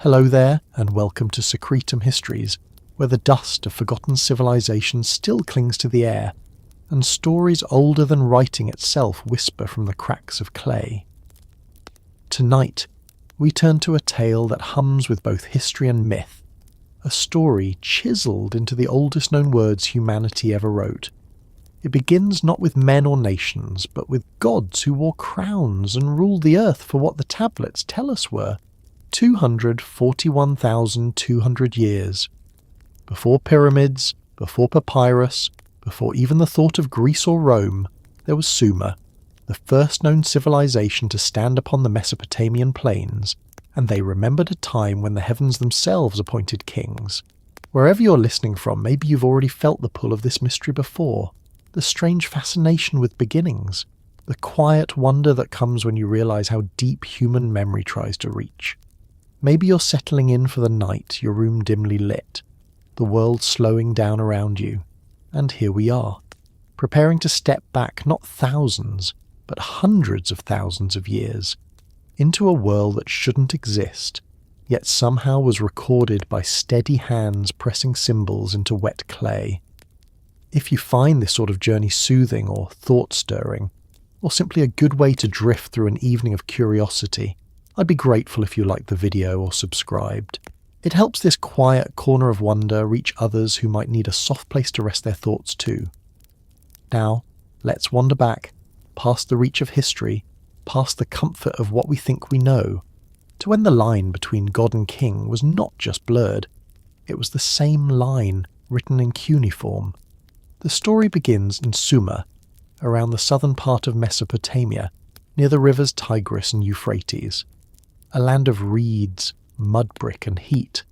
Hello there, and welcome to Secretum Histories, where the dust of forgotten civilizations still clings to the air, and stories older than writing itself whisper from the cracks of clay. Tonight, we turn to a tale that hums with both history and myth, a story chiselled into the oldest known words humanity ever wrote. It begins not with men or nations, but with gods who wore crowns and ruled the earth for what the tablets tell us were 241,200 years. Before pyramids, before papyrus, before even the thought of Greece or Rome, there was Sumer, the first known civilization to stand upon the Mesopotamian plains, and they remembered a time when the heavens themselves appointed kings. Wherever you're listening from, maybe you've already felt the pull of this mystery before. The strange fascination with beginnings, the quiet wonder that comes when you realise how deep human memory tries to reach. Maybe you're settling in for the night, your room dimly lit, the world slowing down around you, and here we are, preparing to step back not thousands, but hundreds of thousands of years, into a world that shouldn't exist, yet somehow was recorded by steady hands pressing symbols into wet clay. If you find this sort of journey soothing or thought-stirring, or simply a good way to drift through an evening of curiosity, I'd be grateful if you liked the video or subscribed. It helps this quiet corner of wonder reach others who might need a soft place to rest their thoughts too. Now, let's wander back, past the reach of history, past the comfort of what we think we know, to when the line between God and king was not just blurred, it was the same line written in cuneiform. The story begins in Sumer, around the southern part of Mesopotamia, near the rivers Tigris and Euphrates, a land of reeds, mud brick and heat,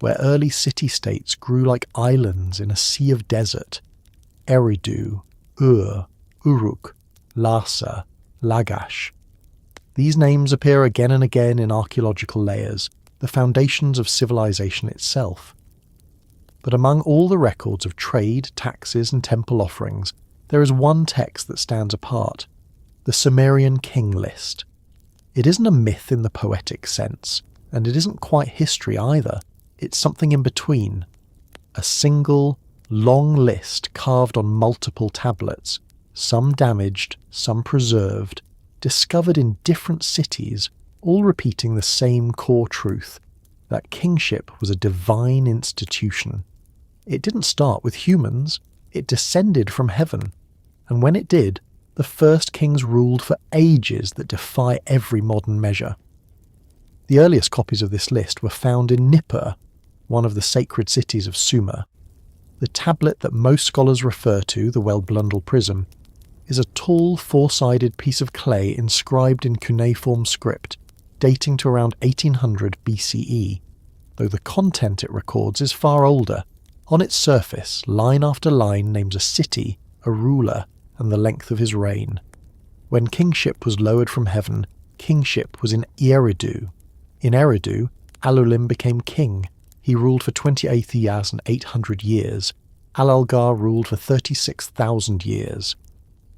where early city-states grew like islands in a sea of desert. Eridu, Uruk, Larsa, Lagash. These names appear again and again in archaeological layers, the foundations of civilization itself. But among all the records of trade, taxes and temple offerings, there is one text that stands apart, the Sumerian Kings List. It isn't a myth in the poetic sense, and it isn't quite history either. It's something in between. A single, long list carved on multiple tablets, some damaged, some preserved, discovered in different cities, all repeating the same core truth, that kingship was a divine institution. It didn't start with humans, it descended from heaven, and when it did, the first kings ruled for ages that defy every modern measure. The earliest copies of this list were found in Nippur, one of the sacred cities of Sumer. The tablet that most scholars refer to, the well-blundell prism, is a tall four-sided piece of clay inscribed in cuneiform script, dating to around 1800 BCE, though the content it records is far older. On its surface, line after line names a city, a ruler, and the length of his reign. When kingship was lowered from heaven, kingship was in Eridu. In Eridu, Alulim became king. He ruled for 28,800 years. Alalgar ruled for 36,000 years.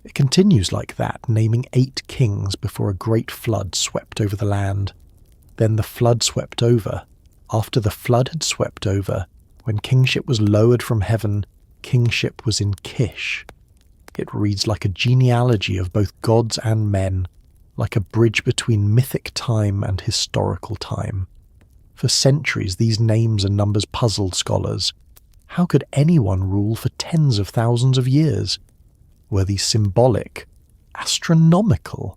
It continues like that, naming 8 kings before a great flood swept over the land. Then the flood swept over. After the flood had swept over, when kingship was lowered from heaven, kingship was in Kish. It reads like a genealogy of both gods and men, like a bridge between mythic time and historical time. For centuries these names and numbers puzzled scholars. How could anyone rule for tens of thousands of years? Were these symbolic? Astronomical?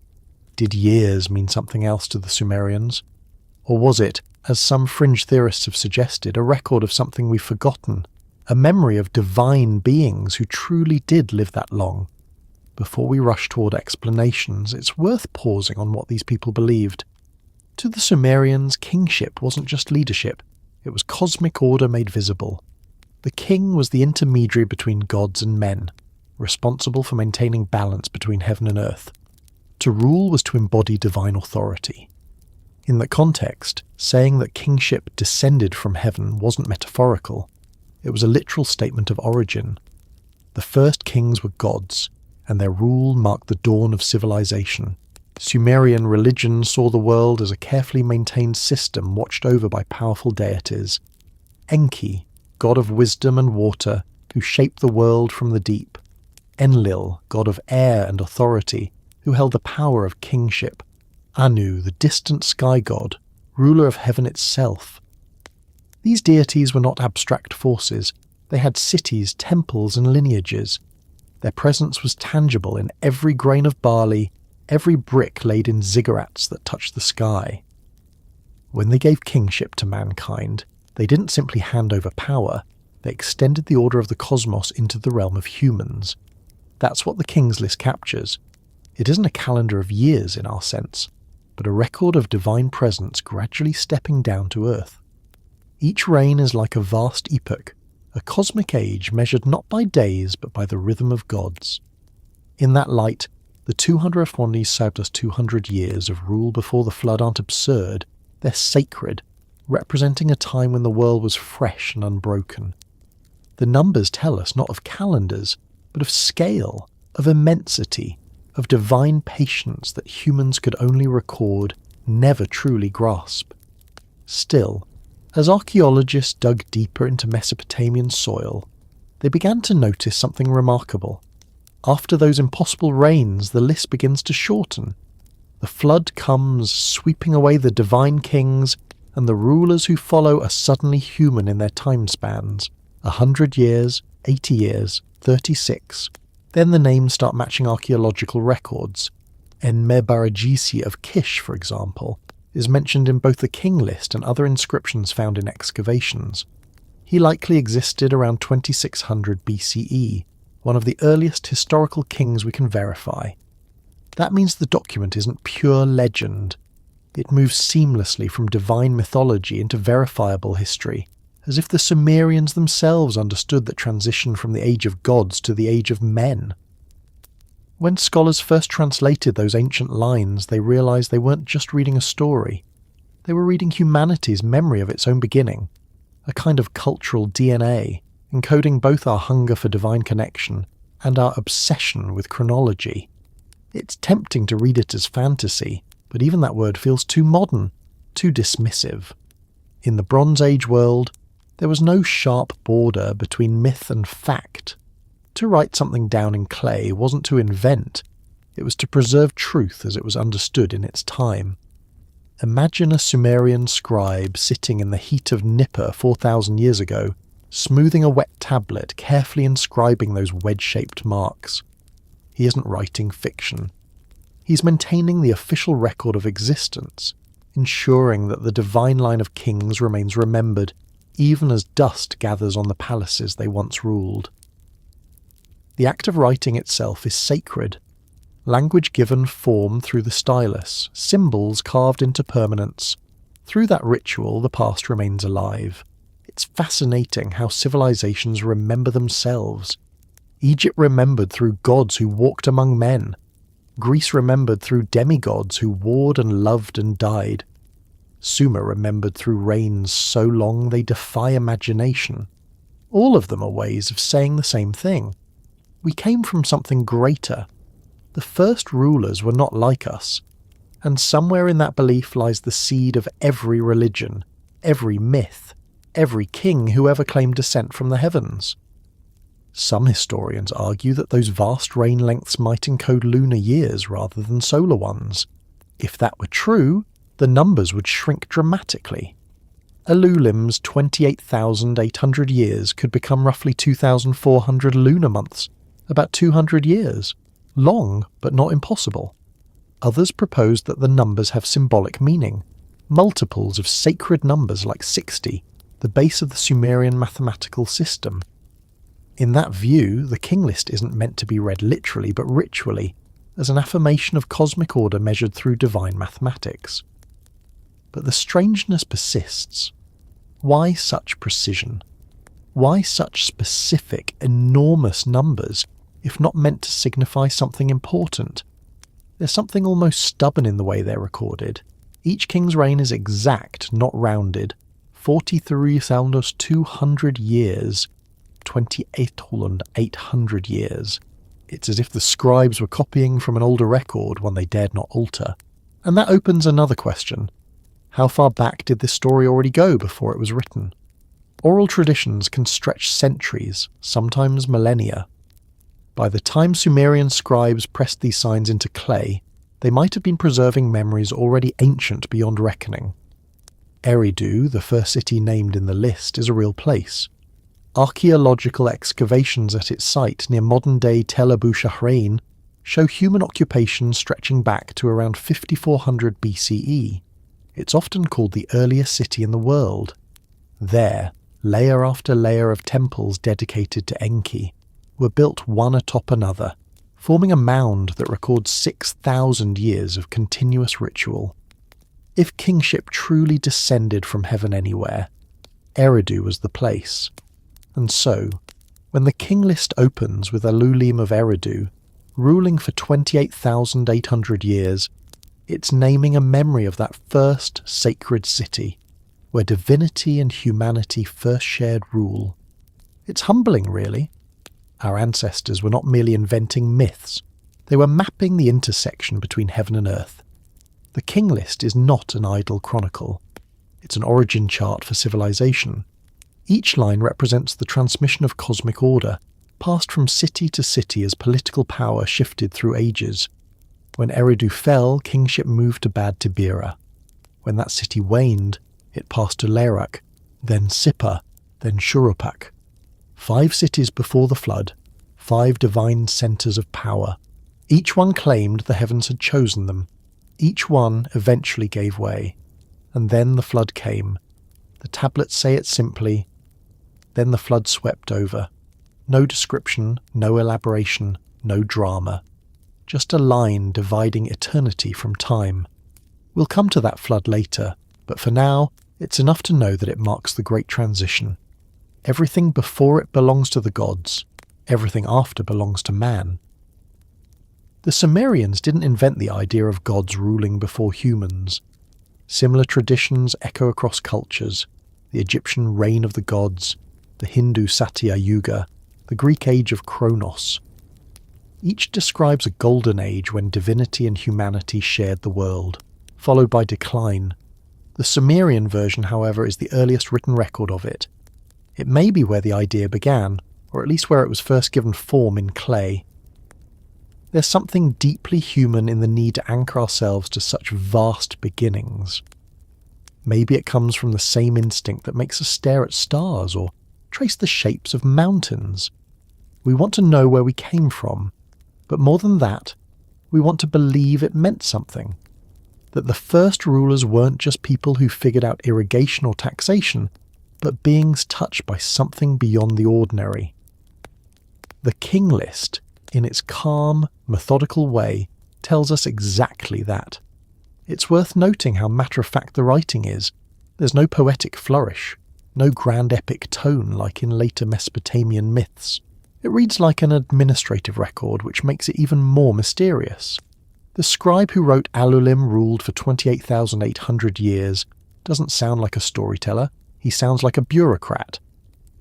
Did years mean something else to the Sumerians? Or was it, as some fringe theorists have suggested, a record of something we've forgotten, a memory of divine beings who truly did live that long? Before we rush toward explanations, it's worth pausing on what these people believed. To the Sumerians, kingship wasn't just leadership, it was cosmic order made visible. The king was the intermediary between gods and men, responsible for maintaining balance between heaven and earth. To rule was to embody divine authority. In that context, saying that kingship descended from heaven wasn't metaphorical. It was a literal statement of origin. The first kings were gods, and their rule marked the dawn of civilization. Sumerian religion saw the world as a carefully maintained system watched over by powerful deities. Enki, god of wisdom and water, who shaped the world from the deep. Enlil, god of air and authority, who held the power of kingship. Anu, the distant sky god, ruler of heaven itself. These deities were not abstract forces. They had cities, temples, and lineages. Their presence was tangible in every grain of barley, every brick laid in ziggurats that touched the sky. When they gave kingship to mankind, they didn't simply hand over power, they extended the order of the cosmos into the realm of humans. That's what the Kings List captures. It isn't a calendar of years in our sense, but a record of divine presence gradually stepping down to earth. Each reign is like a vast epoch, a cosmic age measured not by days but by the rhythm of gods. In that light, the 200 Afwandis served us 200 years of rule before the flood aren't absurd, they're sacred, representing a time when the world was fresh and unbroken. The numbers tell us not of calendars, but of scale, of immensity, of divine patience that humans could only record, never truly grasp. Still, as archaeologists dug deeper into Mesopotamian soil, they began to notice something remarkable. After those impossible rains, the list begins to shorten. The flood comes, sweeping away the divine kings, and the rulers who follow are suddenly human in their time spans. 100 years, 80 years, 36. Then the names start matching archaeological records. Enmebaragisi of Kish, for example, is mentioned in both the King List and other inscriptions found in excavations. He likely existed around 2600 BCE, one of the earliest historical kings we can verify. That means the document isn't pure legend. It moves seamlessly from divine mythology into verifiable history, as if the Sumerians themselves understood that transition from the age of gods to the age of men. When scholars first translated those ancient lines, they realized they weren't just reading a story. They were reading humanity's memory of its own beginning, a kind of cultural DNA, encoding both our hunger for divine connection and our obsession with chronology. It's tempting to read it as fantasy, but even that word feels too modern, too dismissive. In the Bronze Age world, there was no sharp border between myth and fact. To write something down in clay wasn't to invent, it was to preserve truth as it was understood in its time. Imagine a Sumerian scribe sitting in the heat of Nippur 4,000 years ago, smoothing a wet tablet, carefully inscribing those wedge-shaped marks. He isn't writing fiction. He's maintaining the official record of existence, ensuring that the divine line of kings remains remembered, even as dust gathers on the palaces they once ruled. The act of writing itself is sacred. Language given form through the stylus, symbols carved into permanence. Through that ritual, the past remains alive. It's fascinating how civilizations remember themselves. Egypt remembered through gods who walked among men. Greece remembered through demigods who warred and loved and died. Sumer remembered through reigns so long they defy imagination. All of them are ways of saying the same thing. We came from something greater. The first rulers were not like us, and somewhere in that belief lies the seed of every religion, every myth, every king who ever claimed descent from the heavens. Some historians argue that those vast reign lengths might encode lunar years rather than solar ones. If that were true, the numbers would shrink dramatically. Elulim's 28,800 years could become roughly 2,400 lunar months, about 200 years. Long, but not impossible. Others proposed that the numbers have symbolic meaning, multiples of sacred numbers like 60, the base of the Sumerian mathematical system. In that view, the King List isn't meant to be read literally but ritually, as an affirmation of cosmic order measured through divine mathematics. But the strangeness persists. Why such precision? Why such specific, enormous numbers, if not meant to signify something important? There's something almost stubborn in the way they're recorded. Each king's reign is exact, not rounded. 43,200 years, 28,800 years. It's as if the scribes were copying from an older record, one they dared not alter. And that opens another question. How far back did this story already go before it was written? Oral traditions can stretch centuries, sometimes millennia. By the time Sumerian scribes pressed these signs into clay, they might have been preserving memories already ancient beyond reckoning. Eridu, the first city named in the list, is a real place. Archaeological excavations at its site near modern-day Tel Abu Shahrain show human occupation stretching back to around 5400 BCE. It's often called the earliest city in the world. There, layer after layer of temples dedicated to Enki were built one atop another, forming a mound that records 6,000 years of continuous ritual. If kingship truly descended from heaven anywhere, Eridu was the place. And so, when the king list opens with Alulim of Eridu, ruling for 28,800 years, it's naming a memory of that first sacred city, where divinity and humanity first shared rule. It's humbling, really. Our ancestors were not merely inventing myths, they were mapping the intersection between heaven and earth. The king list is not an idle chronicle. It's an origin chart for civilization. Each line represents the transmission of cosmic order, passed from city to city as political power shifted through ages. When Eridu fell, kingship moved to Bad Tibira. When that city waned, it passed to Lerak, then Sippar, then Shurupak. 5 cities before the flood, 5 divine centres of power. Each one claimed the heavens had chosen them. Each one eventually gave way. And then the flood came. The tablets say it simply. Then the flood swept over. No description, no elaboration, no drama. Just a line dividing eternity from time. We'll come to that flood later, but for now, it's enough to know that it marks the great transition. Everything before it belongs to the gods. Everything after belongs to man. The Sumerians didn't invent the idea of gods ruling before humans. Similar traditions echo across cultures. The Egyptian reign of the gods, the Hindu Satya Yuga, the Greek age of Chronos. Each describes a golden age when divinity and humanity shared the world, followed by decline. The Sumerian version, however, is the earliest written record of it. It may be where the idea began, or at least where it was first given form in clay. There's something deeply human in the need to anchor ourselves to such vast beginnings. Maybe it comes from the same instinct that makes us stare at stars or trace the shapes of mountains. We want to know where we came from, but more than that, we want to believe it meant something. That the first rulers weren't just people who figured out irrigation or taxation, but beings touched by something beyond the ordinary. The king list, in its calm, methodical way, tells us exactly that. It's worth noting how matter-of-fact the writing is. There's no poetic flourish, no grand epic tone like in later Mesopotamian myths. It reads like an administrative record, which makes it even more mysterious. The scribe who wrote Alulim ruled for 28,800 years doesn't sound like a storyteller, he sounds like a bureaucrat.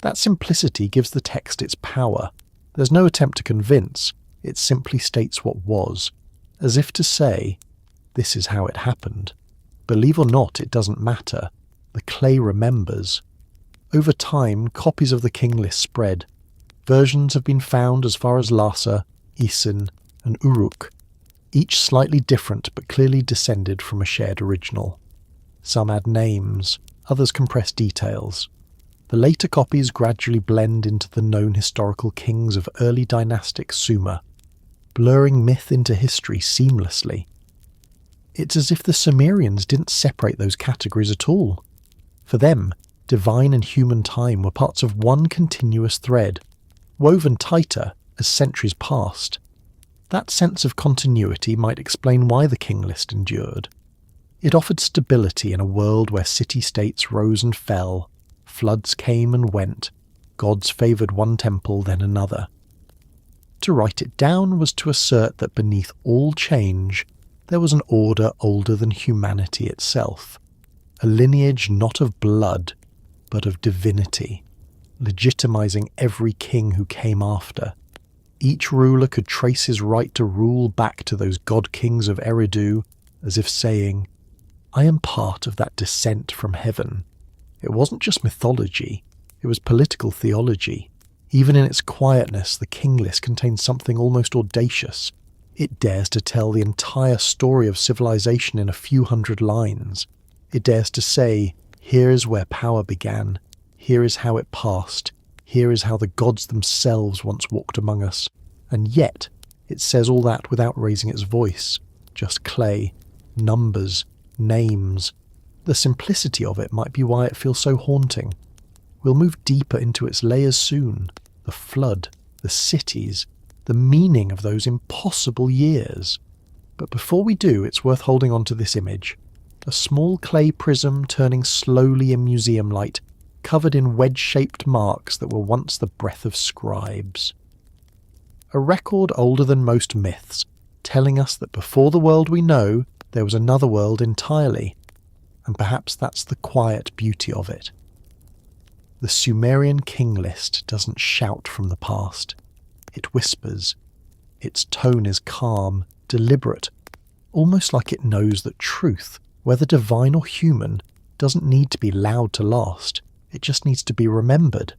That simplicity gives the text its power. There's no attempt to convince, it simply states what was, as if to say, this is how it happened. Believe or not, it doesn't matter. The clay remembers. Over time, copies of the king list spread. Versions have been found as far as Lhasa, Isin, and Uruk, each slightly different but clearly descended from a shared original. Some add names, others compress details. The later copies gradually blend into the known historical kings of early dynastic Sumer, blurring myth into history seamlessly. It's as if the Sumerians didn't separate those categories at all. For them, divine and human time were parts of one continuous thread, woven tighter as centuries passed. That sense of continuity might explain why the king list endured. It offered stability in a world where city-states rose and fell, floods came and went, gods favoured one temple then another. To write it down was to assert that beneath all change there was an order older than humanity itself, a lineage not of blood, but of divinity, legitimizing every king who came after. Each ruler could trace his right to rule back to those god-kings of Eridu, as if saying, "I am part of that descent from heaven." It wasn't just mythology, it was political theology. Even in its quietness, the King List contains something almost audacious. It dares to tell the entire story of civilization in a few hundred lines. It dares to say, here is where power began, here is how it passed, here is how the gods themselves once walked among us. And yet, it says all that without raising its voice. Just clay, numbers, names. The simplicity of it might be why it feels so haunting. We'll move deeper into its layers soon. The flood, the cities, the meaning of those impossible years. But before we do, it's worth holding on to this image. A small clay prism turning slowly in museum light, covered in wedge-shaped marks that were once the breath of scribes. A record older than most myths, telling us that before the world we know, there was another world entirely. And perhaps that's the quiet beauty of it. The Sumerian King List doesn't shout from the past. It whispers. Its tone is calm, deliberate, almost like it knows that truth, whether divine or human, doesn't need to be loud to last. It just needs to be remembered.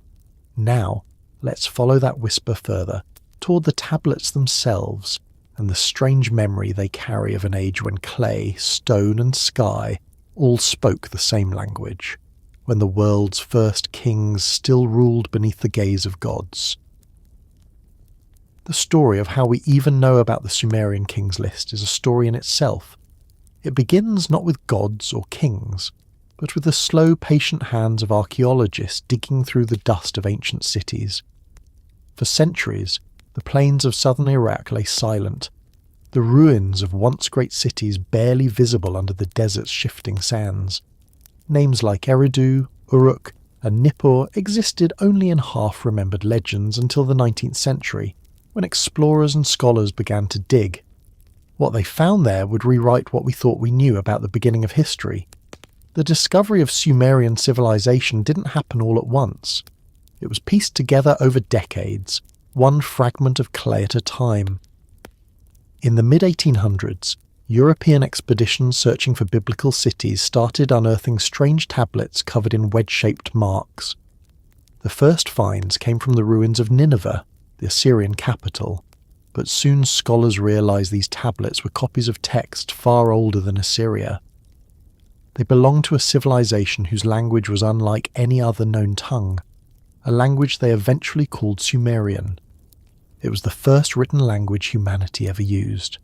Now, let's follow that whisper further, toward the tablets themselves, and the strange memory they carry of an age when clay, stone and sky all spoke the same language, when the world's first kings still ruled beneath the gaze of gods. The story of how we even know about the Sumerian Kings List is a story in itself. It begins not with gods or kings, but with the slow, patient hands of archaeologists digging through the dust of ancient cities. For centuries, the plains of southern Iraq lay silent, the ruins of once great cities barely visible under the desert's shifting sands. Names like Eridu, Uruk, and Nippur existed only in half-remembered legends until the 19th century, when explorers and scholars began to dig. What they found there would rewrite what we thought we knew about the beginning of history. The discovery of Sumerian civilization didn't happen all at once. It was pieced together over decades, one fragment of clay at a time. In the mid-1800s, European expeditions searching for biblical cities started unearthing strange tablets covered in wedge-shaped marks. The first finds came from the ruins of Nineveh, the Assyrian capital, but soon scholars realized these tablets were copies of text far older than Assyria. They belonged to a civilization whose language was unlike any other known tongue, a language they eventually called Sumerian. It was the first written language humanity ever used.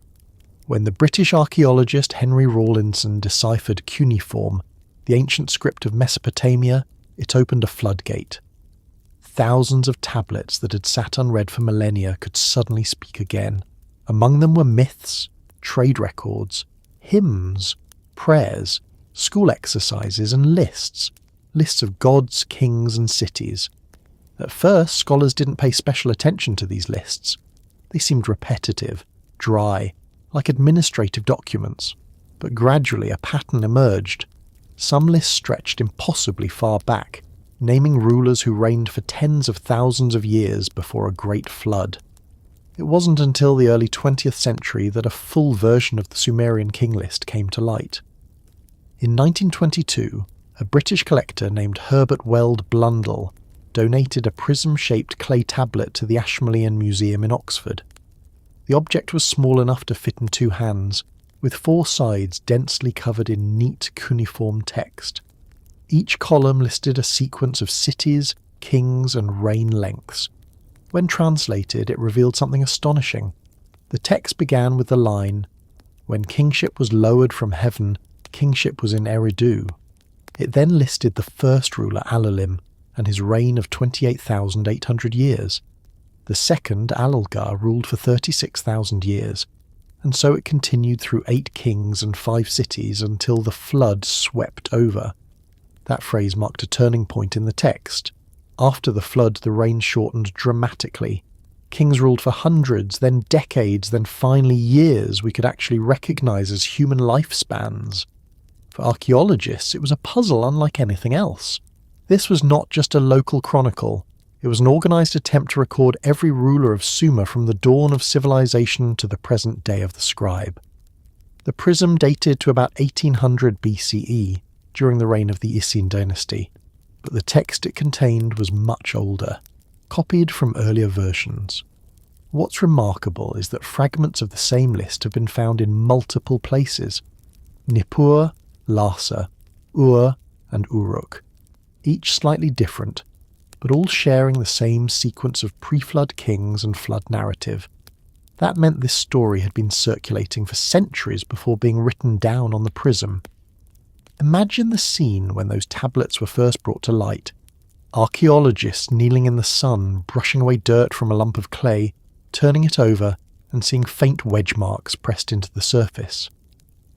When the British archaeologist Henry Rawlinson deciphered cuneiform, the ancient script of Mesopotamia, it opened a floodgate. Thousands of tablets that had sat unread for millennia could suddenly speak again. Among them were myths, trade records, hymns, prayers, school exercises and lists of gods, kings and cities. At first, scholars didn't pay special attention to these lists. They seemed repetitive, dry, like administrative documents. But gradually a pattern emerged. Some lists stretched impossibly far back, naming rulers who reigned for tens of thousands of years before a great flood. It wasn't until the early 20th century that a full version of the Sumerian King List came to light. In 1922, a British collector named Herbert Weld Blundell donated a prism-shaped clay tablet to the Ashmolean Museum in Oxford. The object was small enough to fit in two hands, with four sides densely covered in neat cuneiform text. Each column listed a sequence of cities, kings, and reign lengths. When translated, it revealed something astonishing. The text began with the line, "When kingship was lowered from heaven, kingship was in Eridu." It then listed the first ruler, Alalim, and his reign of 28,800 years. The second, Alulgar, ruled for 36,000 years, and so it continued through 8 kings and 5 cities until the flood swept over. That phrase marked a turning point in the text. After the flood, the reign shortened dramatically. Kings ruled for hundreds, then decades, then finally years we could actually recognise as human lifespans. For archaeologists, it was a puzzle unlike anything else. This was not just a local chronicle. It was an organised attempt to record every ruler of Sumer from the dawn of civilization to the present day of the scribe. The prism dated to about 1800 BCE, during the reign of the Isin dynasty, but the text it contained was much older, copied from earlier versions. What's remarkable is that fragments of the same list have been found in multiple places: Nippur, Larsa, Ur, and Uruk, each slightly different, but all sharing the same sequence of pre-flood kings and flood narrative. That meant this story had been circulating for centuries before being written down on the prism. Imagine the scene when those tablets were first brought to light. Archaeologists kneeling in the sun, brushing away dirt from a lump of clay, turning it over and seeing faint wedge marks pressed into the surface.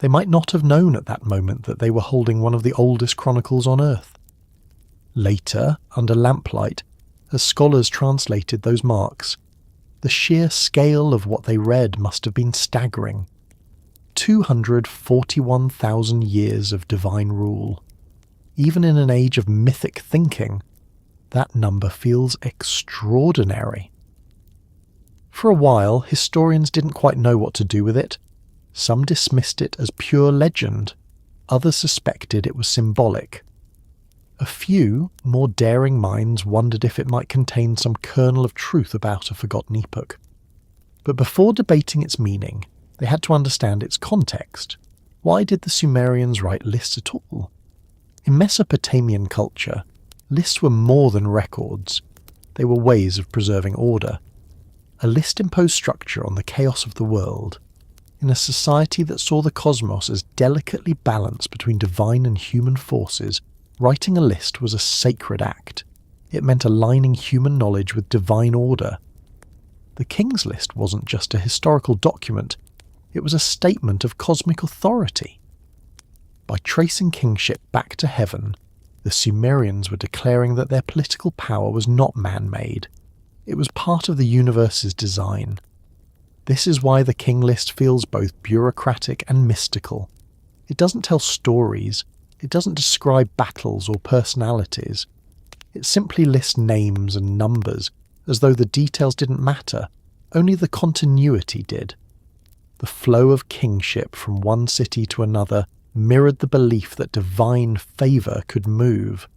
They might not have known at that moment that they were holding one of the oldest chronicles on Earth. Later, under lamplight, as scholars translated those marks, the sheer scale of what they read must have been staggering. 241,000 years of divine rule. Even in an age of mythic thinking, that number feels extraordinary. For a while, historians didn't quite know what to do with it. Some dismissed it as pure legend, others suspected it was symbolic. A few, more daring minds wondered if it might contain some kernel of truth about a forgotten epoch. But before debating its meaning, they had to understand its context. Why did the Sumerians write lists at all? In Mesopotamian culture, lists were more than records. They were ways of preserving order. A list imposed structure on the chaos of the world. In a society that saw the cosmos as delicately balanced between divine and human forces, writing a list was a sacred act. It meant aligning human knowledge with divine order. The King's List wasn't just a historical document, it was a statement of cosmic authority. By tracing kingship back to heaven, the Sumerians were declaring that their political power was not man-made. It was part of the universe's design. This is why the King List feels both bureaucratic and mystical. It doesn't tell stories, it doesn't describe battles or personalities. It simply lists names and numbers, as though the details didn't matter, only the continuity did. The flow of kingship from one city to another mirrored the belief that divine favour could move.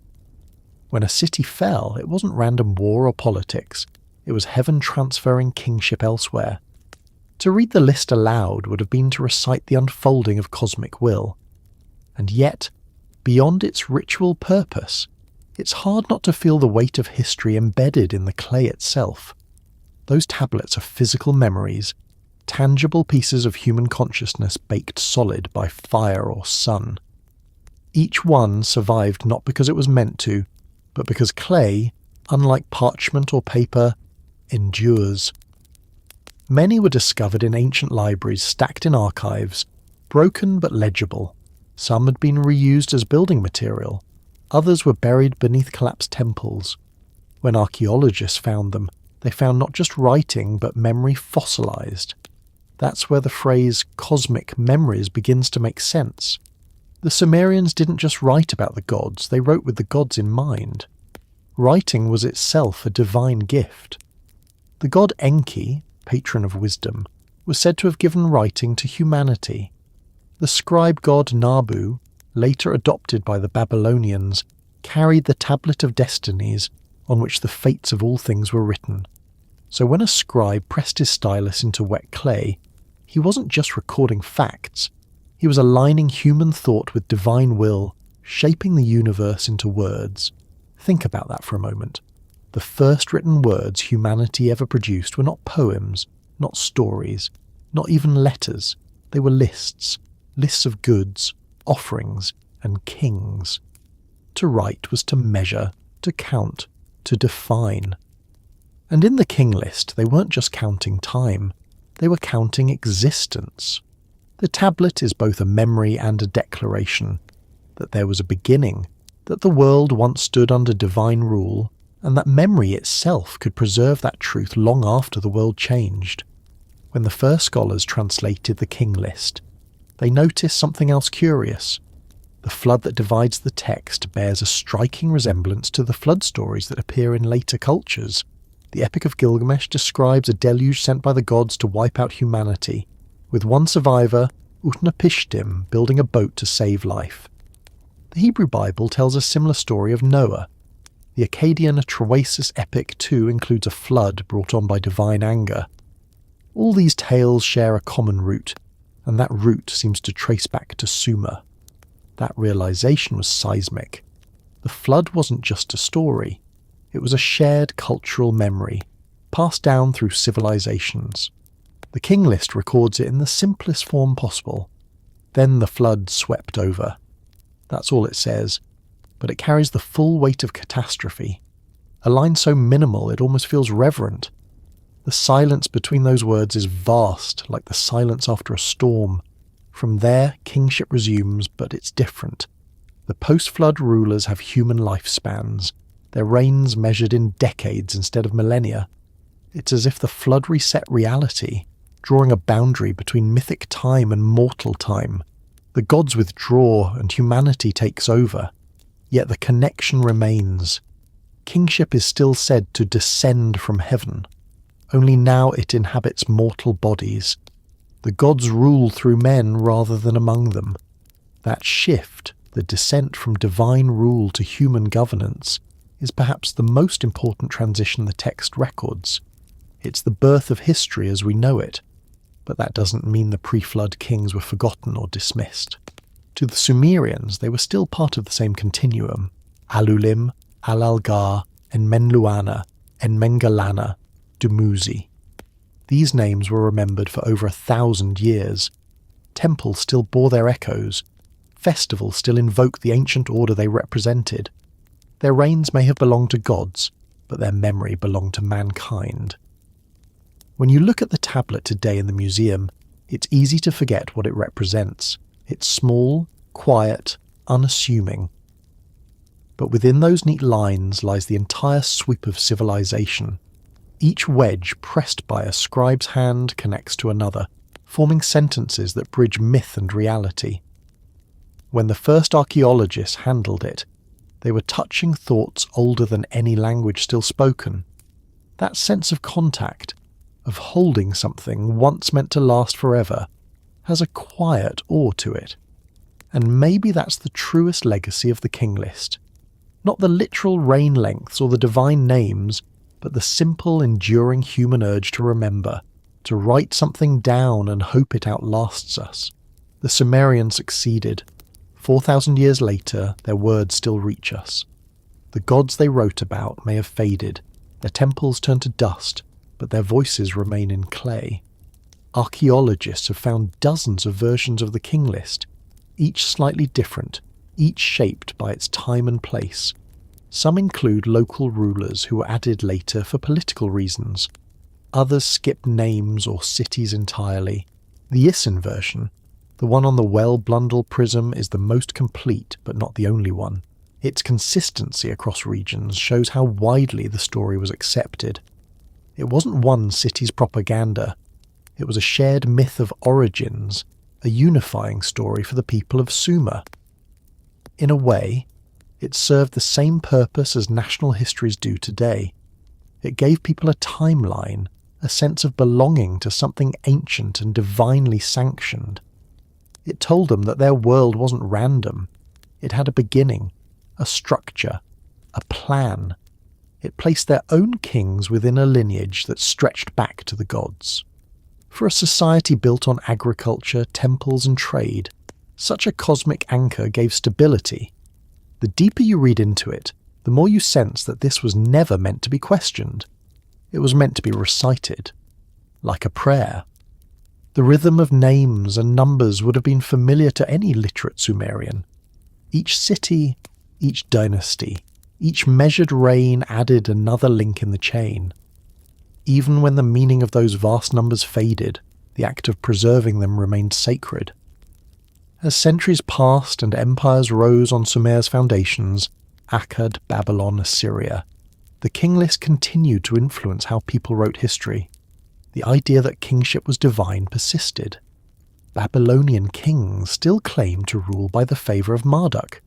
When a city fell, it wasn't random war or politics, it was heaven transferring kingship elsewhere. To read the list aloud would have been to recite the unfolding of cosmic will. And yet, beyond its ritual purpose, it's hard not to feel the weight of history embedded in the clay itself. Those tablets are physical memories, tangible pieces of human consciousness baked solid by fire or sun. Each one survived not because it was meant to, but because clay, unlike parchment or paper, endures. Many were discovered in ancient libraries stacked in archives, broken but legible. Some had been reused as building material. Others were buried beneath collapsed temples. When archaeologists found them, they found not just writing but memory fossilized. That's where the phrase cosmic memories begins to make sense. The Sumerians didn't just write about the gods, they wrote with the gods in mind. Writing was itself a divine gift. The god Enki, patron of wisdom, was said to have given writing to humanity. The scribe god Nabu, later adopted by the Babylonians, carried the tablet of destinies on which the fates of all things were written. So when a scribe pressed his stylus into wet clay, he wasn't just recording facts, he was aligning human thought with divine will, shaping the universe into words. Think about that for a moment. The first written words humanity ever produced were not poems, not stories, not even letters. They were lists of goods, offerings, and kings. To write was to measure, to count, to define. And in the King List, they weren't just counting time, they were counting existence. The tablet is both a memory and a declaration, that there was a beginning, that the world once stood under divine rule, and that memory itself could preserve that truth long after the world changed. When the first scholars translated the King List, they noticed something else curious. The flood that divides the text bears a striking resemblance to the flood stories that appear in later cultures. The Epic of Gilgamesh describes a deluge sent by the gods to wipe out humanity, with one survivor, Utnapishtim, building a boat to save life. The Hebrew Bible tells a similar story of Noah. The Akkadian Troasis epic too includes a flood brought on by divine anger. All these tales share a common root, and that root seems to trace back to Sumer. That realization was seismic. The flood wasn't just a story. It was a shared cultural memory, passed down through civilizations. The King List records it in the simplest form possible. Then the flood swept over. That's all it says, but it carries the full weight of catastrophe. A line so minimal it almost feels reverent. The silence between those words is vast, like the silence after a storm. From there, kingship resumes, but it's different. The post-flood rulers have human lifespans, their reigns measured in decades instead of millennia. It's as if the flood reset reality, drawing a boundary between mythic time and mortal time. The gods withdraw and humanity takes over, yet the connection remains. Kingship is still said to descend from heaven, only now it inhabits mortal bodies. The gods rule through men rather than among them. That shift, the descent from divine rule to human governance, is perhaps the most important transition the text records. It's the birth of history as we know it, but that doesn't mean the pre-flood kings were forgotten or dismissed. To the Sumerians, they were still part of the same continuum: Alulim, Alalgar, Enmenluana, Enmengalana, Dumuzi. These names were remembered for over 1,000 years. Temples still bore their echoes. Festivals still invoked the ancient order they represented. Their reigns may have belonged to gods, but their memory belonged to mankind. When you look at the tablet today in the museum, it's easy to forget what it represents. It's small, quiet, unassuming. But within those neat lines lies the entire sweep of civilization. Each wedge pressed by a scribe's hand connects to another, forming sentences that bridge myth and reality. When the first archaeologists handled it, they were touching thoughts older than any language still spoken. That sense of contact, of holding something once meant to last forever, has a quiet awe to it. And maybe that's the truest legacy of the King List. Not the literal reign lengths or the divine names, but the simple, enduring human urge to remember, to write something down and hope it outlasts us. The Sumerians succeeded. 4,000 years later, their words still reach us. The gods they wrote about may have faded, their temples turned to dust, but their voices remain in clay. Archaeologists have found dozens of versions of the King List, each slightly different, each shaped by its time and place. Some include local rulers who were added later for political reasons. Others skip names or cities entirely. The Isin version, the one on the well-Blundell prism, is the most complete but not the only one. Its consistency across regions shows how widely the story was accepted. It wasn't one city's propaganda. It was a shared myth of origins, a unifying story for the people of Sumer. In a way, it served the same purpose as national histories do today. It gave people a timeline, a sense of belonging to something ancient and divinely sanctioned. It told them that their world wasn't random. It had a beginning, a structure, a plan. It placed their own kings within a lineage that stretched back to the gods. For a society built on agriculture, temples and trade, such a cosmic anchor gave stability. The deeper you read into it, the more you sense that this was never meant to be questioned. It was meant to be recited, like a prayer. The rhythm of names and numbers would have been familiar to any literate Sumerian. Each city, each dynasty, each measured reign added another link in the chain. Even when the meaning of those vast numbers faded, the act of preserving them remained sacred. As centuries passed and empires rose on Sumer's foundations, Akkad, Babylon, Assyria, the King List continued to influence how people wrote history. The idea that kingship was divine persisted. Babylonian kings still claimed to rule by the favour of Marduk.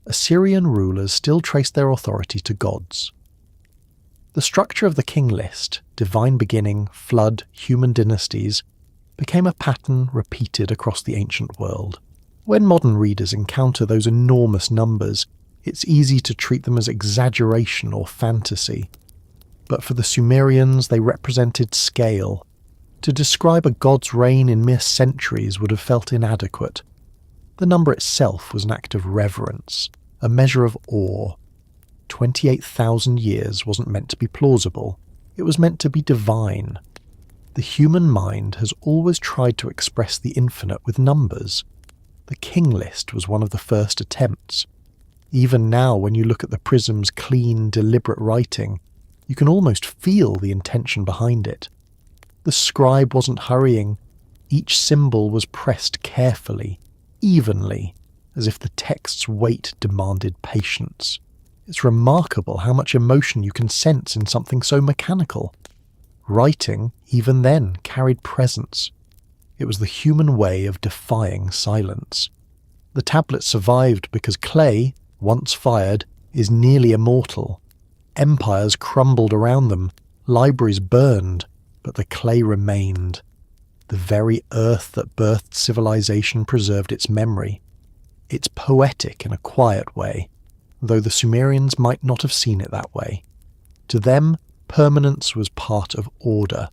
Assyrian rulers still traced their authority to gods. The structure of the king list, divine beginning, flood, human dynasties, became a pattern repeated across the ancient world. When modern readers encounter those enormous numbers, it's easy to treat them as exaggeration or fantasy. But for the Sumerians, they represented scale. To describe a god's reign in mere centuries would have felt inadequate. The number itself was an act of reverence, a measure of awe. 28,000 years wasn't meant to be plausible. It was meant to be divine. The human mind has always tried to express the infinite with numbers. The king list was one of the first attempts. Even now, when you look at the Prism's clean, deliberate writing, you can almost feel the intention behind it. The scribe wasn't hurrying. Each symbol was pressed carefully, evenly, as if the text's weight demanded patience. It's remarkable how much emotion you can sense in something so mechanical. Writing, even then, carried presence. It was the human way of defying silence. The tablet survived because clay, once fired, is nearly immortal. Empires crumbled around them, libraries burned, but the clay remained. The very earth that birthed civilization preserved its memory. It's poetic in a quiet way, though the Sumerians might not have seen it that way. To them, permanence was part of order.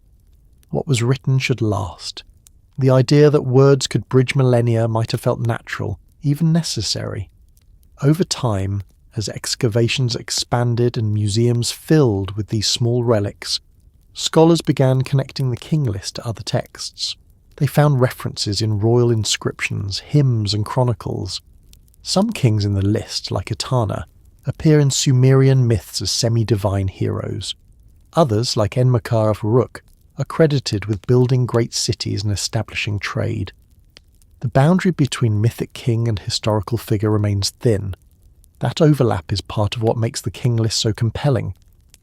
What was written should last. The idea that words could bridge millennia might have felt natural, even necessary. Over time, as excavations expanded and museums filled with these small relics, scholars began connecting the king list to other texts. They found references in royal inscriptions, hymns and chronicles. Some kings in the list, like Etana, appear in Sumerian myths as semi-divine heroes. Others, like Enmerkar of Uruk, are credited with building great cities and establishing trade. The boundary between mythic king and historical figure remains thin. That overlap is part of what makes the king list so compelling.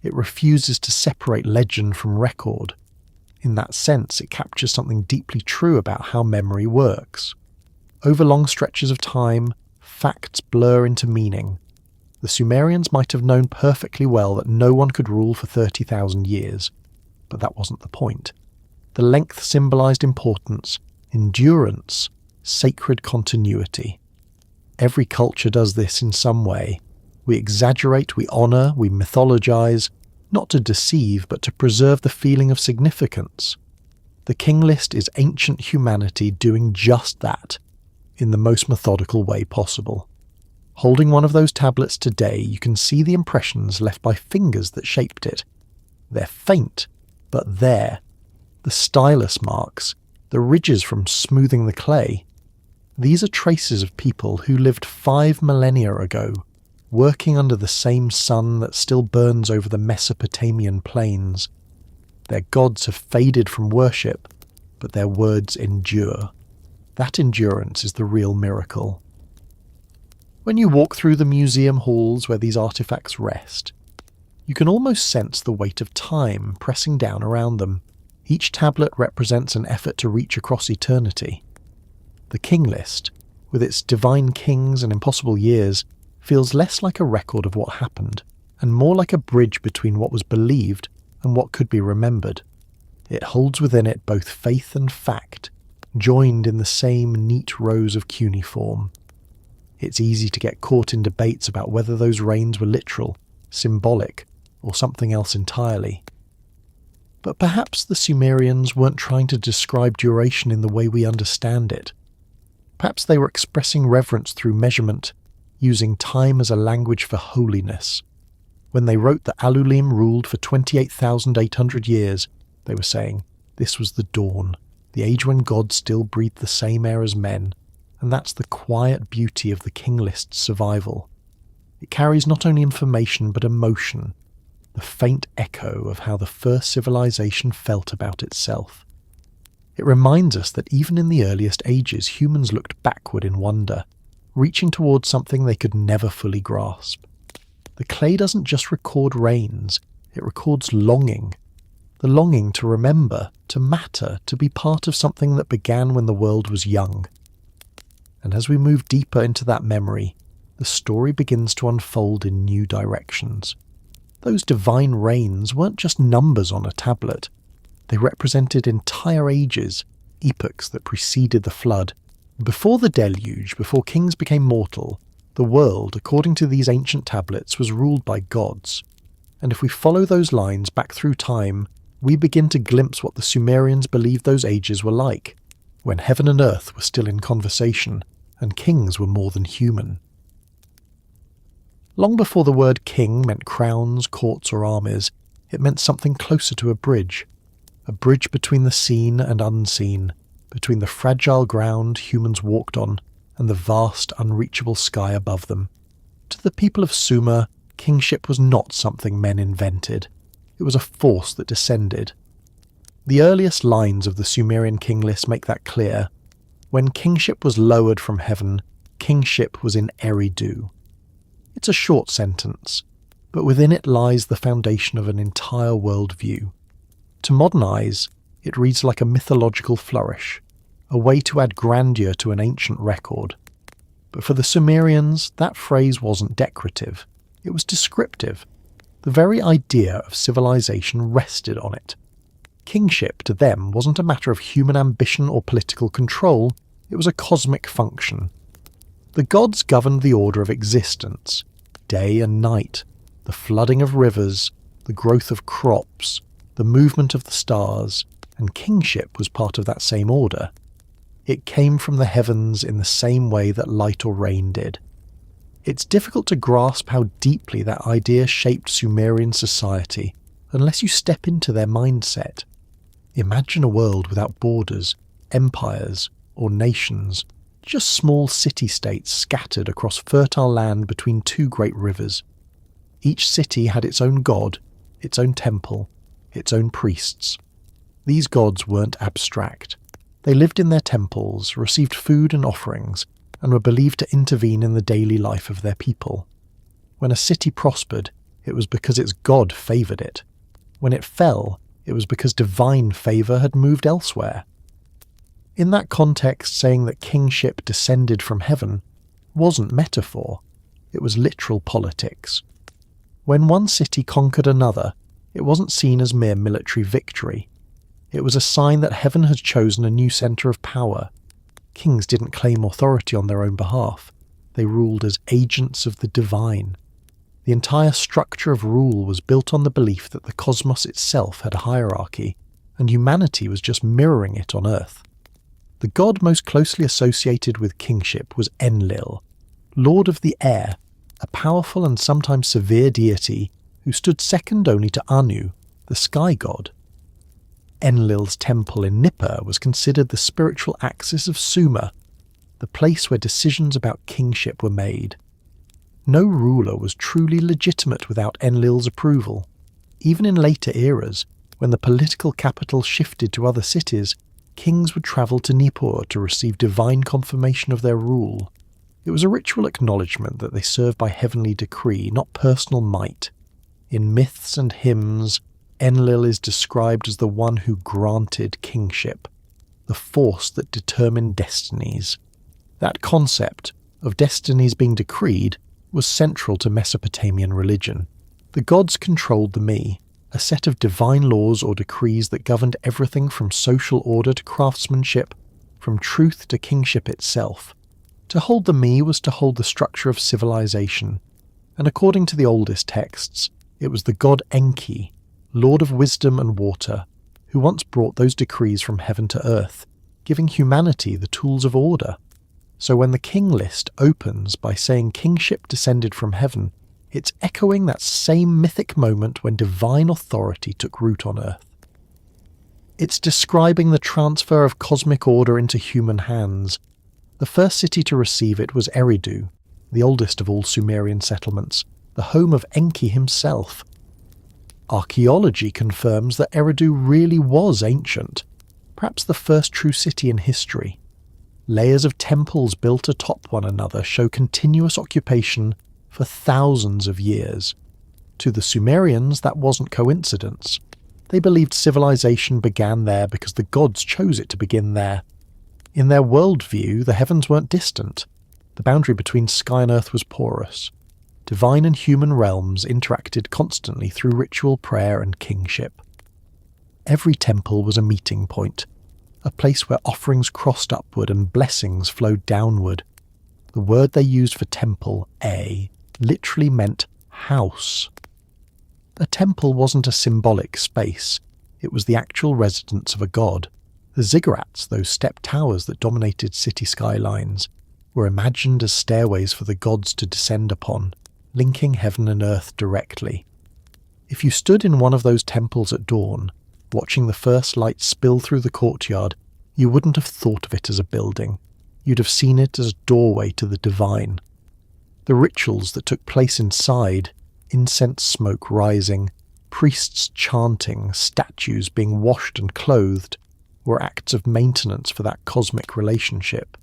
It refuses to separate legend from record. In that sense, it captures something deeply true about how memory works. Over long stretches of time, facts blur into meaning. The Sumerians might have known perfectly well that no one could rule for 30,000 years, but that wasn't the point. The length symbolized importance, endurance, sacred continuity. Every culture does this in some way. We exaggerate, we honor, we mythologize, not to deceive, but to preserve the feeling of significance. The king list is ancient humanity doing just that, in the most methodical way possible. Holding one of those tablets today, you can see the impressions left by fingers that shaped it. They're faint, but there. The stylus marks, the ridges from smoothing the clay. These are traces of people who lived 5 millennia ago, working under the same sun that still burns over the Mesopotamian plains. Their gods have faded from worship, but their words endure. That endurance is the real miracle. When you walk through the museum halls where these artifacts rest, you can almost sense the weight of time pressing down around them. Each tablet represents an effort to reach across eternity. The king list, with its divine kings and impossible years, feels less like a record of what happened, and more like a bridge between what was believed and what could be remembered. It holds within it both faith and fact, joined in the same neat rows of cuneiform. It's easy to get caught in debates about whether those reigns were literal, symbolic, or something else entirely. But perhaps the Sumerians weren't trying to describe duration in the way we understand it. Perhaps they were expressing reverence through measurement, using time as a language for holiness. When they wrote that Alulim ruled for 28,800 years, they were saying, this was the dawn, the age when God still breathed the same air as men, and that's the quiet beauty of the king list's survival. It carries not only information but emotion, the faint echo of how the first civilization felt about itself. It reminds us that even in the earliest ages, humans looked backward in wonder, reaching towards something they could never fully grasp. The clay doesn't just record reigns, it records longing. the longing to remember, to matter, to be part of something that began when the world was young. And as we move deeper into that memory, the story begins to unfold in new directions. Those divine reigns weren't just numbers on a tablet. They represented entire ages, epochs that preceded the flood. Before the deluge, before kings became mortal, the world, according to these ancient tablets, was ruled by gods. And if we follow those lines back through time, we begin to glimpse what the Sumerians believed those ages were like, when heaven and earth were still in conversation, and kings were more than human. Long before the word king meant crowns, courts, or armies, it meant something closer to a bridge between the seen and unseen, between the fragile ground humans walked on and the vast, unreachable sky above them. To the people of Sumer, kingship was not something men invented. It was a force that descended. The earliest lines of the Sumerian King List make that clear. When kingship was lowered from heaven, kingship was in Eridu. It's a short sentence, but within it lies the foundation of an entire worldview. To modern eyes, it reads like a mythological flourish, a way to add grandeur to an ancient record. But for the Sumerians, that phrase wasn't decorative. It was descriptive. The very idea of civilization rested on it. Kingship, to them, wasn't a matter of human ambition or political control, it was a cosmic function. The gods governed the order of existence, day and night, the flooding of rivers, the growth of crops, the movement of the stars, and kingship was part of that same order. It came from the heavens in the same way that light or rain did. It's difficult to grasp how deeply that idea shaped Sumerian society unless you step into their mindset. Imagine a world without borders, empires, or nations, just small city-states scattered across fertile land between two great rivers. Each city had its own god, its own temple, its own priests. These gods weren't abstract. They lived in their temples, received food and offerings, and were believed to intervene in the daily life of their people. When a city prospered, it was because its god favoured it. When it fell, it was because divine favour had moved elsewhere. In that context, saying that kingship descended from heaven wasn't metaphor, it was literal politics. When one city conquered another, it wasn't seen as mere military victory. It was a sign that heaven had chosen a new centre of power. Kings didn't claim authority on their own behalf. They ruled as agents of the divine. The entire structure of rule was built on the belief that the cosmos itself had a hierarchy, and humanity was just mirroring it on Earth. The god most closely associated with kingship was Enlil, lord of the air, a powerful and sometimes severe deity who stood second only to Anu, the sky god. Enlil's temple in Nippur was considered the spiritual axis of Sumer, the place where decisions about kingship were made. No ruler was truly legitimate without Enlil's approval. Even in later eras, when the political capital shifted to other cities, kings would travel to Nippur to receive divine confirmation of their rule. It was a ritual acknowledgement that they served by heavenly decree, not personal might. In myths and hymns, Enlil is described as the one who granted kingship, the force that determined destinies. That concept of destinies being decreed was central to Mesopotamian religion. The gods controlled the me, a set of divine laws or decrees that governed everything from social order to craftsmanship, from truth to kingship itself. To hold the me was to hold the structure of civilization, and according to the oldest texts, it was the god Enki, lord of wisdom and water, who once brought those decrees from heaven to earth, giving humanity the tools of order. So when the King List opens by saying kingship descended from heaven, it's echoing that same mythic moment when divine authority took root on earth. It's describing the transfer of cosmic order into human hands. The first city to receive it was Eridu, the oldest of all Sumerian settlements, the home of Enki himself. Archaeology confirms that Eridu really was ancient, perhaps the first true city in history. Layers of temples built atop one another show continuous occupation for thousands of years. To the Sumerians, that wasn't coincidence. They believed civilization began there because the gods chose it to begin there. In their worldview, the heavens weren't distant. The boundary between sky and earth was porous. Divine and human realms interacted constantly through ritual prayer and kingship. Every temple was a meeting point, a place where offerings crossed upward and blessings flowed downward. The word they used for temple, literally meant house. A temple wasn't a symbolic space, it was the actual residence of a god. The ziggurats, those step towers that dominated city skylines, were imagined as stairways for the gods to descend upon, linking heaven and earth directly. If you stood in one of those temples at dawn, watching the first light spill through the courtyard, you wouldn't have thought of it as a building. You'd have seen it as a doorway to the divine. The rituals that took place inside, incense smoke rising, priests chanting, statues being washed and clothed, were acts of maintenance for that cosmic relationship.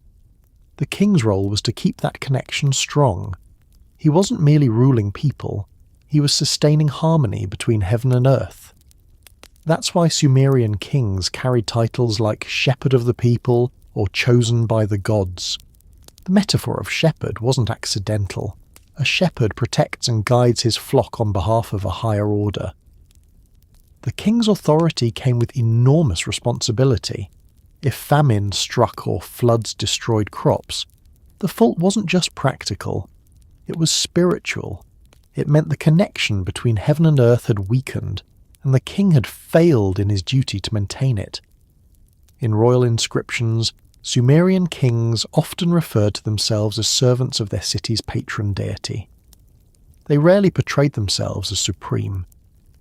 The king's role was to keep that connection strong. He wasn't merely ruling people, he was sustaining harmony between heaven and earth. That's why Sumerian kings carried titles like Shepherd of the People or Chosen by the Gods. The metaphor of shepherd wasn't accidental. A shepherd protects and guides his flock on behalf of a higher order. The king's authority came with enormous responsibility. If famine struck or floods destroyed crops, the fault wasn't just practical, it was spiritual. It meant the connection between heaven and earth had weakened, and the king had failed in his duty to maintain it. In royal inscriptions, Sumerian kings often referred to themselves as servants of their city's patron deity. They rarely portrayed themselves as supreme.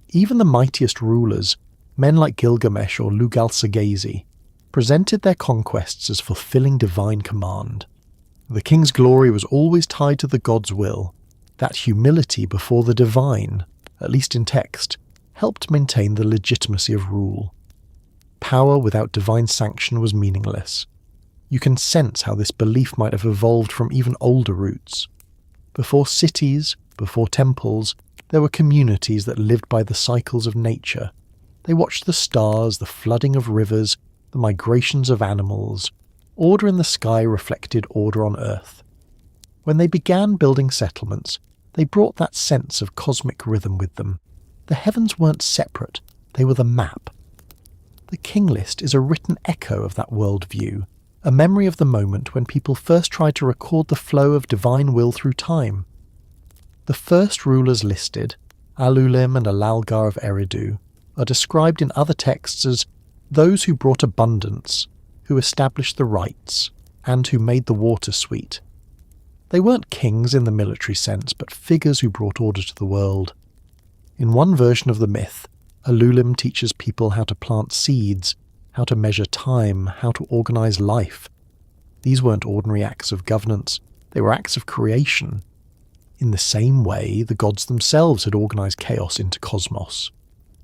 Even the mightiest rulers, men like Gilgamesh or Lugal-Sagezi, presented their conquests as fulfilling divine command. The king's glory was always tied to the god's will. That humility before the divine, at least in text, helped maintain the legitimacy of rule. Power without divine sanction was meaningless. You can sense how this belief might have evolved from even older roots. Before cities, before temples, there were communities that lived by the cycles of nature. They watched the stars, the flooding of rivers, the migrations of animals. Order in the sky reflected order on earth. When they began building settlements, they brought that sense of cosmic rhythm with them. The heavens weren't separate, they were the map. The King List is a written echo of that worldview, a memory of the moment when people first tried to record the flow of divine will through time. The first rulers listed, Alulim and Alalgar of Eridu, are described in other texts as those who brought abundance, who established the rights, and who made the water sweet. They weren't kings in the military sense, but figures who brought order to the world. In one version of the myth, Alulim teaches people how to plant seeds, how to measure time, how to organize life. These weren't ordinary acts of governance, they were acts of creation. In the same way, the gods themselves had organized chaos into cosmos.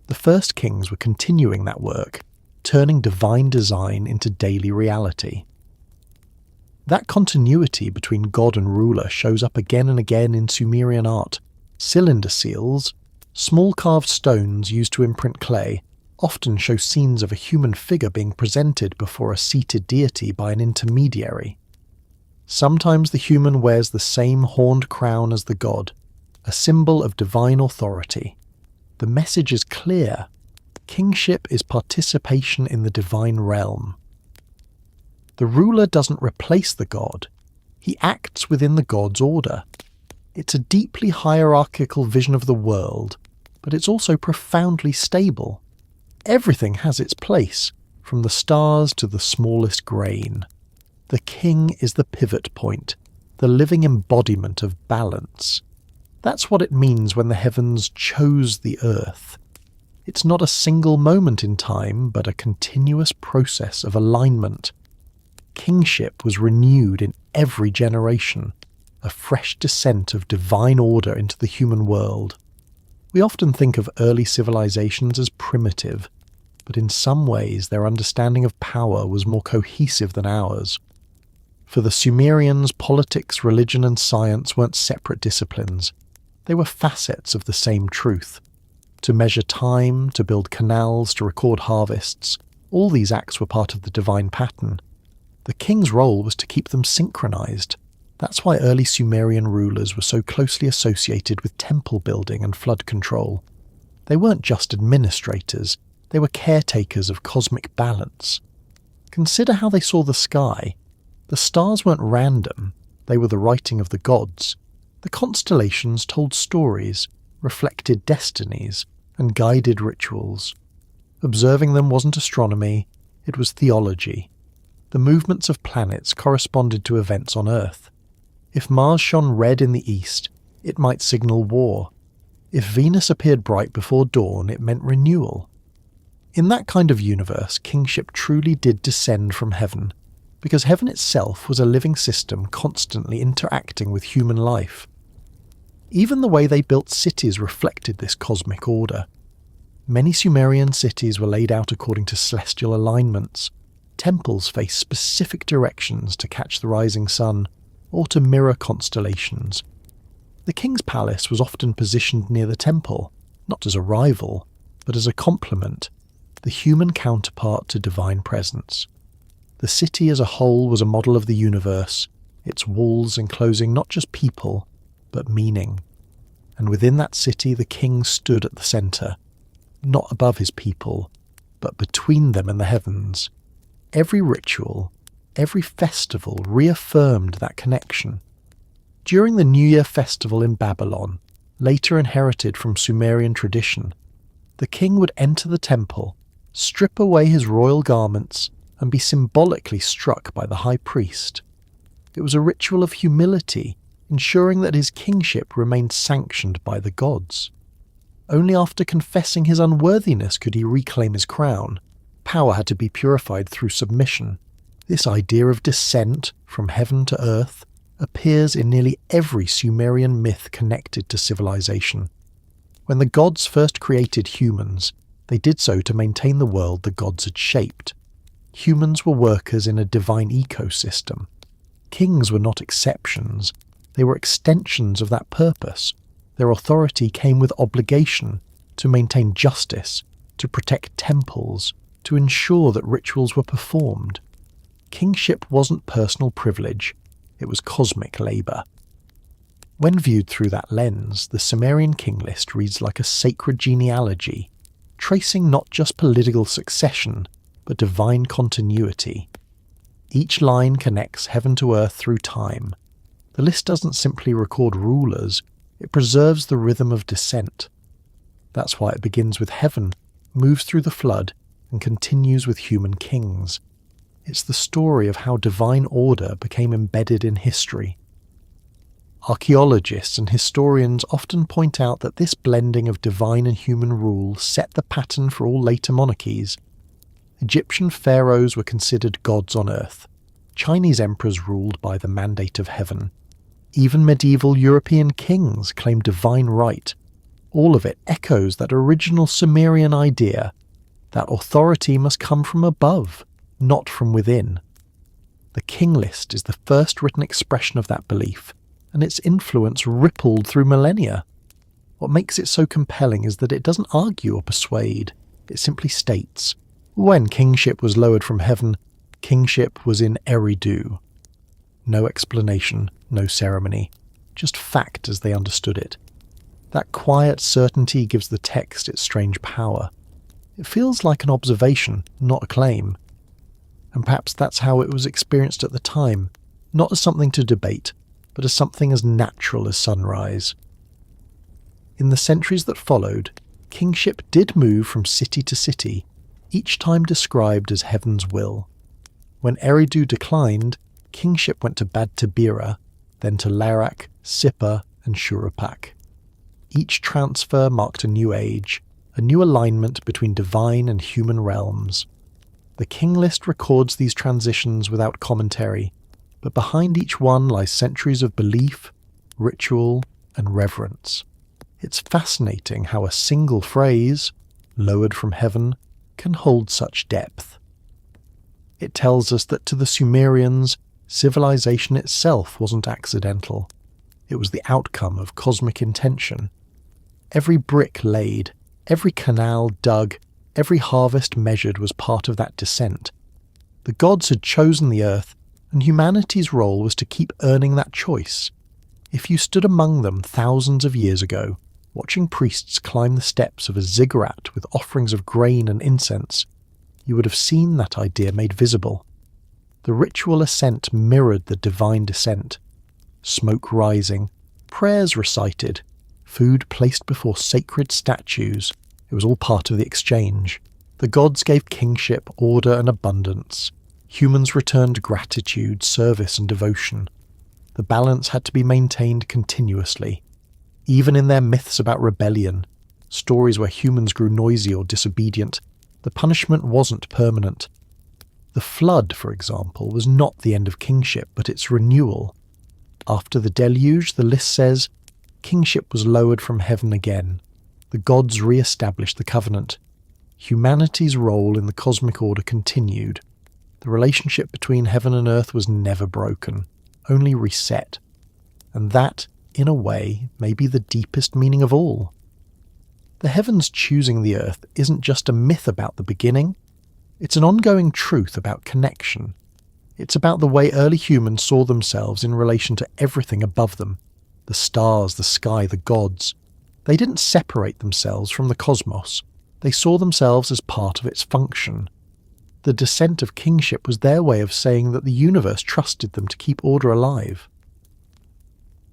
The first kings were continuing that work, turning divine design into daily reality. That continuity between god and ruler shows up again and again in Sumerian art. Cylinder seals, small carved stones used to imprint clay, often show scenes of a human figure being presented before a seated deity by an intermediary. Sometimes the human wears the same horned crown as the god, a symbol of divine authority. The message is clear. Kingship is participation in the divine realm. The ruler doesn't replace the god. He acts within the god's order. It's a deeply hierarchical vision of the world, but it's also profoundly stable. Everything has its place, from the stars to the smallest grain. The king is the pivot point, the living embodiment of balance. That's what it means when the heavens chose the earth. It's not a single moment in time, but a continuous process of alignment. Kingship was renewed in every generation, a fresh descent of divine order into the human world. We often think of early civilizations as primitive, but in some ways their understanding of power was more cohesive than ours. For the Sumerians, politics, religion and science weren't separate disciplines. They were facets of the same truth. To measure time, to build canals, to record harvests, all these acts were part of the divine pattern. The king's role was to keep them synchronized. That's why early Sumerian rulers were so closely associated with temple building and flood control. They weren't just administrators, they were caretakers of cosmic balance. Consider how they saw the sky. The stars weren't random, they were the writing of the gods. The constellations told stories, reflected destinies, and guided rituals. Observing them wasn't astronomy, it was theology. The movements of planets corresponded to events on Earth. If Mars shone red in the east, it might signal war. If Venus appeared bright before dawn, it meant renewal. In that kind of universe, kingship truly did descend from heaven, because heaven itself was a living system constantly interacting with human life. Even the way they built cities reflected this cosmic order. Many Sumerian cities were laid out according to celestial alignments. Temples faced specific directions to catch the rising sun, or to mirror constellations. The king's palace was often positioned near the temple, not as a rival, but as a complement, the human counterpart to divine presence. The city as a whole was a model of the universe, its walls enclosing not just people, but meaning. And within that city the king stood at the centre, not above his people, but between them and the heavens. Every ritual, every festival reaffirmed that connection. During the New Year festival in Babylon, later inherited from Sumerian tradition, the king would enter the temple, strip away his royal garments, and be symbolically struck by the high priest. It was a ritual of humility, ensuring that his kingship remained sanctioned by the gods. Only after confessing his unworthiness could he reclaim his crown. Power had to be purified through submission. This idea of descent from heaven to earth appears in nearly every Sumerian myth connected to civilization. When the gods first created humans, they did so to maintain the world the gods had shaped. Humans were workers in a divine ecosystem. Kings were not exceptions. They were extensions of that purpose. Their authority came with obligation to maintain justice, to protect temples, to ensure that rituals were performed. Kingship wasn't personal privilege, it was cosmic labour. When viewed through that lens, the Sumerian King List reads like a sacred genealogy, tracing not just political succession, but divine continuity. Each line connects heaven to earth through time. The list doesn't simply record rulers, it preserves the rhythm of descent. That's why it begins with heaven, moves through the flood, and continues with human kings. It's the story of how divine order became embedded in history. Archaeologists and historians often point out that this blending of divine and human rule set the pattern for all later monarchies. Egyptian pharaohs were considered gods on earth. Chinese emperors ruled by the mandate of heaven. Even medieval European kings claimed divine right. All of it echoes that original Sumerian idea that authority must come from above, not from within. The King List is the first written expression of that belief, and its influence rippled through millennia. What makes it so compelling is that it doesn't argue or persuade, it simply states, when kingship was lowered from heaven, kingship was in Eridu. No explanation, no ceremony, just fact as they understood it. That quiet certainty gives the text its strange power. It feels like an observation, not a claim. And perhaps that's how it was experienced at the time, not as something to debate, but as something as natural as sunrise. In the centuries that followed, kingship did move from city to city, each time described as heaven's will. When Eridu declined, kingship went to Bad Tabira, then to Larak, Sippar, and Shuruppak. Each transfer marked a new age, a new alignment between divine and human realms. The King List records these transitions without commentary, but behind each one lies centuries of belief, ritual, and reverence. It's fascinating how a single phrase, lowered from heaven, can hold such depth. It tells us that to the Sumerians, civilization itself wasn't accidental. It was the outcome of cosmic intention. Every brick laid, Every canal dug, every harvest measured was part of that descent. The gods had chosen the earth, and humanity's role was to keep earning that choice. If you stood among them thousands of years ago, watching priests climb the steps of a ziggurat with offerings of grain and incense, you would have seen that idea made visible. The ritual ascent mirrored the divine descent. Smoke rising, prayers recited, food placed before sacred statues. It was all part of the exchange. The gods gave kingship, order and abundance. Humans returned gratitude, service and devotion. The balance had to be maintained continuously. Even in their myths about rebellion, stories where humans grew noisy or disobedient, the punishment wasn't permanent. The flood, for example, was not the end of kingship, but its renewal. After the deluge, the list says, kingship was lowered from heaven again. The gods re-established the covenant. Humanity's role in the cosmic order continued. The relationship between heaven and earth was never broken, only reset. And that, in a way, may be the deepest meaning of all. The heavens choosing the earth isn't just a myth about the beginning, it's an ongoing truth about connection. It's about the way early humans saw themselves in relation to everything above them, the stars, the sky, the gods. They didn't separate themselves from the cosmos, they saw themselves as part of its function. The descent of kingship was their way of saying that the universe trusted them to keep order alive.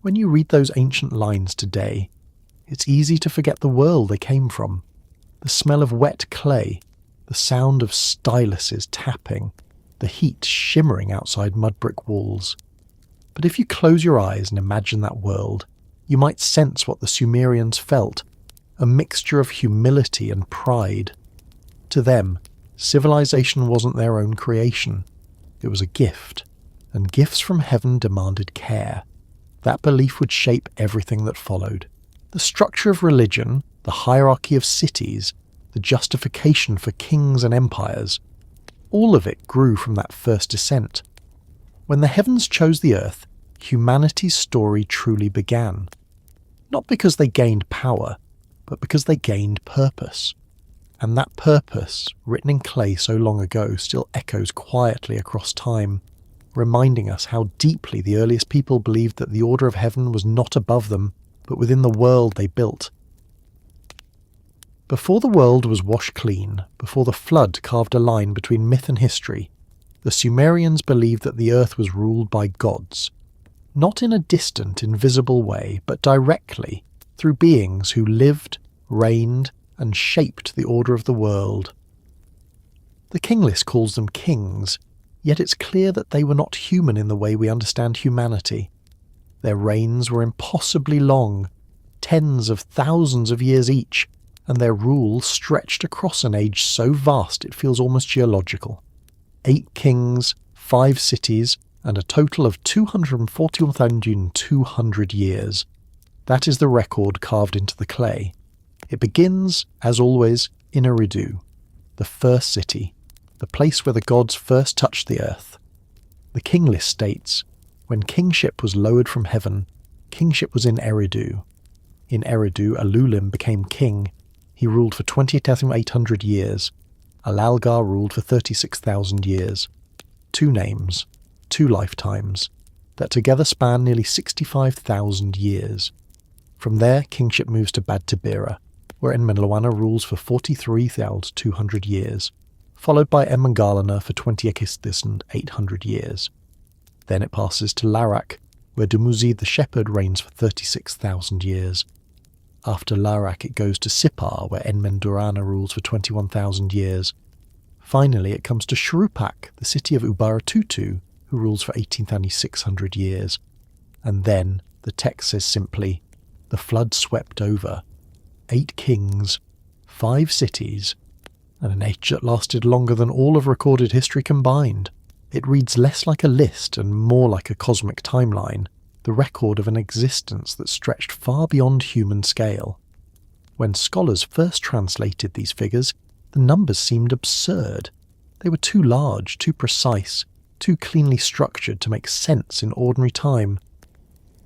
When you read those ancient lines today, it's easy to forget the world they came from. The smell of wet clay, the sound of styluses tapping, the heat shimmering outside mud brick walls. But if you close your eyes and imagine that world, you might sense what the Sumerians felt, a mixture of humility and pride. To them, civilization wasn't their own creation. It was a gift, and gifts from heaven demanded care. That belief would shape everything that followed. The structure of religion, the hierarchy of cities, the justification for kings and empires, all of it grew from that first descent. When the heavens chose the earth, humanity's story truly began. Not because they gained power, but because they gained purpose. And that purpose, written in clay so long ago, still echoes quietly across time, reminding us how deeply the earliest people believed that the order of heaven was not above them, but within the world they built. Before the world was washed clean, before the flood carved a line between myth and history, the Sumerians believed that the earth was ruled by gods, not in a distant, invisible way, but directly, through beings who lived, reigned, and shaped the order of the world. The King List calls them kings, yet it's clear that they were not human in the way we understand humanity. Their reigns were impossibly long, tens of thousands of years each, and their rule stretched across an age so vast it feels almost geological. 8 kings, 5 cities, and a total of 241,200 years. That is the record carved into the clay. It begins, as always, in Eridu, the first city, the place where the gods first touched the earth. The King List states, when kingship was lowered from heaven, kingship was in Eridu. In Eridu, Alulim became king. He ruled for 28,800 years. Alalgar ruled for 36,000 years. 2 names, 2 lifetimes, that together span nearly 65,000 years. From there, kingship moves to Bad Tibira, where Enmenloana rules for 43,200 years, followed by Emengalana for 28,800 years. Then it passes to Larak, where Dumuzid the shepherd reigns for 36,000 years. After Larak it goes to Sipar, where Enmendurana rules for 21,000 years. Finally it comes to Shrupak, the city of Ubaratutu, who rules for 18,600 years. And then, the text says simply, the flood swept over. 8 kings, 5 cities, and an age that lasted longer than all of recorded history combined. It reads less like a list and more like a cosmic timeline, the record of an existence that stretched far beyond human scale. When scholars first translated these figures, the numbers seemed absurd. They were too large, too precise, too cleanly structured to make sense in ordinary time.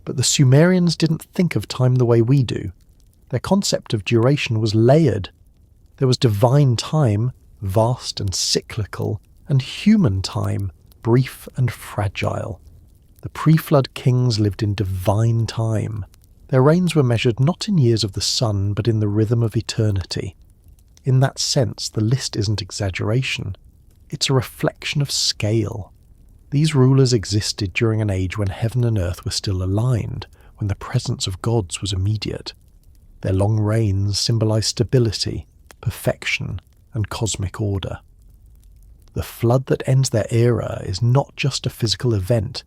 But the Sumerians didn't think of time the way we do. Their concept of duration was layered, There was divine time, vast and cyclical, and human time, brief and fragile. The pre-flood kings lived in divine time. Their reigns were measured not in years of the sun, but in the rhythm of eternity. In that sense, the list isn't exaggeration. It's a reflection of scale. These rulers existed during an age when heaven and earth were still aligned, when the presence of gods was immediate. Their long reigns symbolize stability, perfection, and cosmic order. The flood that ends their era is not just a physical event,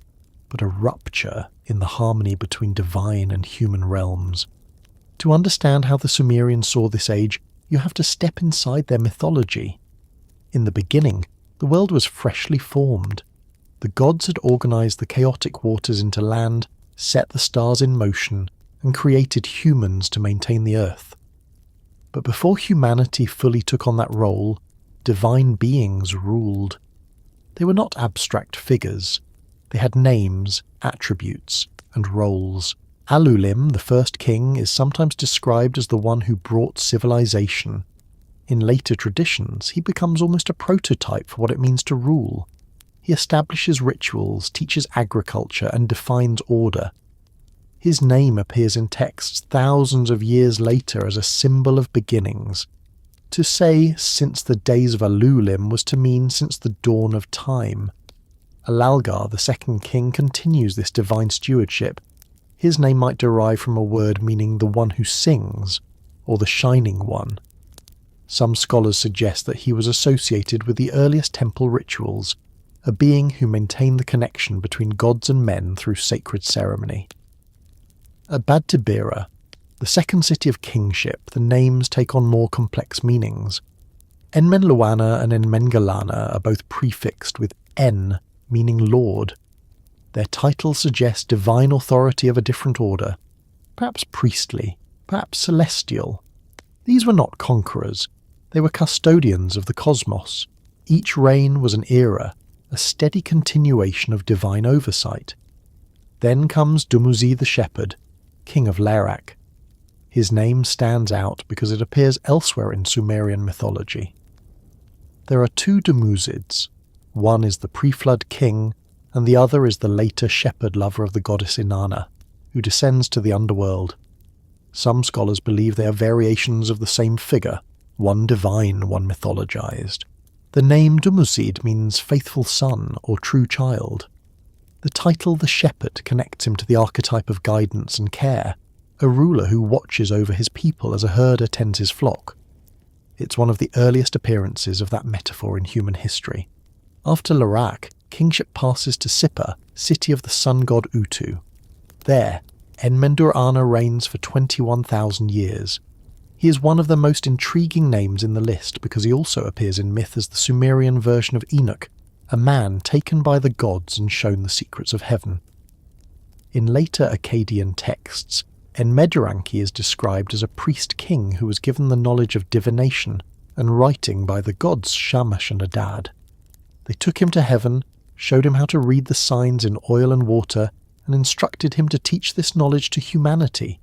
but a rupture in the harmony between divine and human realms. To understand how the Sumerians saw this age, you have to step inside their mythology. In the beginning, the world was freshly formed. The gods had organized the chaotic waters into land, set the stars in motion, and created humans to maintain the earth. But before humanity fully took on that role, divine beings ruled. They were not abstract figures. They had names, attributes, and roles. Alulim, the first king, is sometimes described as the one who brought civilization. In later traditions, he becomes almost a prototype for what it means to rule. He establishes rituals, teaches agriculture, and defines order. His name appears in texts thousands of years later as a symbol of beginnings. To say since the days of Alulim was to mean since the dawn of time. Alalgar, the second king, continues this divine stewardship. His name might derive from a word meaning the one who sings, or the shining one. Some scholars suggest that he was associated with the earliest temple rituals, a being who maintained the connection between gods and men through sacred ceremony. At Bad Tibira, the second city of kingship, the names take on more complex meanings. Enmenluana and Enmengalana are both prefixed with En, meaning lord. Their titles suggest divine authority of a different order, perhaps priestly, perhaps celestial. These were not conquerors, they were custodians of the cosmos. Each reign was an era, a steady continuation of divine oversight. Then comes Dumuzi the shepherd, king of Larak. His name stands out because it appears elsewhere in Sumerian mythology. There are two Dumuzids. One is the pre-flood king, and the other is the later shepherd lover of the goddess Inanna, who descends to the underworld. Some scholars believe they are variations of the same figure, one divine, one mythologized. The name Dumuzid means faithful son or true child. The title the shepherd connects him to the archetype of guidance and care, a ruler who watches over his people as a herder tends his flock. It's one of the earliest appearances of that metaphor in human history. After Larak, kingship passes to Sippar, city of the sun god Utu. There, Enmendur-Ana reigns for 21,000 years. He is one of the most intriguing names in the list because he also appears in myth as the Sumerian version of Enoch, a man taken by the gods and shown the secrets of heaven. In later Akkadian texts, Enmeduranki is described as a priest-king who was given the knowledge of divination and writing by the gods Shamash and Adad. They took him to heaven, showed him how to read the signs in oil and water, and instructed him to teach this knowledge to humanity.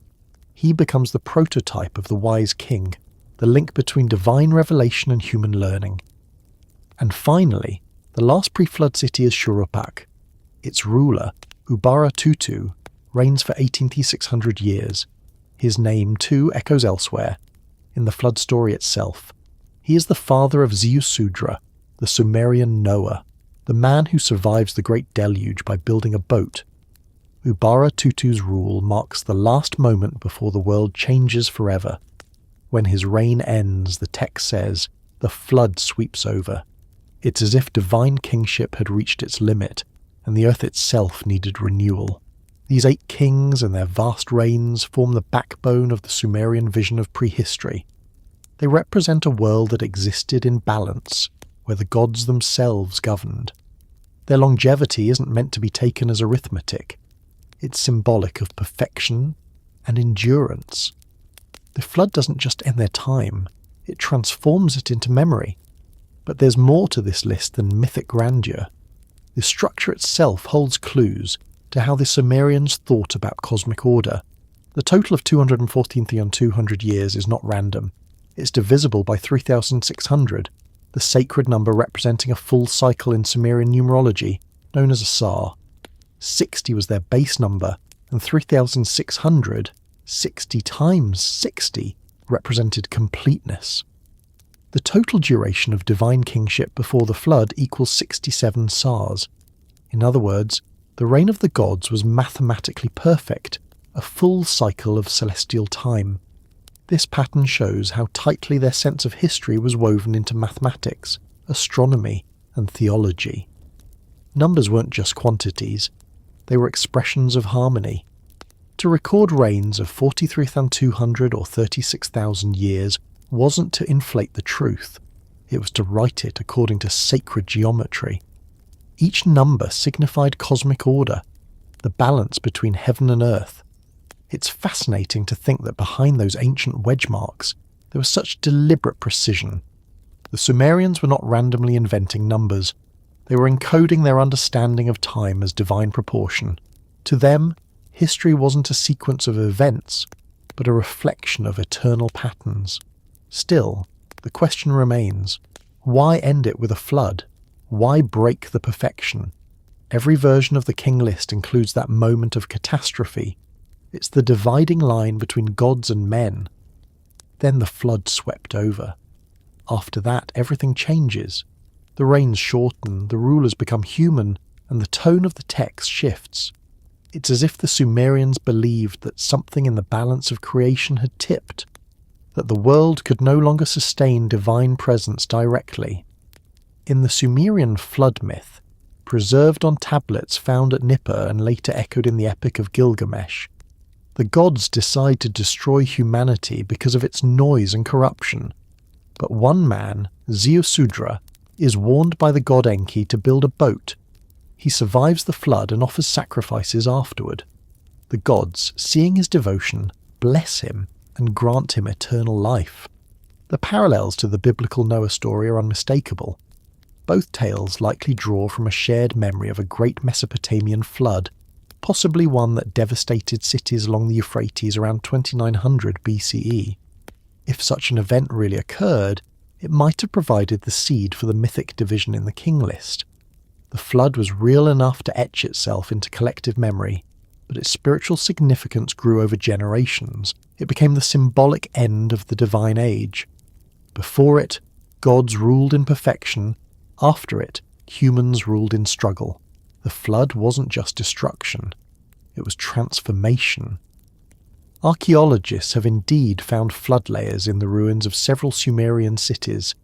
He becomes the prototype of the wise king, the link between divine revelation and human learning. And finally, the last pre-flood city is Shuruppak. Its ruler, Ubara-Tutu, reigns for 18,600 years. His name, too, echoes elsewhere, in the flood story itself. He is the father of Ziusudra, the Sumerian Noah, the man who survives the Great Deluge by building a boat. Ubara-Tutu's rule marks the last moment before the world changes forever. When his reign ends, the text says, the flood sweeps over. It's as if divine kingship had reached its limit, and the earth itself needed renewal. These 8 kings and their vast reigns form the backbone of the Sumerian vision of prehistory. They represent a world that existed in balance, where the gods themselves governed. Their longevity isn't meant to be taken as arithmetic. It's symbolic of perfection and endurance. The flood doesn't just end their time, it transforms it into memory. But there's more to this list than mythic grandeur. The structure itself holds clues to how the Sumerians thought about cosmic order. The total of 214,200 years is not random. It's divisible by 3600, the sacred number representing a full cycle in Sumerian numerology, known as a sar. 60 was their base number, and 3600, 60 times 60, represented completeness. The total duration of divine kingship before the flood equals 67 sars. In other words, the reign of the gods was mathematically perfect, a full cycle of celestial time. This pattern shows how tightly their sense of history was woven into mathematics, astronomy, and theology. Numbers weren't just quantities, they were expressions of harmony. To record reigns of 43,200 or 36,000 years wasn't to inflate the truth, it was to write it according to sacred geometry. Each number signified cosmic order, the balance between heaven and earth. It's fascinating to think that behind those ancient wedge marks, there was such deliberate precision. The Sumerians were not randomly inventing numbers. They were encoding their understanding of time as divine proportion. To them, history wasn't a sequence of events, but a reflection of eternal patterns. Still, the question remains, why end it with a flood? Why break the perfection? Every version of the King List includes that moment of catastrophe. It's the dividing line between gods and men. Then the flood swept over. After that, everything changes. The reigns shorten, the rulers become human, and the tone of the text shifts. It's as if the Sumerians believed that something in the balance of creation had tipped, that the world could no longer sustain divine presence directly. In the Sumerian flood myth, preserved on tablets found at Nippur and later echoed in the Epic of Gilgamesh, the gods decide to destroy humanity because of its noise and corruption. But one man, Ziusudra, is warned by the god Enki to build a boat. He survives the flood and offers sacrifices afterward. The gods, seeing his devotion, bless him and grant him eternal life. The parallels to the biblical Noah story are unmistakable. Both tales likely draw from a shared memory of a great Mesopotamian flood, possibly one that devastated cities along the Euphrates around 2900 BCE. If such an event really occurred, it might have provided the seed for the mythic division in the King List. The flood was real enough to etch itself into collective memory, but its spiritual significance grew over generations. It became the symbolic end of the divine age. Before it, gods ruled in perfection. After it, humans ruled in struggle. The flood wasn't just destruction, it was transformation. Archaeologists have indeed found flood layers in the ruins of several Sumerian cities,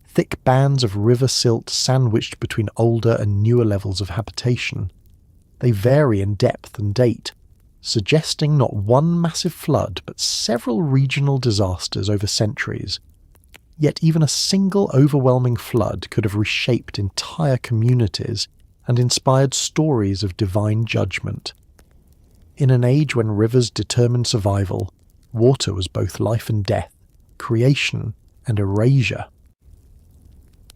thick bands of river silt sandwiched between older and newer levels of habitation. They vary in depth and date, suggesting not one massive flood but several regional disasters over centuries. Yet even a single overwhelming flood could have reshaped entire communities and inspired stories of divine judgment. In an age when rivers determined survival, water was both life and death, creation and erasure.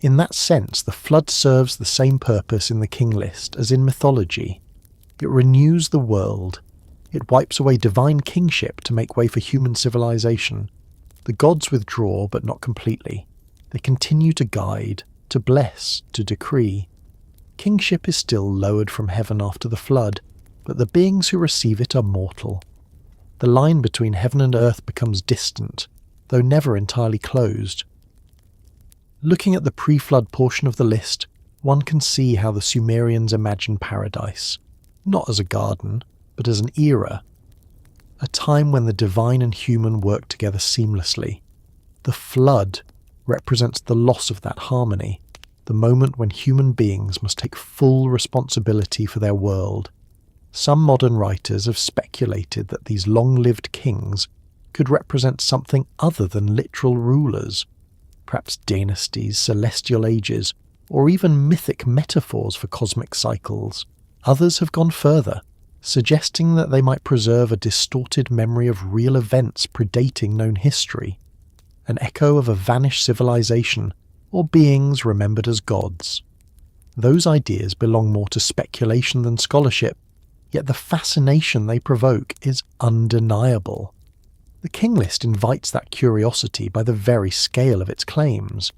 In that sense, the flood serves the same purpose in the King List as in mythology. It renews the world. It wipes away divine kingship to make way for human civilization. The gods withdraw, but not completely. They continue to guide, to bless, to decree. Kingship is still lowered from heaven after the flood, but the beings who receive it are mortal. The line between heaven and earth becomes distant, though never entirely closed. Looking at the pre-flood portion of the list, one can see how the Sumerians imagined paradise, not as a garden, but as an era, a time when the divine and human work together seamlessly. The flood represents the loss of that harmony, the moment when human beings must take full responsibility for their world. Some modern writers have speculated that these long-lived kings could represent something other than literal rulers, perhaps dynasties, celestial ages, or even mythic metaphors for cosmic cycles. Others have gone further, suggesting that they might preserve a distorted memory of real events predating known history, an echo of a vanished civilization, or beings remembered as gods. Those ideas belong more to speculation than scholarship, yet the fascination they provoke is undeniable. The King List invites that curiosity by the very scale of its claims.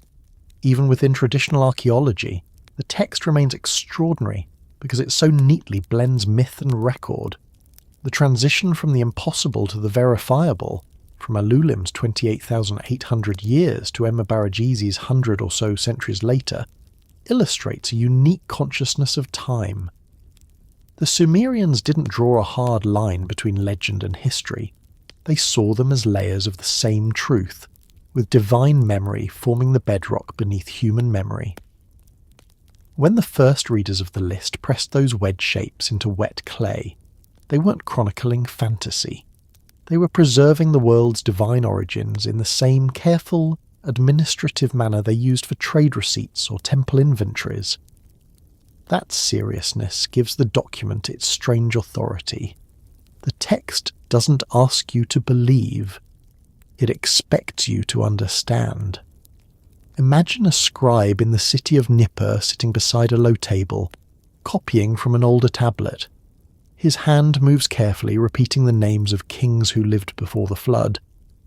Even within traditional archaeology, the text remains extraordinary because it so neatly blends myth and record. The transition from the impossible to the verifiable, from Alulim's 28,800 years to Emmabaragese's 100 or so centuries later, illustrates a unique consciousness of time. The Sumerians didn't draw a hard line between legend and history. They saw them as layers of the same truth, with divine memory forming the bedrock beneath human memory. When the first readers of the list pressed those wedge shapes into wet clay, they weren't chronicling fantasy. They were preserving the world's divine origins in the same careful, administrative manner they used for trade receipts or temple inventories. That seriousness gives the document its strange authority. The text doesn't ask you to believe, it expects you to understand. Imagine a scribe in the city of Nippur sitting beside a low table, copying from an older tablet. His hand moves carefully, repeating the names of kings who lived before the flood.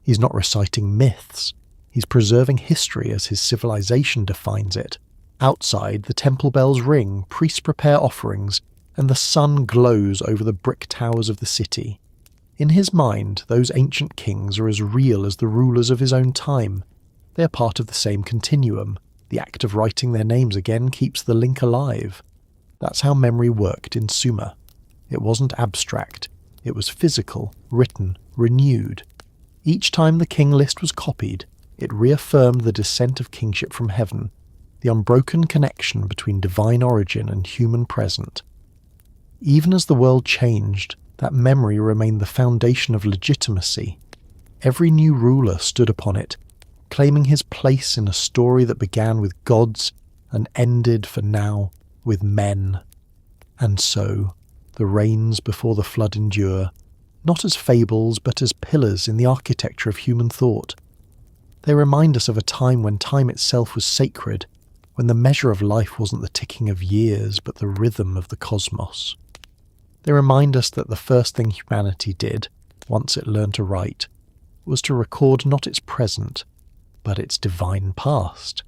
He's not reciting myths. He's preserving history as his civilization defines it. Outside, the temple bells ring, priests prepare offerings, and the sun glows over the brick towers of the city. In his mind, those ancient kings are as real as the rulers of his own time. They are part of the same continuum. The act of writing their names again keeps the link alive. That's how memory worked in Sumer. It wasn't abstract. It was physical, written, renewed. Each time the King List was copied, it reaffirmed the descent of kingship from heaven, the unbroken connection between divine origin and human present. Even as the world changed, that memory remained the foundation of legitimacy. Every new ruler stood upon it, claiming his place in a story that began with gods and ended, for now, with men. And so, the reigns before the flood endure, not as fables but as pillars in the architecture of human thought. They remind us of a time when time itself was sacred, when the measure of life wasn't the ticking of years but the rhythm of the cosmos. They remind us that the first thing humanity did, once it learned to write, was to record not its present, but its divine past.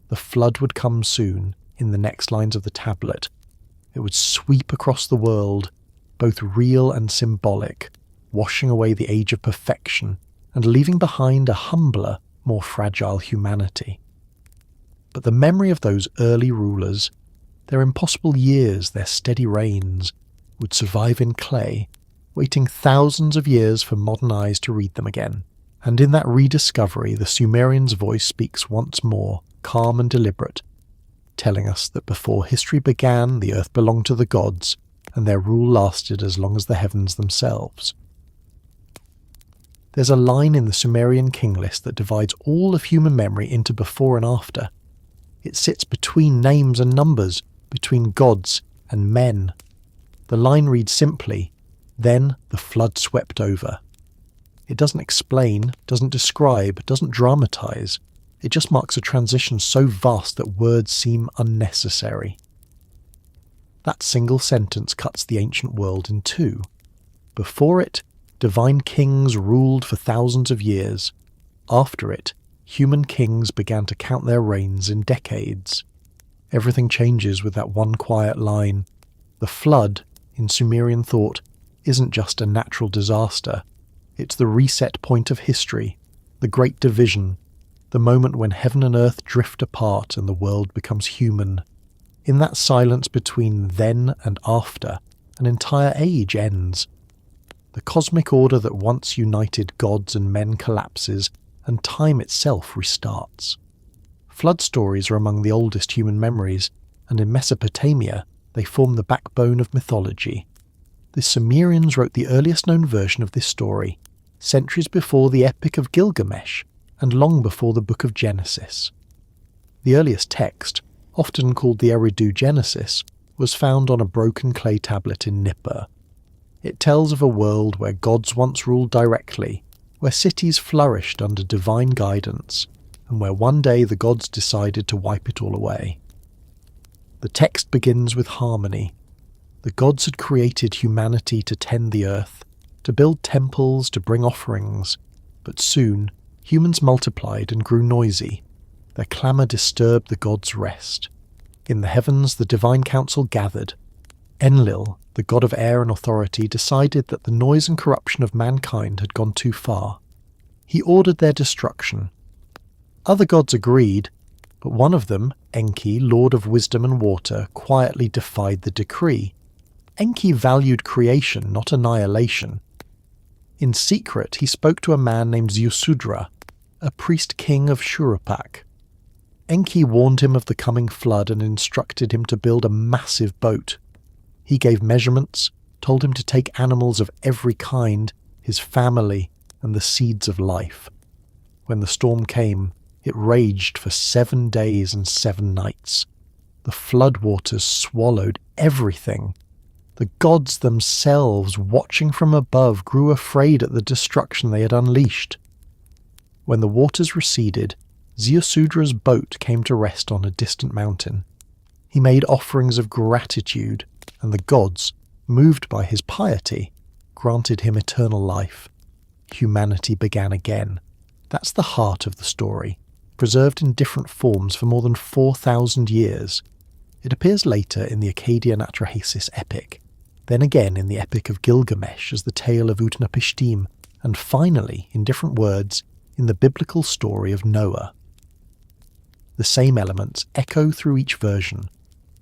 The flood would come soon, in the next lines of the tablet. It would sweep across the world, both real and symbolic, washing away the age of perfection and leaving behind a humbler, more fragile humanity. But the memory of those early rulers, their impossible years, their steady reigns, would survive in clay, waiting thousands of years for modern eyes to read them again. And in that rediscovery, the Sumerian's voice speaks once more, calm and deliberate, telling us that before history began, the earth belonged to the gods, and their rule lasted as long as the heavens themselves. There's a line in the Sumerian King List that divides all of human memory into before and after. It sits between names and numbers, between gods and men. The line reads simply, "Then the flood swept over." It doesn't explain, doesn't describe, doesn't dramatize. It just marks a transition so vast that words seem unnecessary. That single sentence cuts the ancient world in two. Before it, divine kings ruled for thousands of years. After it, human kings began to count their reigns in decades. Everything changes with that one quiet line. The flood, in Sumerian thought, isn't just a natural disaster. It's the reset point of history, the great division, the moment when heaven and earth drift apart and the world becomes human. In that silence between then and after, an entire age ends. The cosmic order that once united gods and men collapses, and time itself restarts. Flood stories are among the oldest human memories, and in Mesopotamia, they form the backbone of mythology. The Sumerians wrote the earliest known version of this story, centuries before the Epic of Gilgamesh, and long before the Book of Genesis. The earliest text, often called the Eridu Genesis, was found on a broken clay tablet in Nippur. It tells of a world where gods once ruled directly, where cities flourished under divine guidance, and where one day the gods decided to wipe it all away. The text begins with harmony. The gods had created humanity to tend the earth, to build temples, to bring offerings, But soon, humans multiplied and grew noisy. Their clamour disturbed the gods' rest. In the heavens, the divine council gathered. Enlil, the god of air and authority, decided that the noise and corruption of mankind had gone too far. He ordered their destruction. Other gods agreed, but one of them, Enki, lord of wisdom and water, quietly defied the decree. Enki valued creation, not annihilation. In secret, he spoke to a man named Ziusudra, a priest-king of Shuruppak. Enki warned him of the coming flood and instructed him to build a massive boat. He gave measurements, told him to take animals of every kind, his family, and the seeds of life. When the storm came, it raged for 7 days and 7 nights. The floodwaters swallowed everything. The gods themselves, watching from above, grew afraid at the destruction they had unleashed. When the waters receded, Ziusudra's boat came to rest on a distant mountain. He made offerings of gratitude, and the gods, moved by his piety, granted him eternal life. Humanity began again. That's the heart of the story, preserved in different forms for more than 4,000 years. It appears later in the Akkadian Atrahasis epic, then again in the Epic of Gilgamesh as the tale of Utnapishtim, and finally, in different words, in the biblical story of Noah. The same elements echo through each version.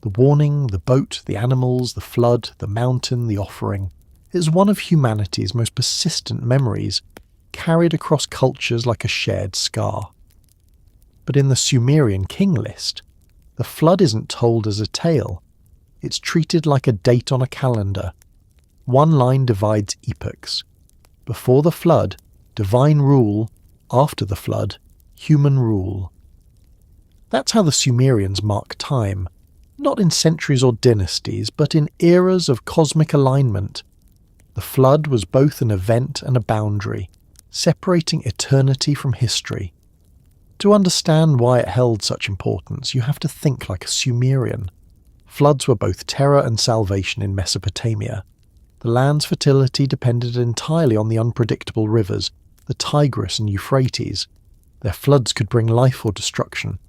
The warning, the boat, the animals, the flood, the mountain, the offering. It is one of humanity's most persistent memories, carried across cultures like a shared scar. But in the Sumerian King List, the flood isn't told as a tale. It's treated like a date on a calendar. One line divides epochs. Before the flood, divine rule. After the flood, human rule. That's how the Sumerians mark time, not in centuries or dynasties, but in eras of cosmic alignment. The flood was both an event and a boundary, separating eternity from history. To understand why it held such importance, you have to think like a Sumerian. Floods were both terror and salvation in Mesopotamia. The land's fertility depended entirely on the unpredictable rivers, the Tigris and Euphrates. Their floods could bring life or destruction.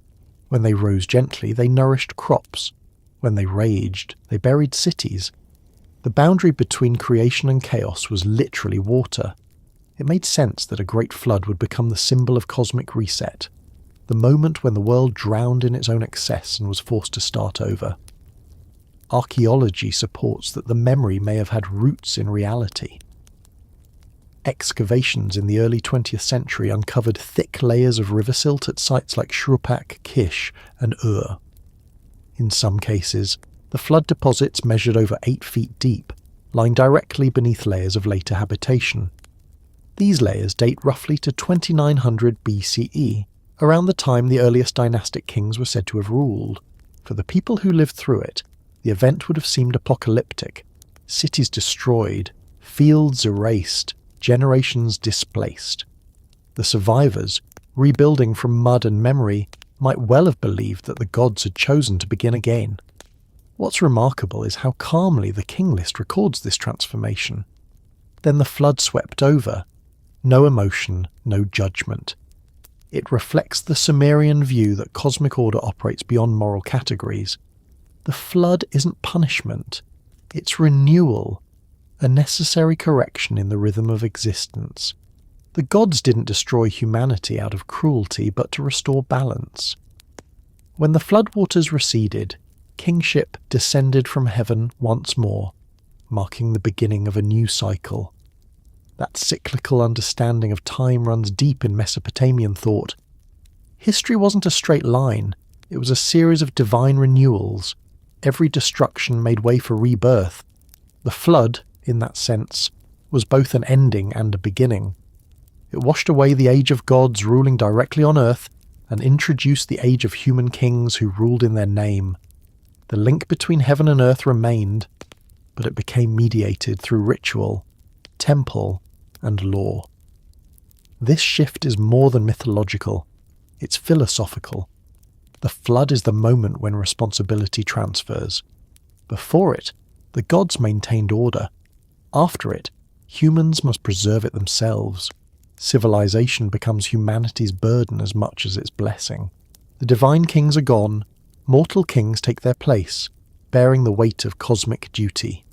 When they rose gently, they nourished crops. When they raged, they buried cities. The boundary between creation and chaos was literally water. It made sense that a great flood would become the symbol of cosmic reset, the moment when the world drowned in its own excess and was forced to start over. Archaeology supports that the memory may have had roots in reality. Excavations in the early 20th century uncovered thick layers of river silt at sites like Shuruppak, Kish, and Ur. In some cases, the flood deposits measured over 8 feet deep, lying directly beneath layers of later habitation. These layers date roughly to 2900 BCE, around the time the earliest dynastic kings were said to have ruled. For the people who lived through it, the event would have seemed apocalyptic. Cities destroyed, fields erased, generations displaced. The survivors, rebuilding from mud and memory, might well have believed that the gods had chosen to begin again. What's remarkable is how calmly the King List records this transformation. Then the flood swept over. No emotion, no judgment. It reflects the Sumerian view that cosmic order operates beyond moral categories. The flood isn't punishment, it's renewal, a necessary correction in the rhythm of existence. The gods didn't destroy humanity out of cruelty, but to restore balance. When the floodwaters receded, kingship descended from heaven once more, marking the beginning of a new cycle. That cyclical understanding of time runs deep in Mesopotamian thought. History wasn't a straight line, it was a series of divine renewals. Every destruction made way for rebirth. The flood, in that sense, was both an ending and a beginning. It washed away the age of gods ruling directly on earth and introduced the age of human kings who ruled in their name. The link between heaven and earth remained, but it became mediated through ritual, temple, and law. This shift is more than mythological, it's philosophical. The flood is the moment when responsibility transfers. Before it, the gods maintained order. After it, humans must preserve it themselves. Civilization becomes humanity's burden as much as its blessing. The divine kings are gone, mortal kings take their place, bearing the weight of cosmic duty.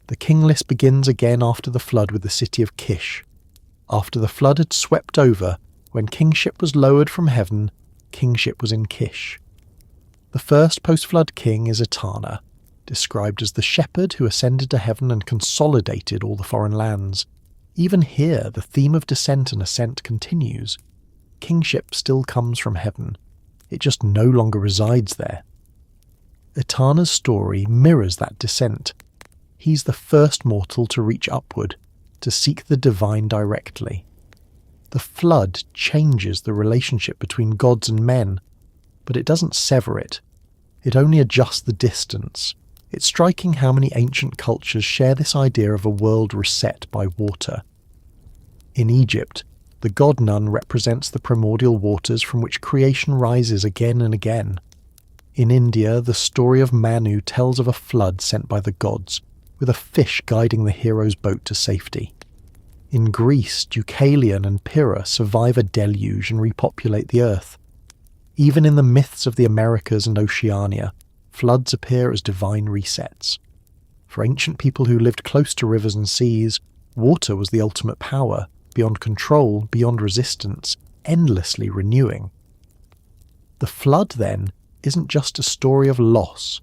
The king list begins again after the flood with the city of Kish. After the flood had swept over, when kingship was lowered from heaven, kingship was in Kish. The first post-flood king is Etana, described as the shepherd who ascended to heaven and consolidated all the foreign lands. Even here, the theme of descent and ascent continues. Kingship still comes from heaven. It just no longer resides there. Etana's story mirrors that descent. He's the first mortal to reach upward, to seek the divine directly. The flood changes the relationship between gods and men, but it doesn't sever it. It only adjusts the distance. It's striking how many ancient cultures share this idea of a world reset by water. In Egypt, the god Nun represents the primordial waters from which creation rises again and again. In India, the story of Manu tells of a flood sent by the gods, with a fish guiding the hero's boat to safety. In Greece, Deucalion and Pyrrha survive a deluge and repopulate the earth. Even in the myths of the Americas and Oceania, floods appear as divine resets. For ancient people who lived close to rivers and seas, water was the ultimate power, beyond control, beyond resistance, endlessly renewing. The flood, then, isn't just a story of loss.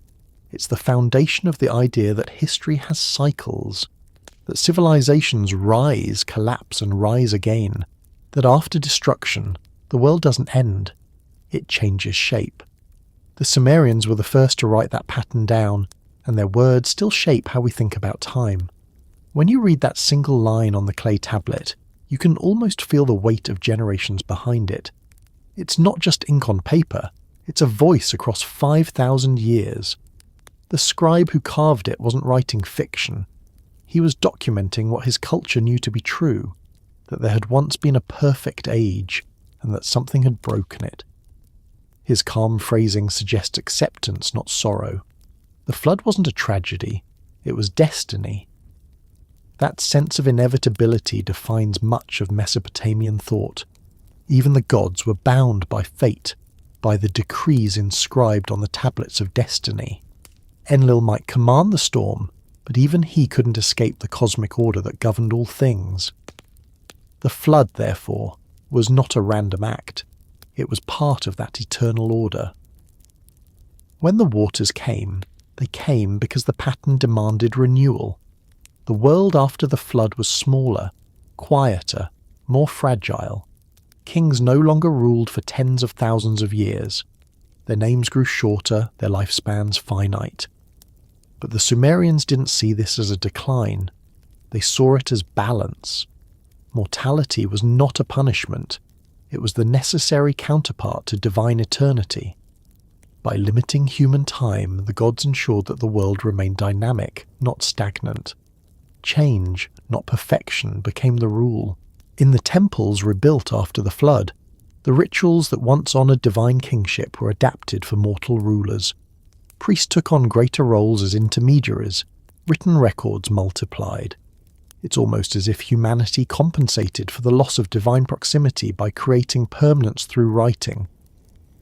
It's the foundation of the idea that history has cycles, that civilizations rise, collapse, and rise again, that after destruction, the world doesn't end, it changes shape. The Sumerians were the first to write that pattern down, and their words still shape how we think about time. When you read that single line on the clay tablet, you can almost feel the weight of generations behind it. It's not just ink on paper, it's a voice across 5,000 years. The scribe who carved it wasn't writing fiction. He was documenting what his culture knew to be true, that there had once been a perfect age, and that something had broken it. His calm phrasing suggests acceptance, not sorrow. The flood wasn't a tragedy, it was destiny. That sense of inevitability defines much of Mesopotamian thought. Even the gods were bound by fate, by the decrees inscribed on the tablets of destiny. Enlil might command the storm, but even he couldn't escape the cosmic order that governed all things. The flood, therefore, was not a random act. It was part of that eternal order. When the waters came, they came because the pattern demanded renewal. The world after the flood was smaller, quieter, more fragile. Kings no longer ruled for tens of thousands of years. Their names grew shorter, their lifespans finite. But the Sumerians didn't see this as a decline. They saw it as balance. Mortality was not a punishment. It was the necessary counterpart to divine eternity. By limiting human time, the gods ensured that the world remained dynamic, not stagnant. Change, not perfection, became the rule. In the temples rebuilt after the flood, the rituals that once honoured divine kingship were adapted for mortal rulers. Priests took on greater roles as intermediaries. Written records multiplied. It's almost as if humanity compensated for the loss of divine proximity by creating permanence through writing.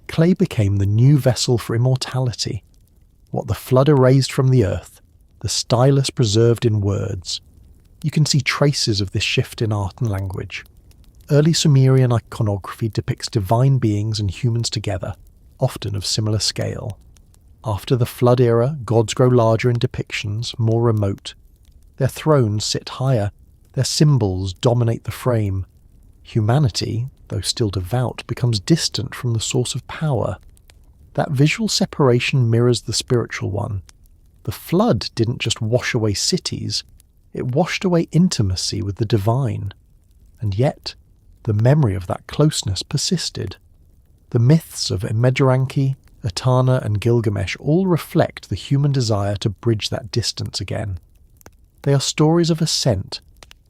Clay became the new vessel for immortality. What the flood erased from the earth, the stylus preserved in words. You can see traces of this shift in art and language. Early Sumerian iconography depicts divine beings and humans together, often of similar scale. After the flood era, gods grow larger in depictions, more remote. Their thrones sit higher, their symbols dominate the frame. Humanity, though still devout, becomes distant from the source of power. That visual separation mirrors the spiritual one. The flood didn't just wash away cities, it washed away intimacy with the divine. And yet, the memory of that closeness persisted. The myths of Mesopotamia, Etana and Gilgamesh all reflect the human desire to bridge that distance again. They are stories of ascent,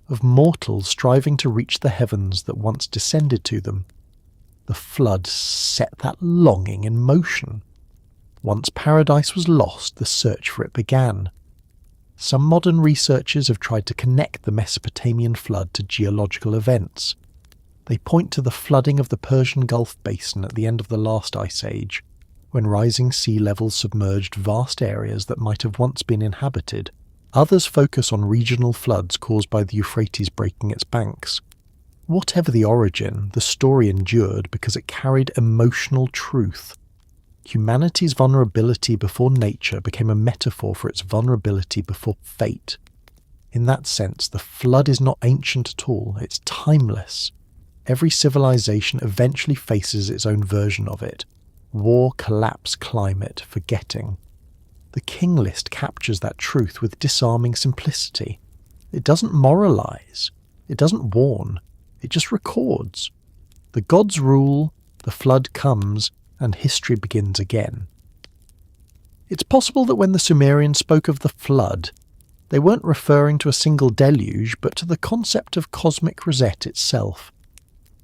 of mortals striving to reach the heavens that once descended to them. The flood set that longing in motion. Once paradise was lost, the search for it began. Some modern researchers have tried to connect the Mesopotamian flood to geological events. They point to the flooding of the Persian Gulf basin at the end of the last ice age, when rising sea levels submerged vast areas that might have once been inhabited. Others focus on regional floods caused by the Euphrates breaking its banks. Whatever the origin, the story endured because it carried emotional truth. Humanity's vulnerability before nature became a metaphor for its vulnerability before fate. In that sense, the flood is not ancient at all, it's timeless. Every civilization eventually faces its own version of it. War, collapse, climate, forgetting. The King List captures that truth with disarming simplicity. It doesn't moralize. It doesn't warn. It just records. The gods rule, the flood comes, and history begins again. It's possible that when the Sumerians spoke of the flood, they weren't referring to a single deluge, but to the concept of cosmic reset itself.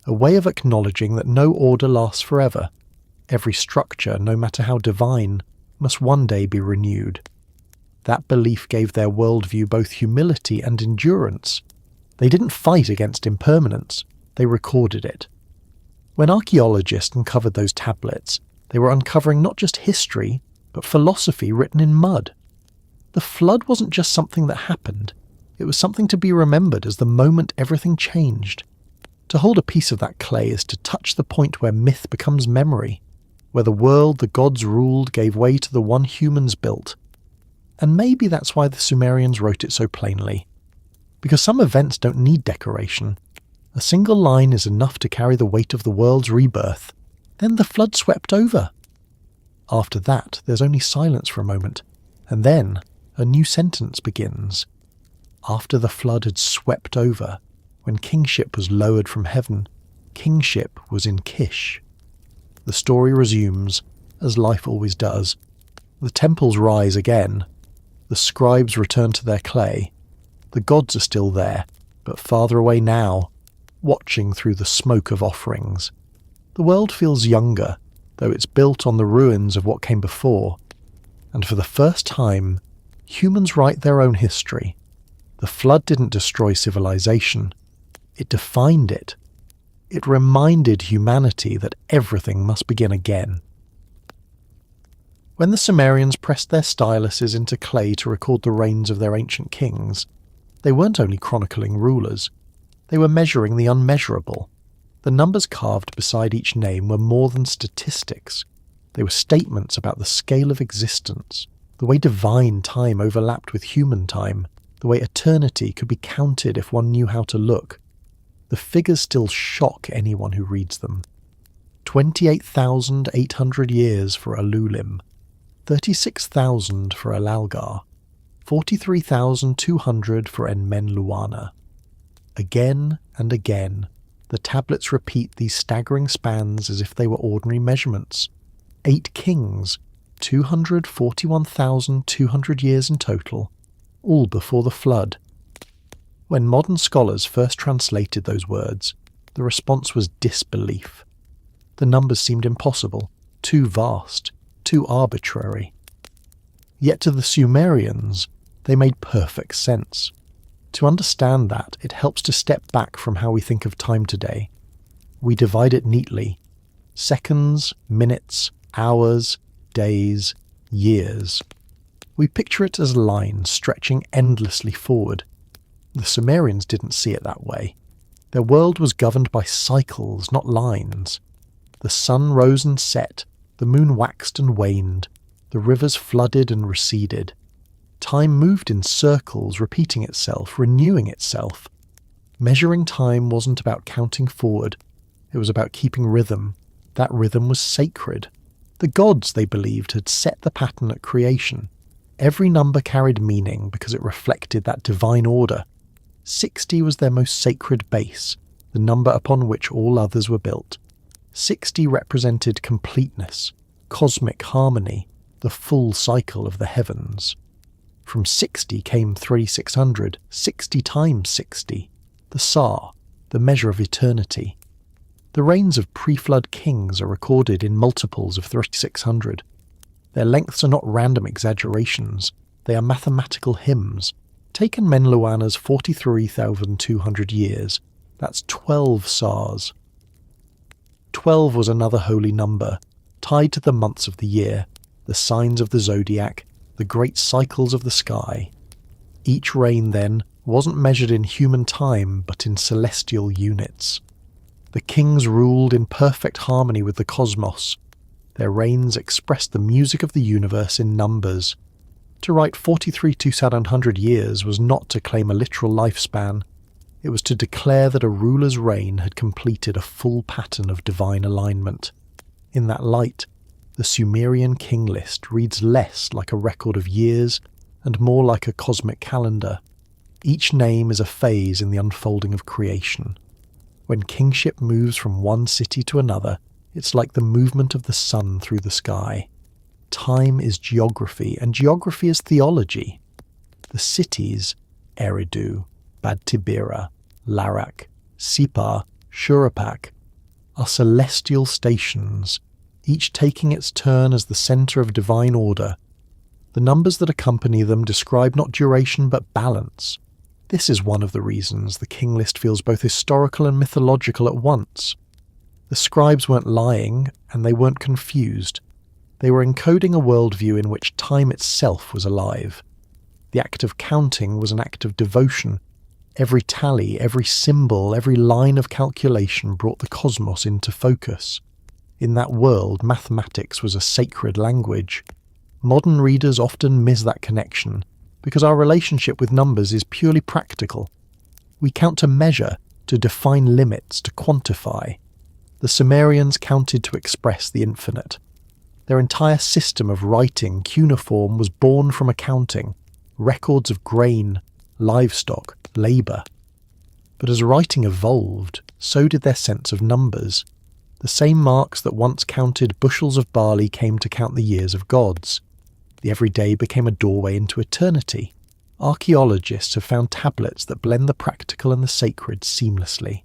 A way of acknowledging that no order lasts forever. Every structure, no matter how divine, must one day be renewed. That belief gave their worldview both humility and endurance. They didn't fight against impermanence, they recorded it. When archaeologists uncovered those tablets, they were uncovering not just history, but philosophy written in mud. The flood wasn't just something that happened, it was something to be remembered as the moment everything changed. To hold a piece of that clay is to touch the point where myth becomes memory, where the world the gods ruled gave way to the one humans built. And maybe that's why the Sumerians wrote it so plainly. Because some events don't need decoration. A single line is enough to carry the weight of the world's rebirth. Then the flood swept over. After that, there's only silence for a moment, and then a new sentence begins. After the flood had swept over, when kingship was lowered from heaven, kingship was in Kish. The story resumes, as life always does. The temples rise again. The scribes return to their clay. The gods are still there, but farther away now, watching through the smoke of offerings. The world feels younger, though it's built on the ruins of what came before. And for the first time, humans write their own history. The flood didn't destroy civilization. It defined it. It reminded humanity that everything must begin again. When the Sumerians pressed their styluses into clay to record the reigns of their ancient kings, they weren't only chronicling rulers. They were measuring the unmeasurable. The numbers carved beside each name were more than statistics. They were statements about the scale of existence, the way divine time overlapped with human time, the way eternity could be counted if one knew how to look. The figures still shock anyone who reads them. 28,800 years for Alulim, 36,000 for Alalgar, 43,200 for Enmenluana. Again and again, the tablets repeat these staggering spans as if they were ordinary measurements. 8 kings, 241,200 years in total, all before the flood. When modern scholars first translated those words, the response was disbelief. The numbers seemed impossible, too vast, too arbitrary. Yet to the Sumerians, they made perfect sense. To understand that, it helps to step back from how we think of time today. We divide it neatly. Seconds, minutes, hours, days, years. We picture it as lines stretching endlessly forward. The Sumerians didn't see it that way. Their world was governed by cycles, not lines. The sun rose and set, the moon waxed and waned, the rivers flooded and receded. Time moved in circles, repeating itself, renewing itself. Measuring time wasn't about counting forward, it was about keeping rhythm. That rhythm was sacred. The gods, they believed, had set the pattern at creation. Every number carried meaning because it reflected that divine order. 60 was their most sacred base, the number upon which all others were built. 60 represented completeness, cosmic harmony, the full cycle of the heavens. From 60 came 3600, 60 times 60, the Sar, the measure of eternity. The reigns of pre-flood kings are recorded in multiples of 3600. Their lengths are not random exaggerations. They are mathematical hymns. Take in Menluana's 43,200 years. That's 12 sars. 12 was another holy number, tied to the months of the year, the signs of the zodiac, the great cycles of the sky. Each reign, then, wasn't measured in human time, but in celestial units. The kings ruled in perfect harmony with the cosmos. Their reigns expressed the music of the universe in numbers. To write 43,200 years was not to claim a literal lifespan. It was to declare that a ruler's reign had completed a full pattern of divine alignment. In that light, the Sumerian King List reads less like a record of years and more like a cosmic calendar. Each name is a phase in the unfolding of creation. When kingship moves from one city to another, it's like the movement of the sun through the sky. Time is geography, and geography is theology. The cities, Eridu, Bad Tibira, Larak, Sipar, Shurapak, are celestial stations, each taking its turn as the centre of divine order. The numbers that accompany them describe not duration but balance. This is one of the reasons the King List feels both historical and mythological at once. The scribes weren't lying, and they weren't confused. They were encoding a worldview in which time itself was alive. The act of counting was an act of devotion. Every tally, every symbol, every line of calculation brought the cosmos into focus. In that world, mathematics was a sacred language. Modern readers often miss that connection, because our relationship with numbers is purely practical. We count to measure, to define limits, to quantify. The Sumerians counted to express the infinite. Their entire system of writing, cuneiform, was born from accounting, records of grain, livestock, labour. But as writing evolved, so did their sense of numbers. The same marks that once counted bushels of barley came to count the years of gods. The everyday became a doorway into eternity. Archaeologists have found tablets that blend the practical and the sacred seamlessly.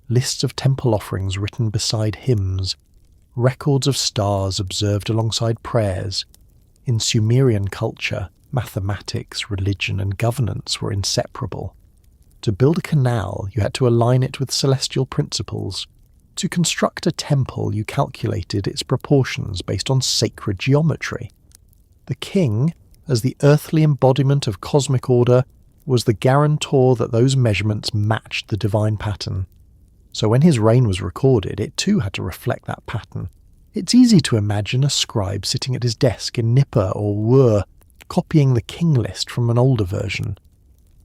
Lists of temple offerings written beside hymns, records of stars observed alongside prayers. In Sumerian culture, mathematics, religion, and governance were inseparable. To build a canal, you had to align it with celestial principles. To construct a temple, you calculated its proportions based on sacred geometry. The king, as the earthly embodiment of cosmic order, was the guarantor that those measurements matched the divine pattern. So when his reign was recorded, it too had to reflect that pattern. It's easy to imagine a scribe sitting at his desk in Nipper or Ur, copying the King List from an older version.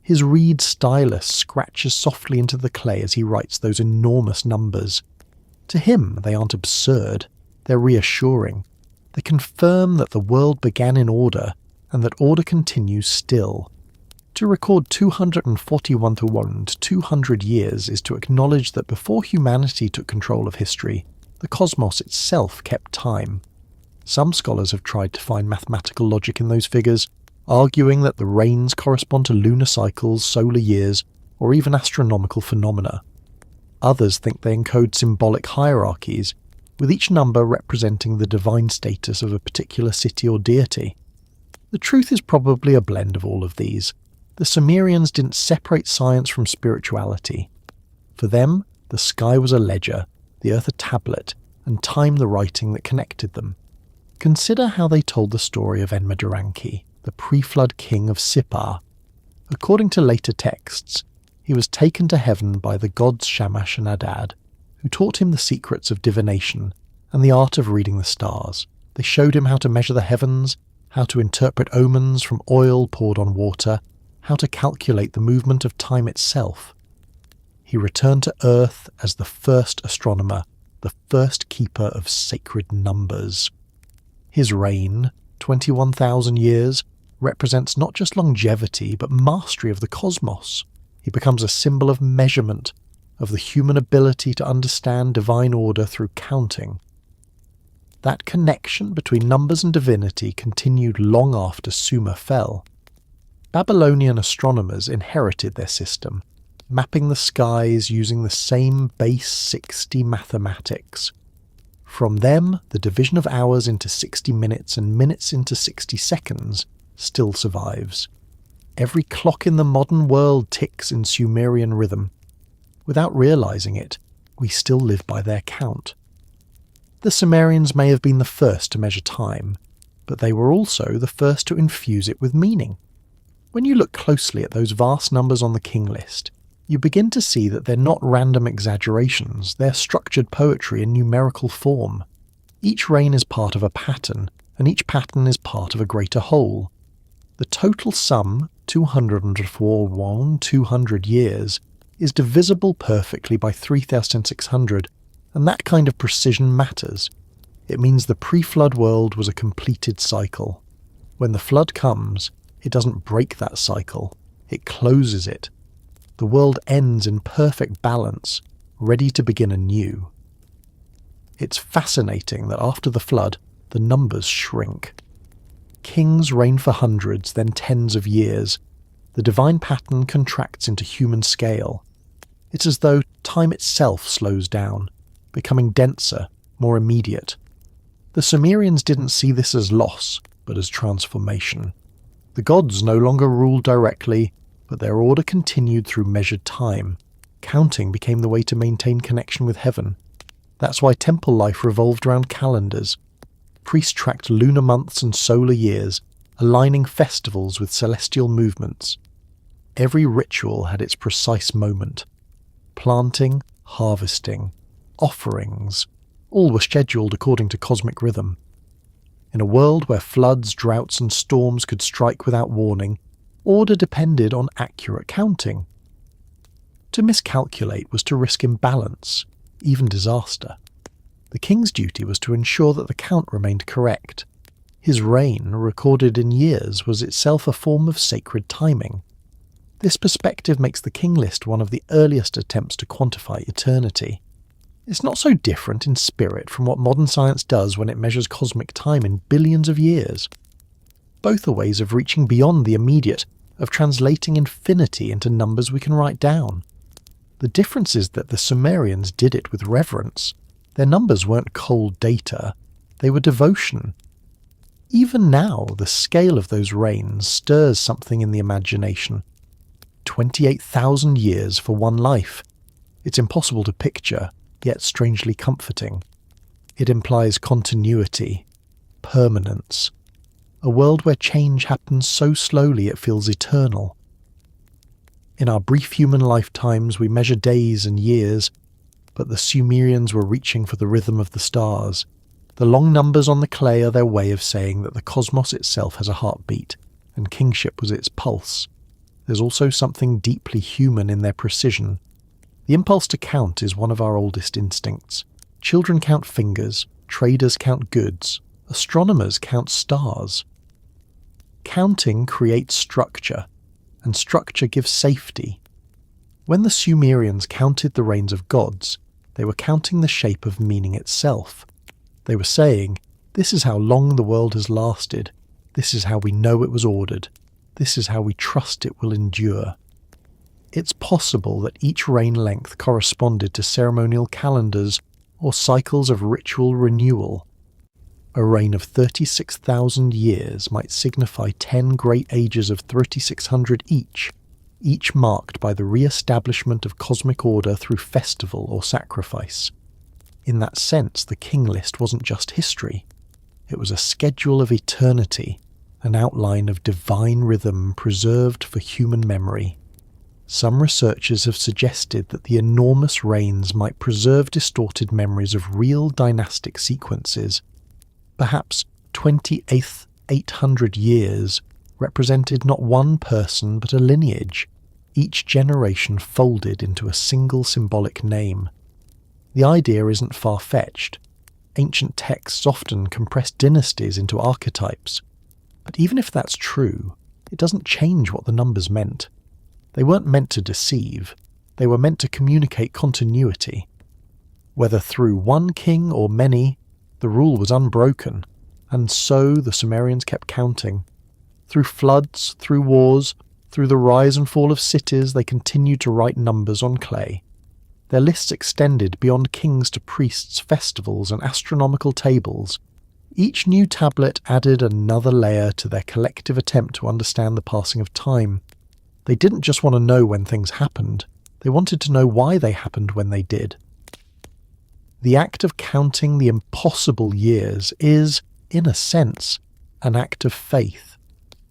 His reed stylus scratches softly into the clay as he writes those enormous numbers. To him, they aren't absurd, they're reassuring. They confirm that the world began in order, and that order continues still. To record 241 to 1 to 200 years is to acknowledge that before humanity took control of history, the cosmos itself kept time. Some scholars have tried to find mathematical logic in those figures, arguing that the reigns correspond to lunar cycles, solar years, or even astronomical phenomena. Others think they encode symbolic hierarchies, with each number representing the divine status of a particular city or deity. The truth is probably a blend of all of these. The Sumerians didn't separate science from spirituality. For them, the sky was a ledger, the earth a tablet, and time the writing that connected them. Consider how they told the story of Enmeduranki, the pre-flood king of Sipar. According to later texts, he was taken to heaven by the gods Shamash and Adad, who taught him the secrets of divination and the art of reading the stars. They showed him how to measure the heavens, how to interpret omens from oil poured on water, how to calculate the movement of time itself. He returned to Earth as the first astronomer, the first keeper of sacred numbers. His reign, 21,000 years, represents not just longevity but mastery of the cosmos. He becomes a symbol of measurement, of the human ability to understand divine order through counting. That connection between numbers and divinity continued long after Sumer fell. Babylonian astronomers inherited their system, mapping the skies using the same base 60 mathematics. From them, the division of hours into 60 minutes and minutes into 60 seconds still survives. Every clock in the modern world ticks in Sumerian rhythm. Without realizing it, we still live by their count. The Sumerians may have been the first to measure time, but they were also the first to infuse it with meaning. When you look closely at those vast numbers on the king list, you begin to see that they're not random exaggerations, they're structured poetry in numerical form. Each reign is part of a pattern, and each pattern is part of a greater whole. The total sum, 200 years, is divisible perfectly by 3,600, and that kind of precision matters. It means the pre-flood world was a completed cycle. When the flood comes, it doesn't break that cycle, it closes it. The world ends in perfect balance, ready to begin anew. It's fascinating that after the flood, the numbers shrink. Kings reign for hundreds, then tens of years. The divine pattern contracts into human scale. It's as though time itself slows down, becoming denser, more immediate. The Sumerians didn't see this as loss, but as transformation. The gods no longer ruled directly, but their order continued through measured time. Counting became the way to maintain connection with heaven. That's why temple life revolved around calendars. Priests tracked lunar months and solar years, aligning festivals with celestial movements. Every ritual had its precise moment. Planting, harvesting, offerings, all were scheduled according to cosmic rhythm. In a world where floods, droughts and storms could strike without warning, order depended on accurate counting. To miscalculate was to risk imbalance, even disaster. The king's duty was to ensure that the count remained correct. His reign, recorded in years, was itself a form of sacred timing. This perspective makes the king list one of the earliest attempts to quantify eternity. It's not so different in spirit from what modern science does when it measures cosmic time in billions of years. Both are ways of reaching beyond the immediate, of translating infinity into numbers we can write down. The difference is that the Sumerians did it with reverence. Their numbers weren't cold data, they were devotion. Even now, the scale of those reigns stirs something in the imagination. 28,000 years for one life. It's impossible to picture, yet strangely comforting. It implies continuity, permanence, a world where change happens so slowly it feels eternal. In our brief human lifetimes we measure days and years, but the Sumerians were reaching for the rhythm of the stars. The long numbers on the clay are their way of saying that the cosmos itself has a heartbeat, and kingship was its pulse. There's also something deeply human in their precision. The impulse to count is one of our oldest instincts. Children count fingers, traders count goods, astronomers count stars. Counting creates structure, and structure gives safety. When the Sumerians counted the reigns of gods, they were counting the shape of meaning itself. They were saying, this is how long the world has lasted, this is how we know it was ordered, this is how we trust it will endure. It's possible that each reign length corresponded to ceremonial calendars or cycles of ritual renewal. A reign of 36,000 years might signify 10 great ages of 3,600 each marked by the re-establishment of cosmic order through festival or sacrifice. In that sense, the king list wasn't just history. It was a schedule of eternity, an outline of divine rhythm preserved for human memory. Some researchers have suggested that the enormous reigns might preserve distorted memories of real dynastic sequences. Perhaps 28,800 years represented not one person but a lineage, each generation folded into a single symbolic name. The idea isn't far-fetched. Ancient texts often compress dynasties into archetypes. But even if that's true, it doesn't change what the numbers meant. They weren't meant to deceive, they were meant to communicate continuity. Whether through one king or many, the rule was unbroken, and so the Sumerians kept counting. Through floods, through wars, through the rise and fall of cities, they continued to write numbers on clay. Their lists extended beyond kings to priests, festivals, and astronomical tables. Each new tablet added another layer to their collective attempt to understand the passing of time. They didn't just want to know when things happened, they wanted to know why they happened when they did. The act of counting the impossible years is, in a sense, an act of faith.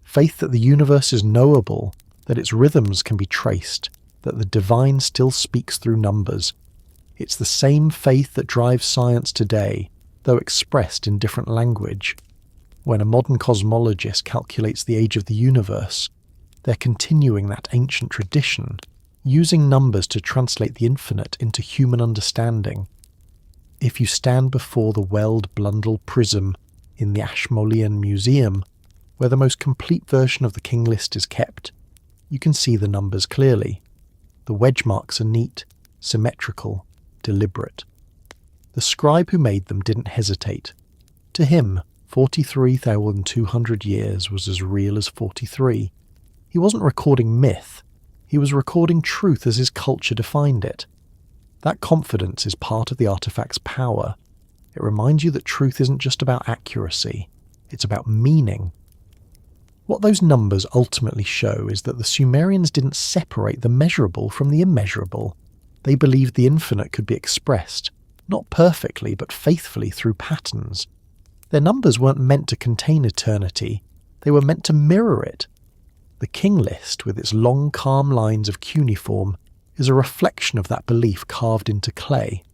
Faith that the universe is knowable, that its rhythms can be traced, that the divine still speaks through numbers. It's the same faith that drives science today, though expressed in different language. When a modern cosmologist calculates the age of the universe, they're continuing that ancient tradition, using numbers to translate the infinite into human understanding. If you stand before the Weld Blundell Prism in the Ashmolean Museum, where the most complete version of the King List is kept, you can see the numbers clearly. The wedge marks are neat, symmetrical, deliberate. The scribe who made them didn't hesitate. To him, 43,200 years was as real as 43. He wasn't recording myth, he was recording truth as his culture defined it. That confidence is part of the artifact's power. It reminds you that truth isn't just about accuracy, it's about meaning. What those numbers ultimately show is that the Sumerians didn't separate the measurable from the immeasurable. They believed the infinite could be expressed, not perfectly but faithfully through patterns. Their numbers weren't meant to contain eternity, they were meant to mirror it. The King List, with its long calm lines of cuneiform, is a reflection of that belief carved into clay.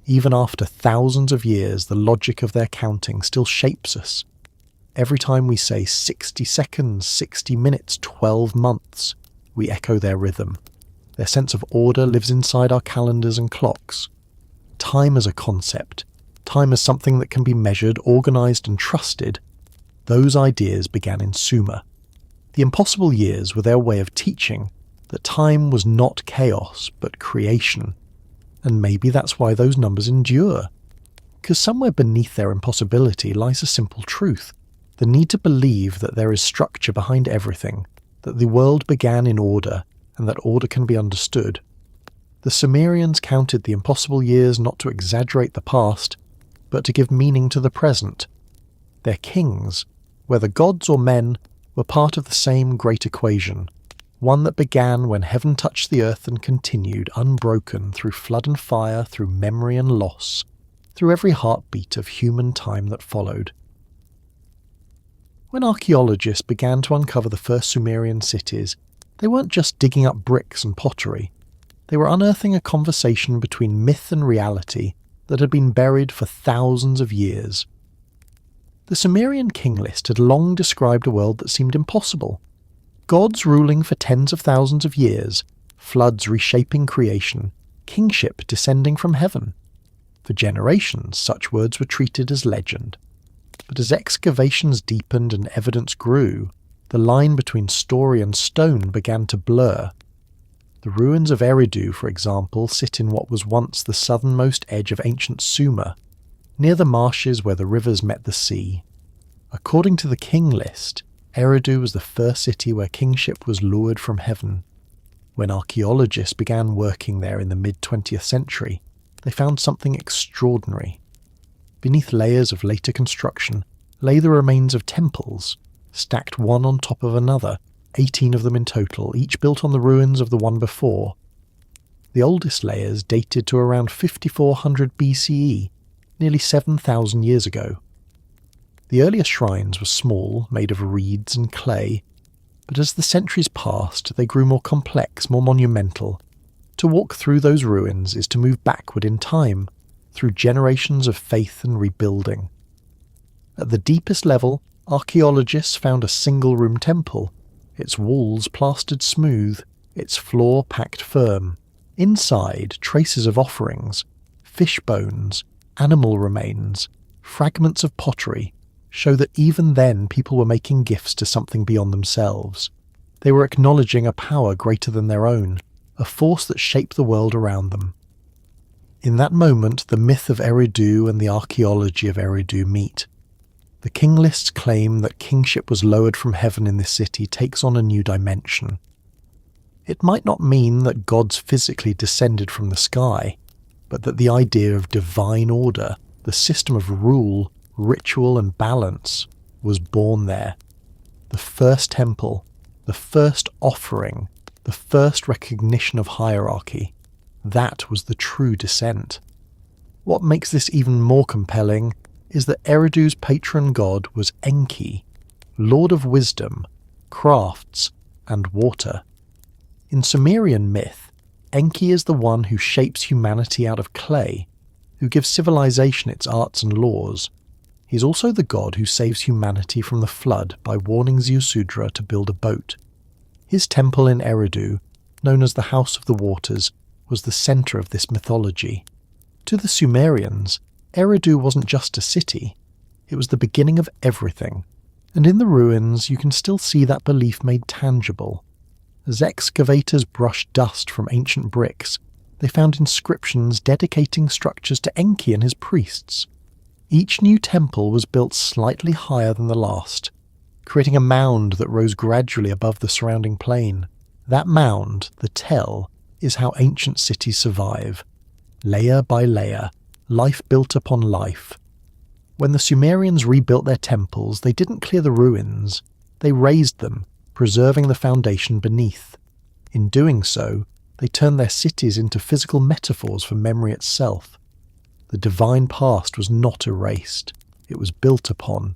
Even after thousands of years, the logic of their counting still shapes us. Every time we say 60 seconds, 60 minutes, 12 months, we echo their rhythm. Their sense of order lives inside our calendars and clocks. Time as a concept, time as something that can be measured, organised and trusted, those ideas began in Sumer. The impossible years were their way of teaching that time was not chaos, but creation. And maybe that's why those numbers endure. Because somewhere beneath their impossibility lies a simple truth. The need to believe that there is structure behind everything, that the world began in order, and that order can be understood. The Sumerians counted the impossible years not to exaggerate the past, but to give meaning to the present. Their kings, whether gods or men, were part of the same great equation, one that began when heaven touched the earth and continued unbroken through flood and fire, through memory and loss, through every heartbeat of human time that followed. When archaeologists began to uncover the first Sumerian cities, they weren't just digging up bricks and pottery. They were unearthing a conversation between myth and reality that had been buried for thousands of years. The Sumerian King List had long described a world that seemed impossible. Gods ruling for tens of thousands of years, floods reshaping creation, kingship descending from heaven. For generations, such words were treated as legend. But as excavations deepened and evidence grew, the line between story and stone began to blur. The ruins of Eridu, for example, sit in what was once the southernmost edge of ancient Sumer, near the marshes where the rivers met the sea. According to the King List, Eridu was the first city where kingship was lured from heaven. When archaeologists began working there in the mid-20th century, they found something extraordinary. Beneath layers of later construction lay the remains of temples, stacked one on top of another, 18 of them in total, each built on the ruins of the one before. The oldest layers dated to around 5400 BCE, nearly 7,000 years ago. The earliest shrines were small, made of reeds and clay, but as the centuries passed, they grew more complex, more monumental. To walk through those ruins is to move backward in time, through generations of faith and rebuilding. At the deepest level, archaeologists found a single-room temple, its walls plastered smooth, its floor packed firm. Inside, traces of offerings, fish bones, animal remains, fragments of pottery, show that even then people were making gifts to something beyond themselves. They were acknowledging a power greater than their own, a force that shaped the world around them. In that moment, the myth of Eridu and the archaeology of Eridu meet. The King List's claim that kingship was lowered from heaven in this city takes on a new dimension. It might not mean that gods physically descended from the sky, but that the idea of divine order, the system of rule, ritual and balance was born there. The first temple, the first offering, the first recognition of hierarchy, that was the true descent. What makes this even more compelling is that Eridu's patron god was Enki, lord of wisdom, crafts, and water. In Sumerian myth, Enki is the one who shapes humanity out of clay, who gives civilization its arts and laws. He's also the god who saves humanity from the flood by warning Ziusudra to build a boat. His temple in Eridu, known as the House of the Waters, was the centre of this mythology. To the Sumerians, Eridu wasn't just a city, it was the beginning of everything, and in the ruins you can still see that belief made tangible. As excavators brushed dust from ancient bricks, they found inscriptions dedicating structures to Enki and his priests. Each new temple was built slightly higher than the last, creating a mound that rose gradually above the surrounding plain. That mound, the tell, is how ancient cities survive. Layer by layer, life built upon life. When the Sumerians rebuilt their temples, they didn't clear the ruins, they raised them, preserving the foundation beneath. In doing so, they turned their cities into physical metaphors for memory itself. The divine past was not erased, it was built upon.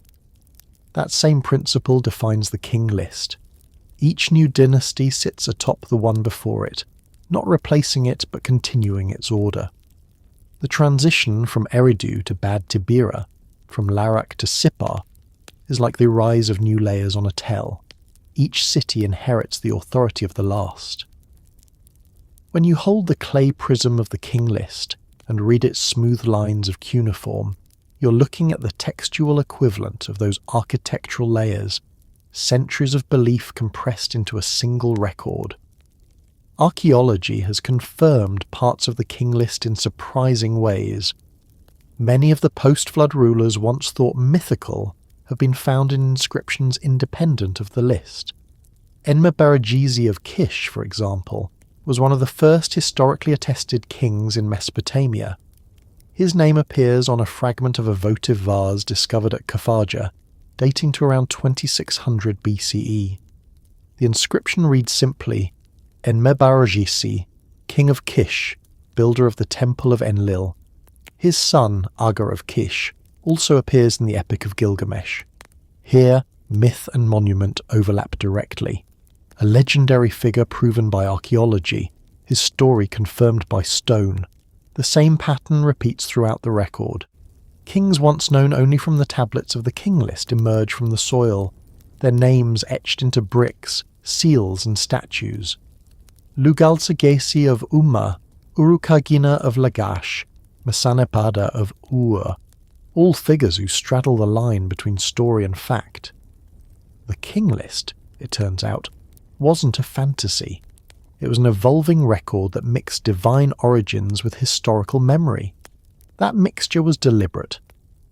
That same principle defines the king list. Each new dynasty sits atop the one before it, not replacing it but continuing its order. The transition from Eridu to Bad Tibira, from Larak to Sippar, is like the rise of new layers on a tell. Each city inherits the authority of the last. When you hold the clay prism of the king list and read its smooth lines of cuneiform, you're looking at the textual equivalent of those architectural layers, centuries of belief compressed into a single record. Archaeology has confirmed parts of the king list in surprising ways. Many of the post-flood rulers once thought mythical have been found in inscriptions independent of the list. Enmebaragesi of Kish, for example, was one of the first historically attested kings in Mesopotamia. His name appears on a fragment of a votive vase discovered at Kafaja, dating to around 2600 BCE. The inscription reads simply, Enmebaragesi, king of Kish, builder of the temple of Enlil. His son, Agar of Kish, also appears in the Epic of Gilgamesh. Here, myth and monument overlap directly. A legendary figure proven by archaeology, his story confirmed by stone. The same pattern repeats throughout the record. Kings once known only from the tablets of the king list emerge from the soil, their names etched into bricks, seals and statues. Lugalsagesi of Umma, Urukagina of Lagash, Masanepada of Ur, all figures who straddle the line between story and fact. The king list, it turns out, wasn't a fantasy. It was an evolving record that mixed divine origins with historical memory. That mixture was deliberate.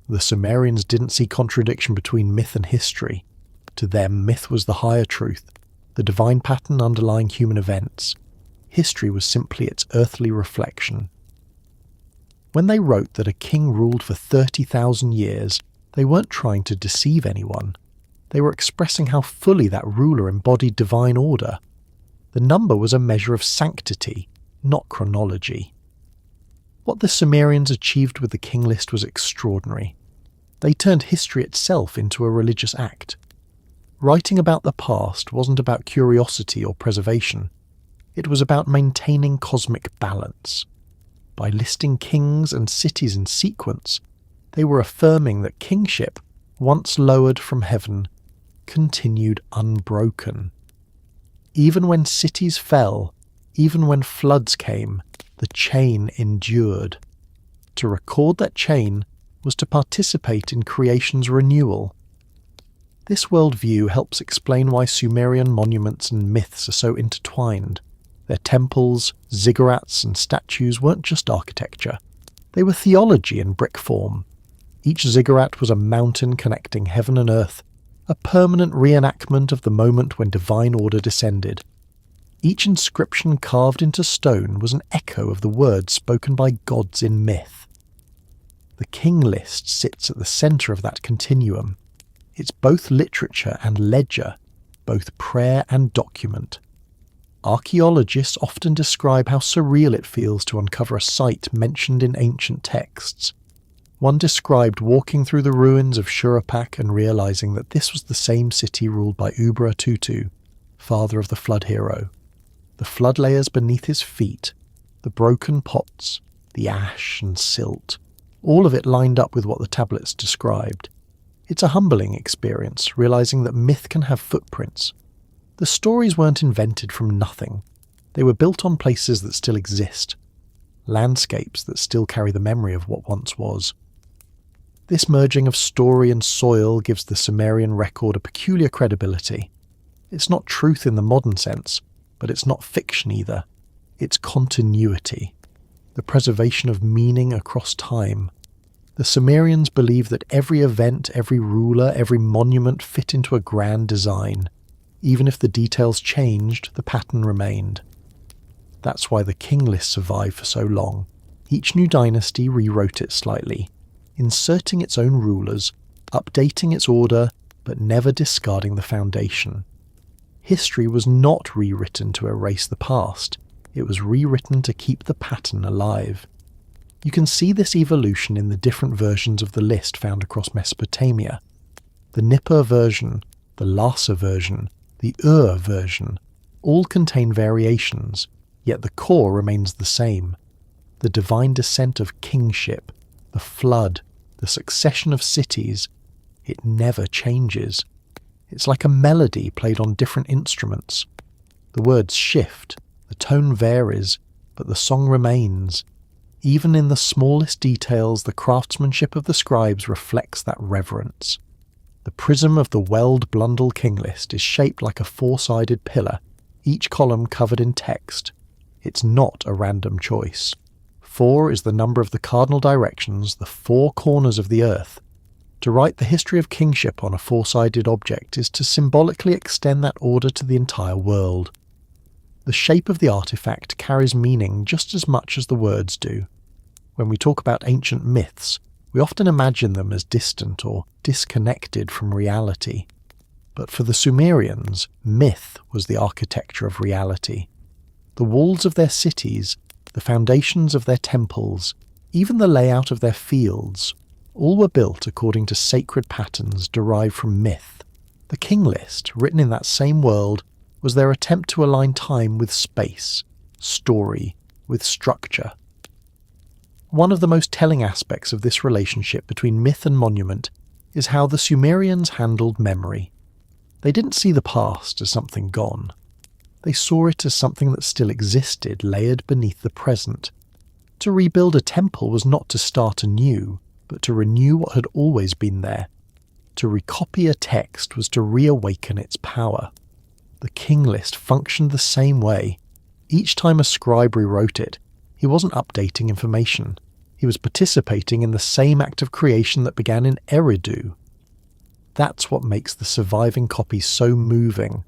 The Sumerians didn't see contradiction between myth and history. To them, myth was the higher truth, the divine pattern underlying human events. History was simply its earthly reflection. When they wrote that a king ruled for 30,000 years, they weren't trying to deceive anyone. They were expressing how fully that ruler embodied divine order. The number was a measure of sanctity, not chronology. What the Sumerians achieved with the king list was extraordinary. They turned history itself into a religious act. Writing about the past wasn't about curiosity or preservation. It was about maintaining cosmic balance. By listing kings and cities in sequence, they were affirming that kingship, once lowered from heaven, continued unbroken. Even when cities fell, even when floods came, the chain endured. To record that chain was to participate in creation's renewal. This worldview helps explain why Sumerian monuments and myths are so intertwined. Their temples, ziggurats and statues weren't just architecture. They were theology in brick form. Each ziggurat was a mountain connecting heaven and earth, a permanent reenactment of the moment when divine order descended. Each inscription carved into stone was an echo of the words spoken by gods in myth. The King List sits at the centre of that continuum. It's both literature and ledger, both prayer and document. Archaeologists often describe how surreal it feels to uncover a site mentioned in ancient texts. One described walking through the ruins of Shuruppak and realising that this was the same city ruled by Ubra-Tutu, father of the flood hero. The flood layers beneath his feet, the broken pots, the ash and silt, all of it lined up with what the tablets described. It's a humbling experience, realising that myth can have footprints. The stories weren't invented from nothing. They were built on places that still exist, landscapes that still carry the memory of what once was. This merging of story and soil gives the Sumerian record a peculiar credibility. It's not truth in the modern sense, but it's not fiction either. It's continuity, the preservation of meaning across time. The Sumerians believed that every event, every ruler, every monument fit into a grand design. Even if the details changed, the pattern remained. That's why the King List survived for so long. Each new dynasty rewrote it slightly, inserting its own rulers, updating its order, but never discarding the foundation. History was not rewritten to erase the past. It was rewritten to keep the pattern alive. You can see this evolution in the different versions of the list found across Mesopotamia. The Nippur version, the Lhasa version, the Ur version, all contain variations, yet the core remains the same. The divine descent of kingship, the flood, the succession of cities, it never changes. It's like a melody played on different instruments. The words shift, the tone varies, but the song remains. Even in the smallest details, the craftsmanship of the scribes reflects that reverence. The prism of the Weld Blundell King List is shaped like a four-sided pillar, each column covered in text. It's not a random choice. 4 is the number of the cardinal directions, the 4 corners of the earth. To write the history of kingship on a four-sided object is to symbolically extend that order to the entire world. The shape of the artifact carries meaning just as much as the words do. When we talk about ancient myths, we often imagine them as distant or disconnected from reality. But for the Sumerians, myth was the architecture of reality. The walls of their cities, the foundations of their temples, even the layout of their fields, all were built according to sacred patterns derived from myth. The King List, written in that same world, was their attempt to align time with space, story with structure. One of the most telling aspects of this relationship between myth and monument is how the Sumerians handled memory. They didn't see the past as something gone. They saw it as something that still existed, layered beneath the present. To rebuild a temple was not to start anew, but to renew what had always been there. To recopy a text was to reawaken its power. The King List functioned the same way. Each time a scribe rewrote it, he wasn't updating information. He was participating in the same act of creation that began in Eridu. That's what makes the surviving copy so moving.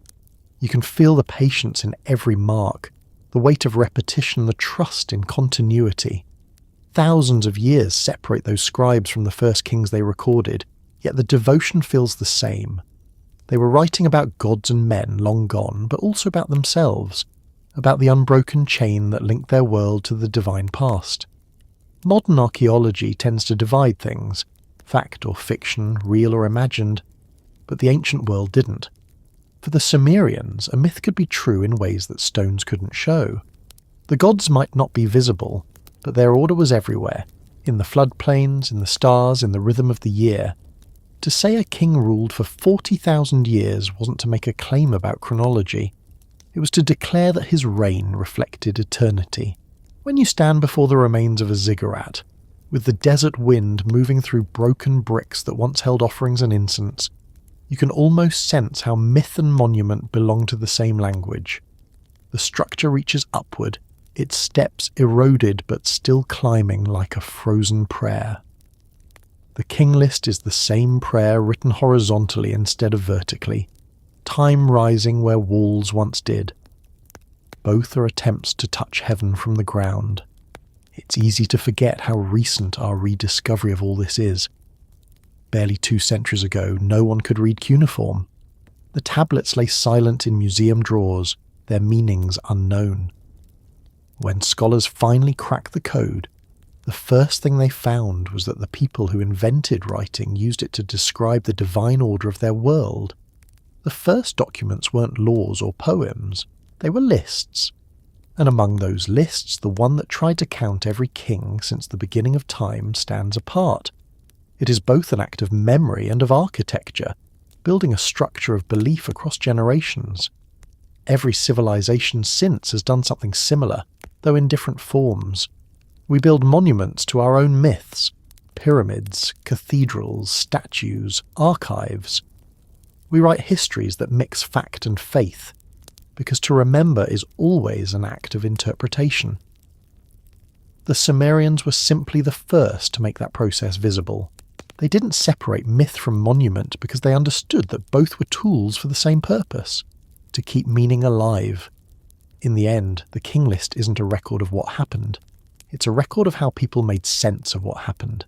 You can feel the patience in every mark, the weight of repetition, the trust in continuity. Thousands of years separate those scribes from the first kings they recorded, yet the devotion feels the same. They were writing about gods and men long gone, but also about themselves, about the unbroken chain that linked their world to the divine past. Modern archaeology tends to divide things, fact or fiction, real or imagined, but the ancient world didn't. For the Sumerians, a myth could be true in ways that stones couldn't show. The gods might not be visible, but their order was everywhere, in the floodplains, in the stars, in the rhythm of the year. To say a king ruled for 40,000 years wasn't to make a claim about chronology. It was to declare that his reign reflected eternity. When you stand before the remains of a ziggurat, with the desert wind moving through broken bricks that once held offerings and incense, you can almost sense how myth and monument belong to the same language. The structure reaches upward, its steps eroded but still climbing like a frozen prayer. The King List is the same prayer written horizontally instead of vertically, time rising where walls once did. Both are attempts to touch heaven from the ground. It's easy to forget how recent our rediscovery of all this is. Barely 2 centuries ago, no one could read cuneiform. The tablets lay silent in museum drawers, their meanings unknown. When scholars finally cracked the code, the first thing they found was that the people who invented writing used it to describe the divine order of their world. The first documents weren't laws or poems, they were lists. And among those lists, the one that tried to count every king since the beginning of time stands apart. It is both an act of memory and of architecture, building a structure of belief across generations. Every civilization since has done something similar, though in different forms. We build monuments to our own myths, pyramids, cathedrals, statues, archives. We write histories that mix fact and faith, because to remember is always an act of interpretation. The Sumerians were simply the first to make that process visible. They didn't separate myth from monument because they understood that both were tools for the same purpose, to keep meaning alive. In the end, the King List isn't a record of what happened. It's a record of how people made sense of what happened.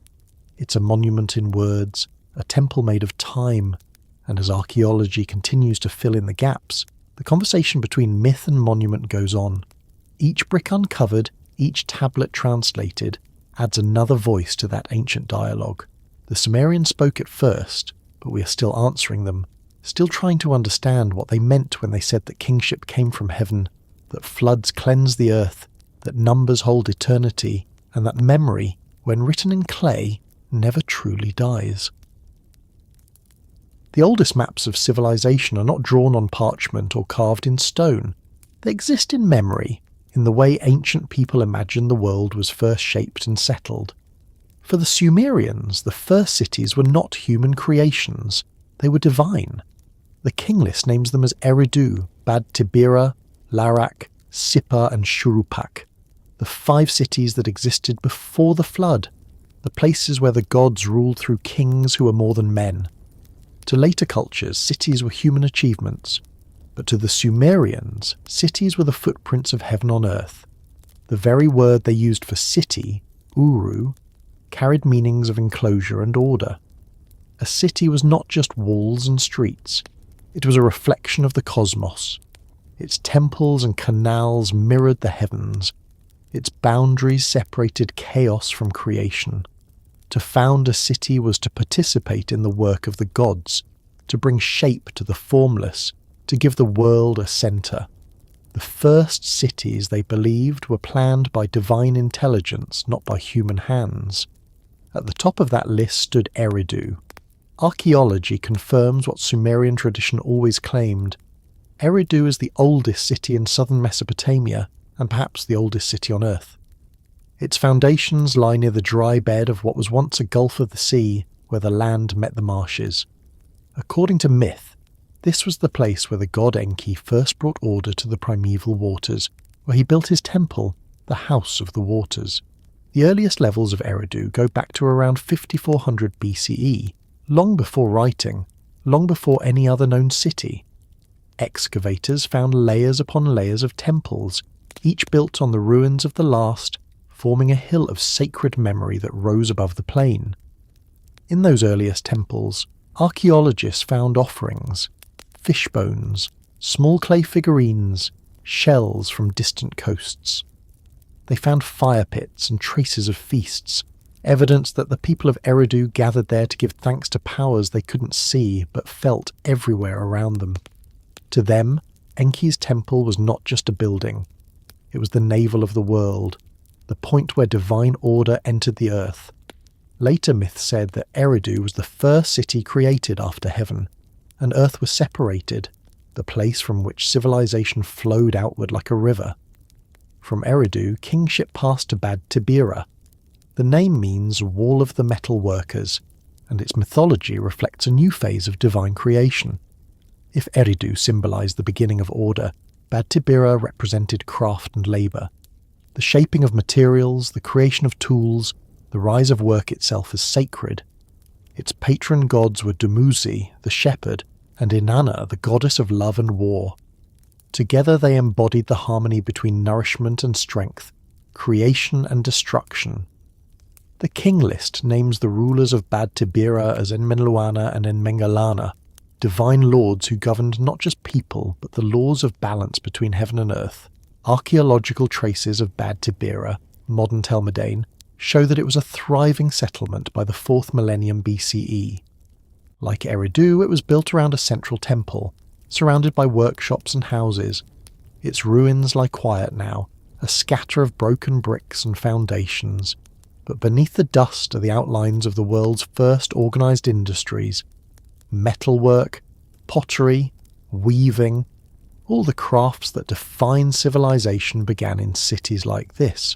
It's a monument in words, a temple made of time, and as archaeology continues to fill in the gaps, the conversation between myth and monument goes on. Each brick uncovered, each tablet translated, adds another voice to that ancient dialogue. The Sumerians spoke it first, but we are still answering them, still trying to understand what they meant when they said that kingship came from heaven, that floods cleanse the earth, that numbers hold eternity, and that memory, when written in clay, never truly dies. The oldest maps of civilization are not drawn on parchment or carved in stone. They exist in memory, in the way ancient people imagined the world was first shaped and settled. For the Sumerians, the first cities were not human creations, they were divine. The King List names them as Eridu, Bad Tibira, Larak, Sippar and Shuruppak, the 5 cities that existed before the flood, the places where the gods ruled through kings who were more than men. To later cultures, cities were human achievements, but to the Sumerians, cities were the footprints of heaven on earth. The very word they used for city, uru, carried meanings of enclosure and order. A city was not just walls and streets, it was a reflection of the cosmos. Its temples and canals mirrored the heavens. Its boundaries separated chaos from creation. To found a city was to participate in the work of the gods, to bring shape to the formless, to give the world a centre. The first cities, they believed, were planned by divine intelligence, not by human hands. At the top of that list stood Eridu. Archaeology confirms what Sumerian tradition always claimed. Eridu is the oldest city in southern Mesopotamia, and perhaps the oldest city on Earth. Its foundations lie near the dry bed of what was once a gulf of the sea, where the land met the marshes. According to myth, this was the place where the god Enki first brought order to the primeval waters, where he built his temple, the House of the Waters. The earliest levels of Eridu go back to around 5400 BCE, long before writing, long before any other known city. Excavators found layers upon layers of temples, each built on the ruins of the last, forming a hill of sacred memory that rose above the plain. In those earliest temples, archaeologists found offerings, fish bones, small clay figurines, shells from distant coasts. They found fire pits and traces of feasts, evidence that the people of Eridu gathered there to give thanks to powers they couldn't see but felt everywhere around them. To them, Enki's temple was not just a building. It was the navel of the world, the point where divine order entered the earth. Later myths said that Eridu was the first city created after heaven, and earth was separated, the place from which civilization flowed outward like a river. From Eridu, kingship passed to Bad Tibira. The name means Wall of the Metal Workers, and its mythology reflects a new phase of divine creation. If Eridu symbolized the beginning of order, Bad Tibira represented craft and labour. The shaping of materials, the creation of tools, the rise of work itself as sacred. Its patron gods were Dumuzi, the shepherd, and Inanna, the goddess of love and war. Together they embodied the harmony between nourishment and strength, creation and destruction. The King List names the rulers of Bad Tibira as Enmenluana and Enmengalana, divine lords who governed not just people but the laws of balance between heaven and earth. Archaeological traces of Bad Tibira, modern Tel Medain, show that it was a thriving settlement by the 4th millennium BCE. Like Eridu, it was built around a central temple, surrounded by workshops and houses. Its ruins lie quiet now, a scatter of broken bricks and foundations, but beneath the dust are the outlines of the world's first organised industries: metalwork, pottery, weaving. All the crafts that define civilization began in cities like this.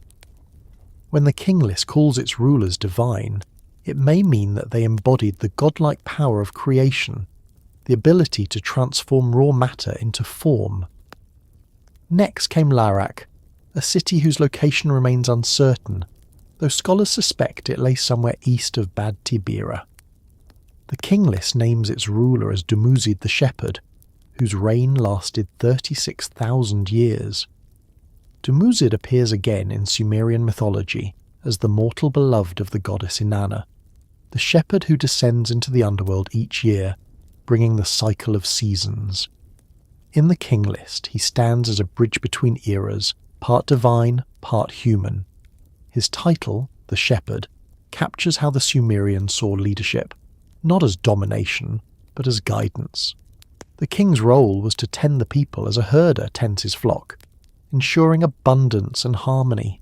When the King List calls its rulers divine, it may mean that they embodied the godlike power of creation, the ability to transform raw matter into form. Next came Larak, a city whose location remains uncertain, though scholars suspect it lay somewhere east of Bad Tibira. The King List names its ruler as Dumuzid the Shepherd, whose reign lasted 36,000 years. Dumuzid appears again in Sumerian mythology as the mortal beloved of the goddess Inanna, the shepherd who descends into the underworld each year, bringing the cycle of seasons. In the King List, he stands as a bridge between eras, part divine, part human. His title, the Shepherd, captures how the Sumerians saw leadership, not as domination, but as guidance. The king's role was to tend the people as a herder tends his flock, ensuring abundance and harmony.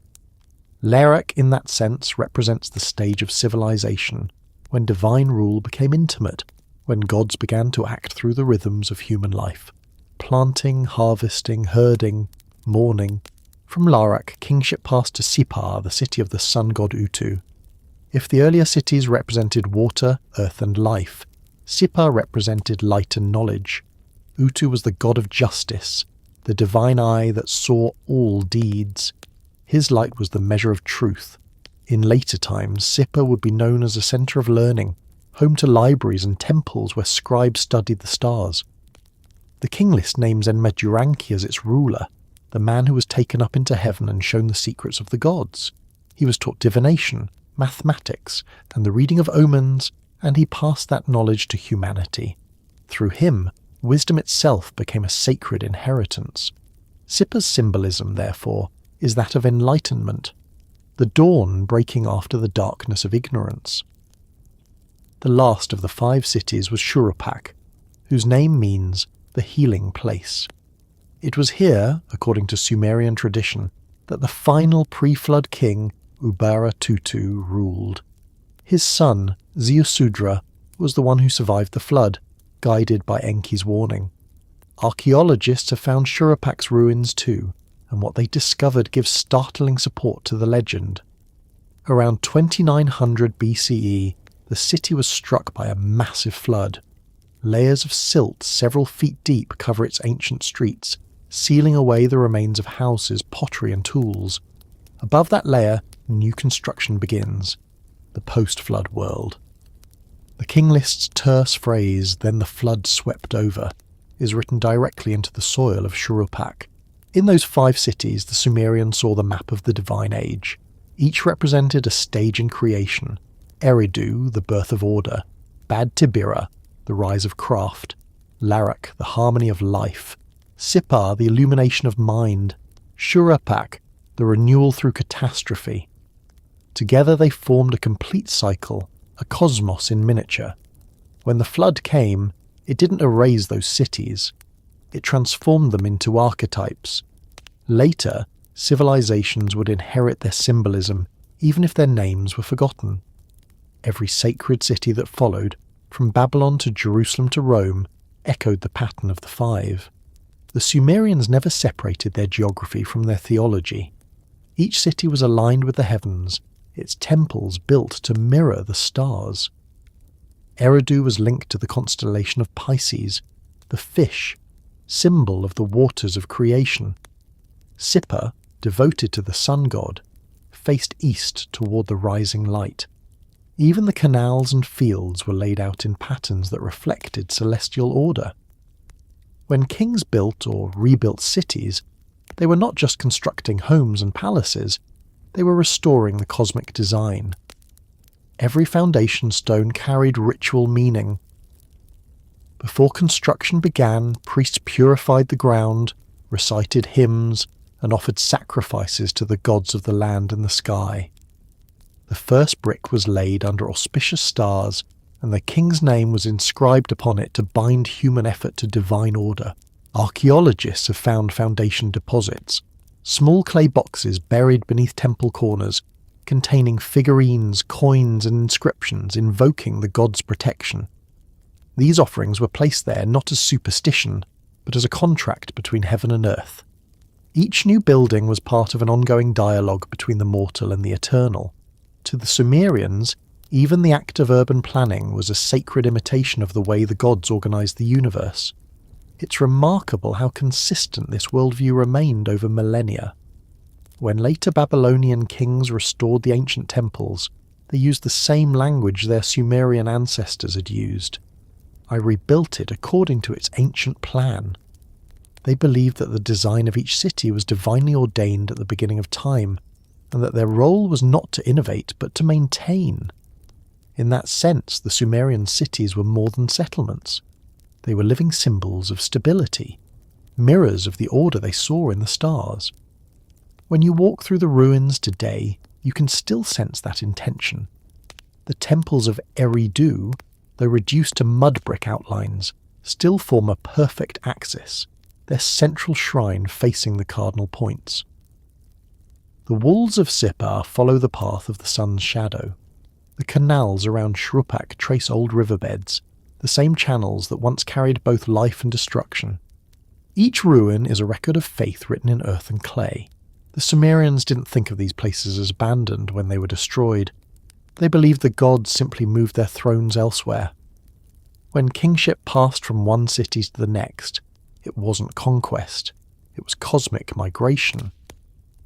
Larak, in that sense, represents the stage of civilization, when divine rule became intimate, when gods began to act through the rhythms of human life. Planting, harvesting, herding, mourning. From Larak, kingship passed to Sipar, the city of the sun god Utu. If the earlier cities represented water, earth and life, Sipar represented light and knowledge. Utu was the god of justice, the divine eye that saw all deeds. His light was the measure of truth. In later times, Sipar would be known as a centre of learning, home to libraries and temples where scribes studied the stars. The King List names Enmeduranki as its ruler, the man who was taken up into heaven and shown the secrets of the gods. He was taught divination, mathematics, and the reading of omens, and he passed that knowledge to humanity. Through him, wisdom itself became a sacred inheritance. Sipar's symbolism, therefore, is that of enlightenment, the dawn breaking after the darkness of ignorance. The last of the 5 cities was Shuruppak, whose name means the healing place. It was here, according to Sumerian tradition, that the final pre-flood king, Ubara-Tutu, ruled. His son, Ziusudra, was the one who survived the flood, guided by Enki's warning. Archaeologists have found Shurupak's ruins too, and what they discovered gives startling support to the legend. Around 2900 BCE, the city was struck by a massive flood. Layers of silt several feet deep cover its ancient streets, sealing away the remains of houses, pottery and tools. Above that layer, new construction begins, the post-flood world. The King List's terse phrase, "then the flood swept over," is written directly into the soil of Shuruppak. In those 5 cities, the Sumerians saw the map of the divine age. Each represented a stage in creation: Eridu, the birth of order; Bad Tibira, the rise of craft; Larak, the harmony of life; Sipar, the illumination of mind; Shuruppak, the renewal through catastrophe. Together they formed a complete cycle, a cosmos in miniature. When the flood came, it didn't erase those cities. It transformed them into archetypes. Later, civilizations would inherit their symbolism, even if their names were forgotten. Every sacred city that followed, from Babylon to Jerusalem to Rome, echoed the pattern of the 5. The Sumerians never separated their geography from their theology. Each city was aligned with the heavens, its temples built to mirror the stars. Eridu was linked to the constellation of Pisces, the fish, symbol of the waters of creation. Sipar, devoted to the sun god, faced east toward the rising light. Even the canals and fields were laid out in patterns that reflected celestial order. When kings built or rebuilt cities, they were not just constructing homes and palaces, They were restoring the cosmic design. Every foundation stone carried ritual meaning. Before construction began, priests purified the ground, recited hymns, and offered sacrifices to the gods of the land and the sky. The first brick was laid under auspicious stars, and the king's name was inscribed upon it to bind human effort to divine order. Archaeologists have found foundation deposits, small clay boxes buried beneath temple corners, containing figurines, coins, and inscriptions invoking the god's protection. These offerings were placed there not as superstition, but as a contract between heaven and earth. Each new building was part of an ongoing dialogue between the mortal and the eternal. To the Sumerians, even the act of urban planning was a sacred imitation of the way the gods organised the universe. It's remarkable how consistent this worldview remained over millennia. When later Babylonian kings restored the ancient temples, they used the same language their Sumerian ancestors had used. I rebuilt it according to its ancient plan. They believed that the design of each city was divinely ordained at the beginning of time, and that their role was not to innovate but to maintain. In that sense, the Sumerian cities were more than settlements. They were living symbols of stability, mirrors of the order they saw in the stars. When you walk through the ruins today, you can still sense that intention. The temples of Eridu, though reduced to mud brick outlines, still form a perfect axis, their central shrine facing the cardinal points. The walls of Sippar follow the path of the sun's shadow. The canals around Shrupak trace old riverbeds, the same channels that once carried both life and destruction. Each ruin is a record of faith written in earth and clay. The Sumerians didn't think of these places as abandoned when they were destroyed. They believed the gods simply moved their thrones elsewhere. When kingship passed from one city to the next, it wasn't conquest, it was cosmic migration.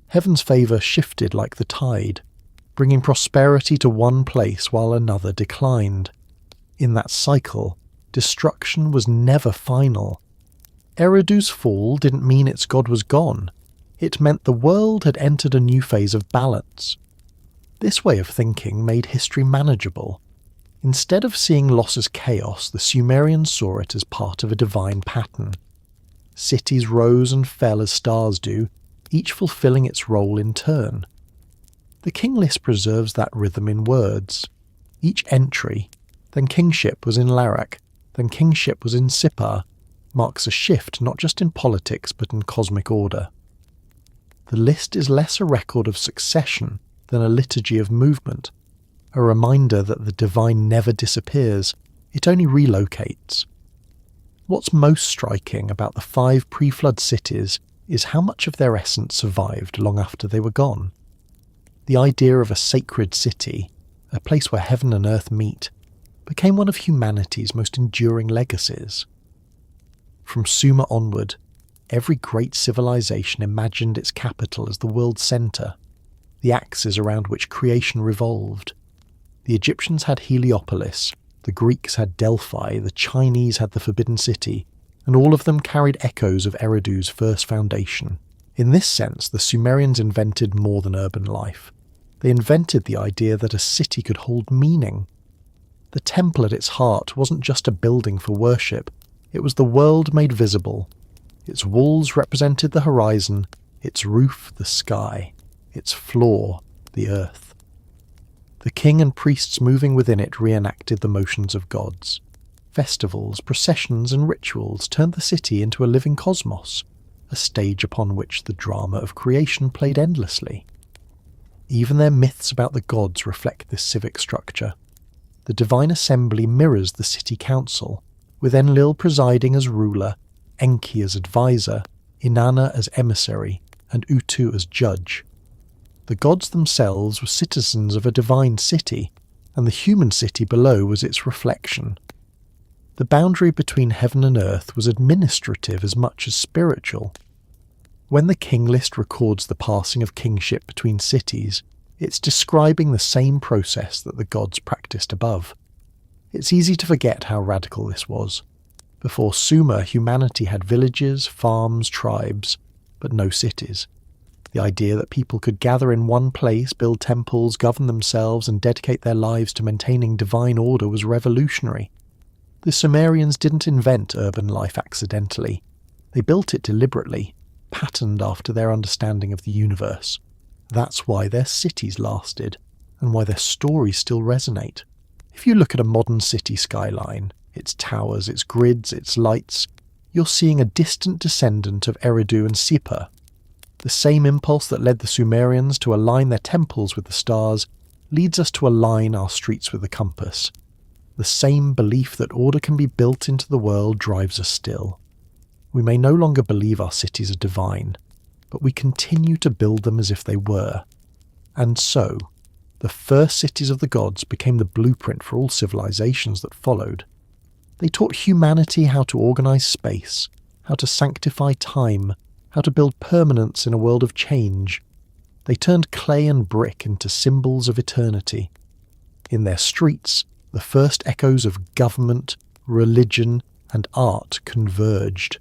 Heaven's favour shifted like the tide, bringing prosperity to one place while another declined. In that cycle, destruction was never final. Eridu's fall didn't mean its god was gone. It meant the world had entered a new phase of balance. This way of thinking made history manageable. Instead of seeing loss as chaos, the Sumerians saw it as part of a divine pattern. Cities rose and fell as stars do, each fulfilling its role in turn. The King List preserves that rhythm in words. Each entry, then kingship was in Larak, then kingship was in Sippar, marks a shift not just in politics but in cosmic order. The list is less a record of succession than a liturgy of movement, a reminder that the divine never disappears, it only relocates. What's most striking about the 5 pre-flood cities is how much of their essence survived long after they were gone. The idea of a sacred city, a place where heaven and earth meet, became one of humanity's most enduring legacies. From Sumer onward, every great civilization imagined its capital as the world's centre, the axis around which creation revolved. The Egyptians had Heliopolis, the Greeks had Delphi, the Chinese had the Forbidden City, and all of them carried echoes of Eridu's first foundation. In this sense, the Sumerians invented more than urban life. They invented the idea that a city could hold meaning. The temple at its heart wasn't just a building for worship, it was the world made visible. Its walls represented the horizon, its roof the sky, its floor the earth. The king and priests moving within it reenacted the motions of gods. Festivals, processions and rituals turned the city into a living cosmos, a stage upon which the drama of creation played endlessly. Even their myths about the gods reflect this civic structure. The divine assembly mirrors the city council, with Enlil presiding as ruler, Enki as advisor, Inanna as emissary, and Utu as judge. The gods themselves were citizens of a divine city, and the human city below was its reflection. The boundary between heaven and earth was administrative as much as spiritual. When the King List records the passing of kingship between cities, it's describing the same process that the gods practiced above. It's easy to forget how radical this was. Before Sumer, humanity had villages, farms, tribes, but no cities. The idea that people could gather in one place, build temples, govern themselves, and dedicate their lives to maintaining divine order was revolutionary. The Sumerians didn't invent urban life accidentally. They built it deliberately, patterned after their understanding of the universe. That's why their cities lasted, and why their stories still resonate. If you look at a modern city skyline, its towers, its grids, its lights, you're seeing a distant descendant of Eridu and Sipa. The same impulse that led the Sumerians to align their temples with the stars leads us to align our streets with the compass. The same belief that order can be built into the world drives us still. We may no longer believe our cities are divine, but we continue to build them as if they were. And so, the first cities of the gods became the blueprint for all civilizations that followed. They taught humanity how to organize space, how to sanctify time, how to build permanence in a world of change. They turned clay and brick into symbols of eternity. In their streets, the first echoes of government, religion, and art converged.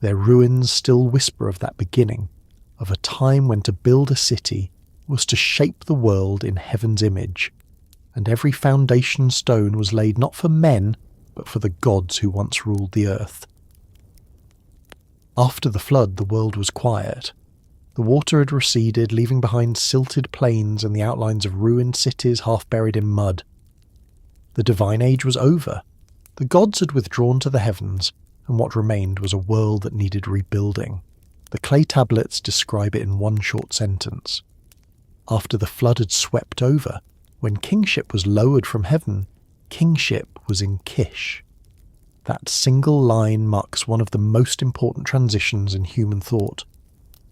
Their ruins still whisper of that beginning, of a time when to build a city was to shape the world in heaven's image, and every foundation stone was laid not for men, but for the gods who once ruled the earth. After the flood, the world was quiet. The water had receded, leaving behind silted plains and the outlines of ruined cities half buried in mud. The divine age was over. The gods had withdrawn to the heavens, and what remained was a world that needed rebuilding. The clay tablets describe it in one short sentence. After the flood had swept over, when kingship was lowered from heaven, kingship was in Kish. That single line marks one of the most important transitions in human thought.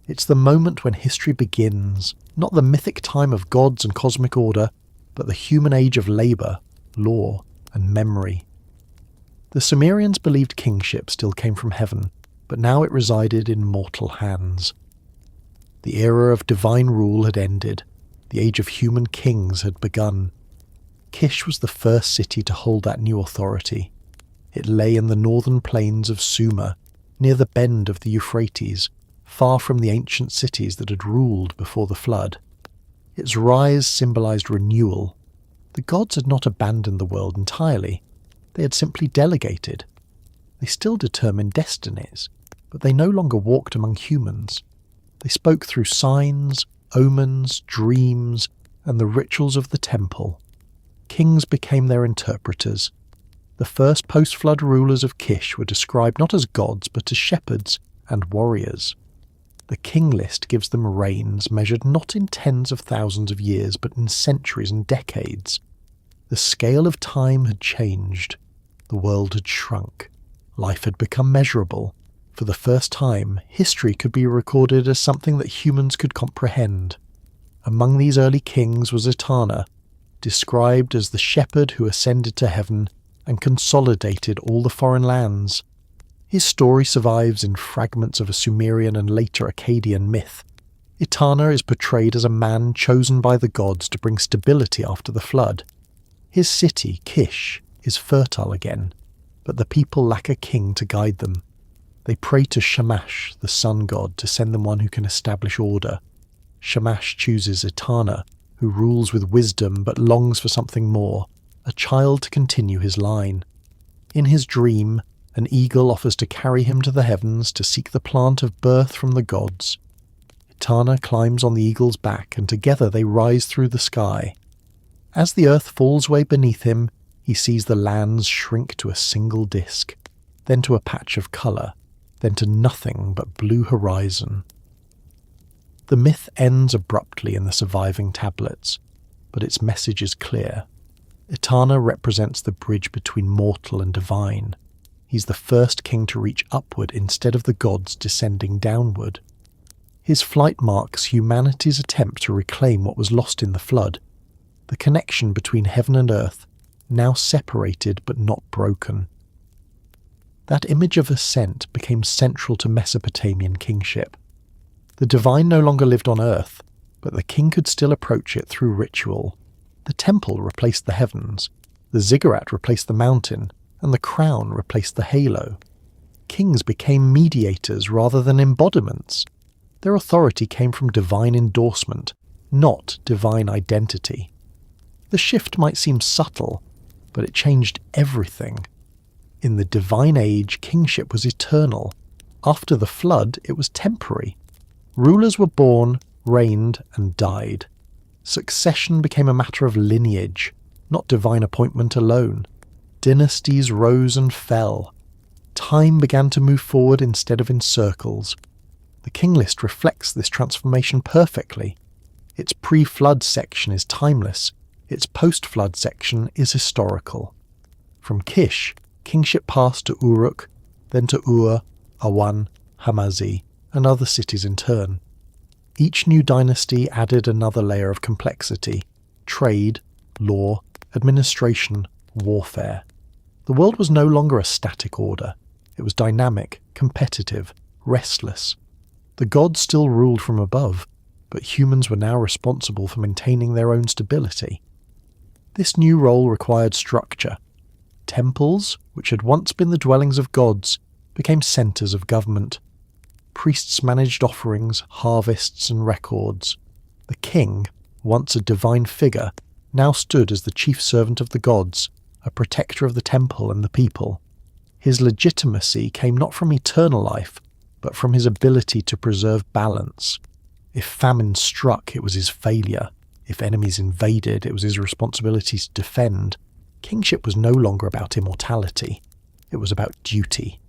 It's the moment when history begins, not the mythic time of gods and cosmic order, but the human age of labour, law, and memory. The Sumerians believed kingship still came from heaven, but now it resided in mortal hands. The era of divine rule had ended. The age of human kings had begun. Kish was the first city to hold that new authority. It lay in the northern plains of Sumer, near the bend of the Euphrates, far from the ancient cities that had ruled before the flood. Its rise symbolized renewal. The gods had not abandoned the world entirely. They had simply delegated. They still determined destinies, but they no longer walked among humans. They spoke through signs, omens, dreams, and the rituals of the temple. Kings became their interpreters. The first post-flood rulers of Kish were described not as gods but as shepherds and warriors. The King List gives them reigns measured not in tens of thousands of years but in centuries and decades. The scale of time had changed. The world had shrunk. Life had become measurable. For the first time, history could be recorded as something that humans could comprehend. Among these early kings was Etana, described as the shepherd who ascended to heaven and consolidated all the foreign lands. His story survives in fragments of a Sumerian and later Akkadian myth. Etana is portrayed as a man chosen by the gods to bring stability after the flood. His city, Kish, is fertile again, but the people lack a king to guide them. They pray to Shamash, the sun god, to send them one who can establish order. Shamash chooses Etana, who rules with wisdom but longs for something more, a child to continue his line. In his dream, an eagle offers to carry him to the heavens to seek the plant of birth from the gods. Etana climbs on the eagle's back, and together they rise through the sky. As the earth falls away beneath him, he sees the lands shrink to a single disk, then to a patch of colour, then to nothing but blue horizon. The myth ends abruptly in the surviving tablets, but its message is clear. Etana represents the bridge between mortal and divine. He's the first king to reach upward instead of the gods descending downward. His flight marks humanity's attempt to reclaim what was lost in the flood, the connection between heaven and earth, now separated but not broken. That image of ascent became central to Mesopotamian kingship. The divine no longer lived on earth, but the king could still approach it through ritual. The temple replaced the heavens, the ziggurat replaced the mountain, and the crown replaced the halo. Kings became mediators rather than embodiments. Their authority came from divine endorsement, not divine identity. The shift might seem subtle, but it changed everything. In the divine age, kingship was eternal. After the flood, it was temporary. Rulers were born, reigned, and died. Succession became a matter of lineage, not divine appointment alone. Dynasties rose and fell. Time began to move forward instead of in circles. The King List reflects this transformation perfectly. Its pre-flood section is timeless. Its post-flood section is historical. From Kish, kingship passed to Uruk, then to Ur, Awan, Hamazi, and other cities in turn. Each new dynasty added another layer of complexity: trade, law, administration, warfare. The world was no longer a static order. It was dynamic, competitive, restless. The gods still ruled from above, but humans were now responsible for maintaining their own stability. This new role required structure. Temples, which had once been the dwellings of gods, became centres of government. Priests managed offerings, harvests, and records. The king, once a divine figure, now stood as the chief servant of the gods, a protector of the temple and the people. His legitimacy came not from eternal life, but from his ability to preserve balance. If famine struck, it was his failure. If enemies invaded, it was his responsibility to defend. Kingship was no longer about immortality. It was about duty.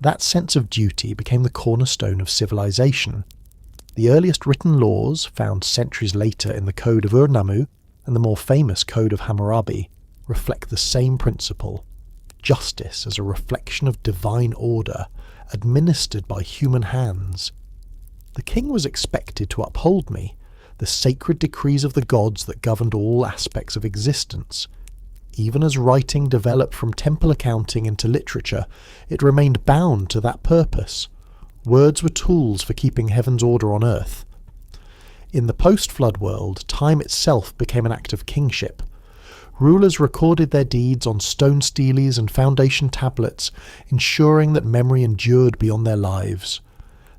That sense of duty became the cornerstone of civilization. The earliest written laws, found centuries later in the Code of Ur-Nammu and the more famous Code of Hammurabi, reflect the same principle: justice as a reflection of divine order, administered by human hands. The king was expected to uphold me, the sacred decrees of the gods that governed all aspects of existence. Even as writing developed from temple accounting into literature, it remained bound to that purpose. Words were tools for keeping heaven's order on earth. In the post-flood world, time itself became an act of kingship. Rulers recorded their deeds on stone steles and foundation tablets, ensuring that memory endured beyond their lives.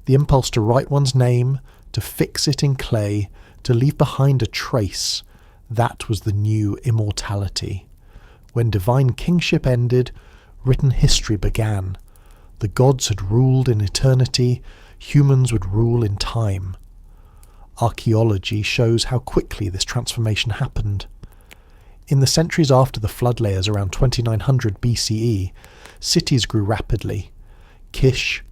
The impulse to write one's name, to fix it in clay, to leave behind a trace, that was the new immortality. When divine kingship ended, written history began. The gods had ruled in eternity, humans would rule in time. Archaeology shows how quickly this transformation happened. In the centuries after the flood layers around 2900 BCE, cities grew rapidly. Kish,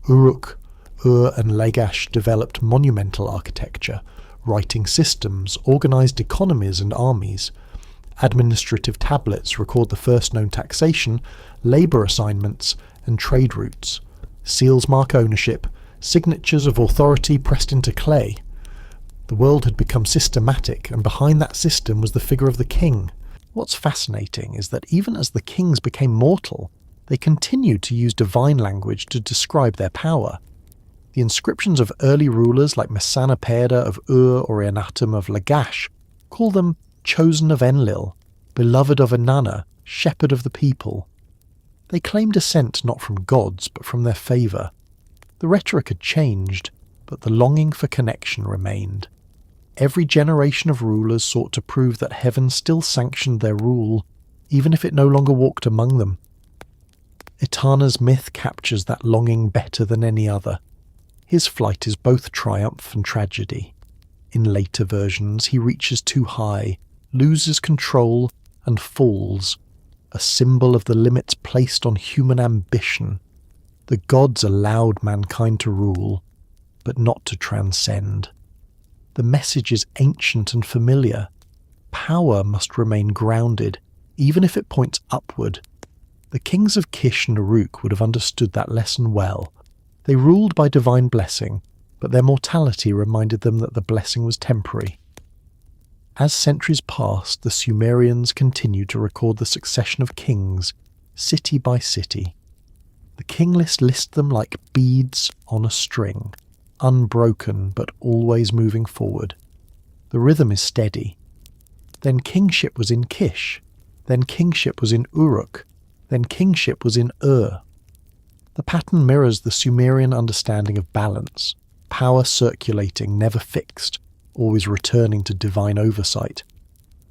Uruk, Ur and Lagash developed monumental architecture, writing systems, organised economies and armies. Administrative tablets record the first known taxation, labour assignments, and trade routes. Seals mark ownership, signatures of authority pressed into clay. The world had become systematic, and behind that system was the figure of the king. What's fascinating is that even as the kings became mortal, they continued to use divine language to describe their power. The inscriptions of early rulers like Mesopotamia of Ur or Eannatum of Lagash call them chosen of Enlil, beloved of Inanna, shepherd of the people. They claimed descent not from gods, but from their favour. The rhetoric had changed, but the longing for connection remained. Every generation of rulers sought to prove that heaven still sanctioned their rule, even if it no longer walked among them. Etana's myth captures that longing better than any other. His flight is both triumph and tragedy. In later versions, he reaches too high, loses control, and falls, a symbol of the limits placed on human ambition. The gods allowed mankind to rule, but not to transcend. The message is ancient and familiar. Power must remain grounded, even if it points upward. The kings of Kish and Uruk would have understood that lesson well. They ruled by divine blessing, but their mortality reminded them that the blessing was temporary. As centuries passed, the Sumerians continued to record the succession of kings, city by city. The king list lists them like beads on a string, unbroken but always moving forward. The rhythm is steady. Then kingship was in Kish, then kingship was in Uruk, then kingship was in Ur. The pattern mirrors the Sumerian understanding of balance. power circulating, never fixed, always returning to divine oversight.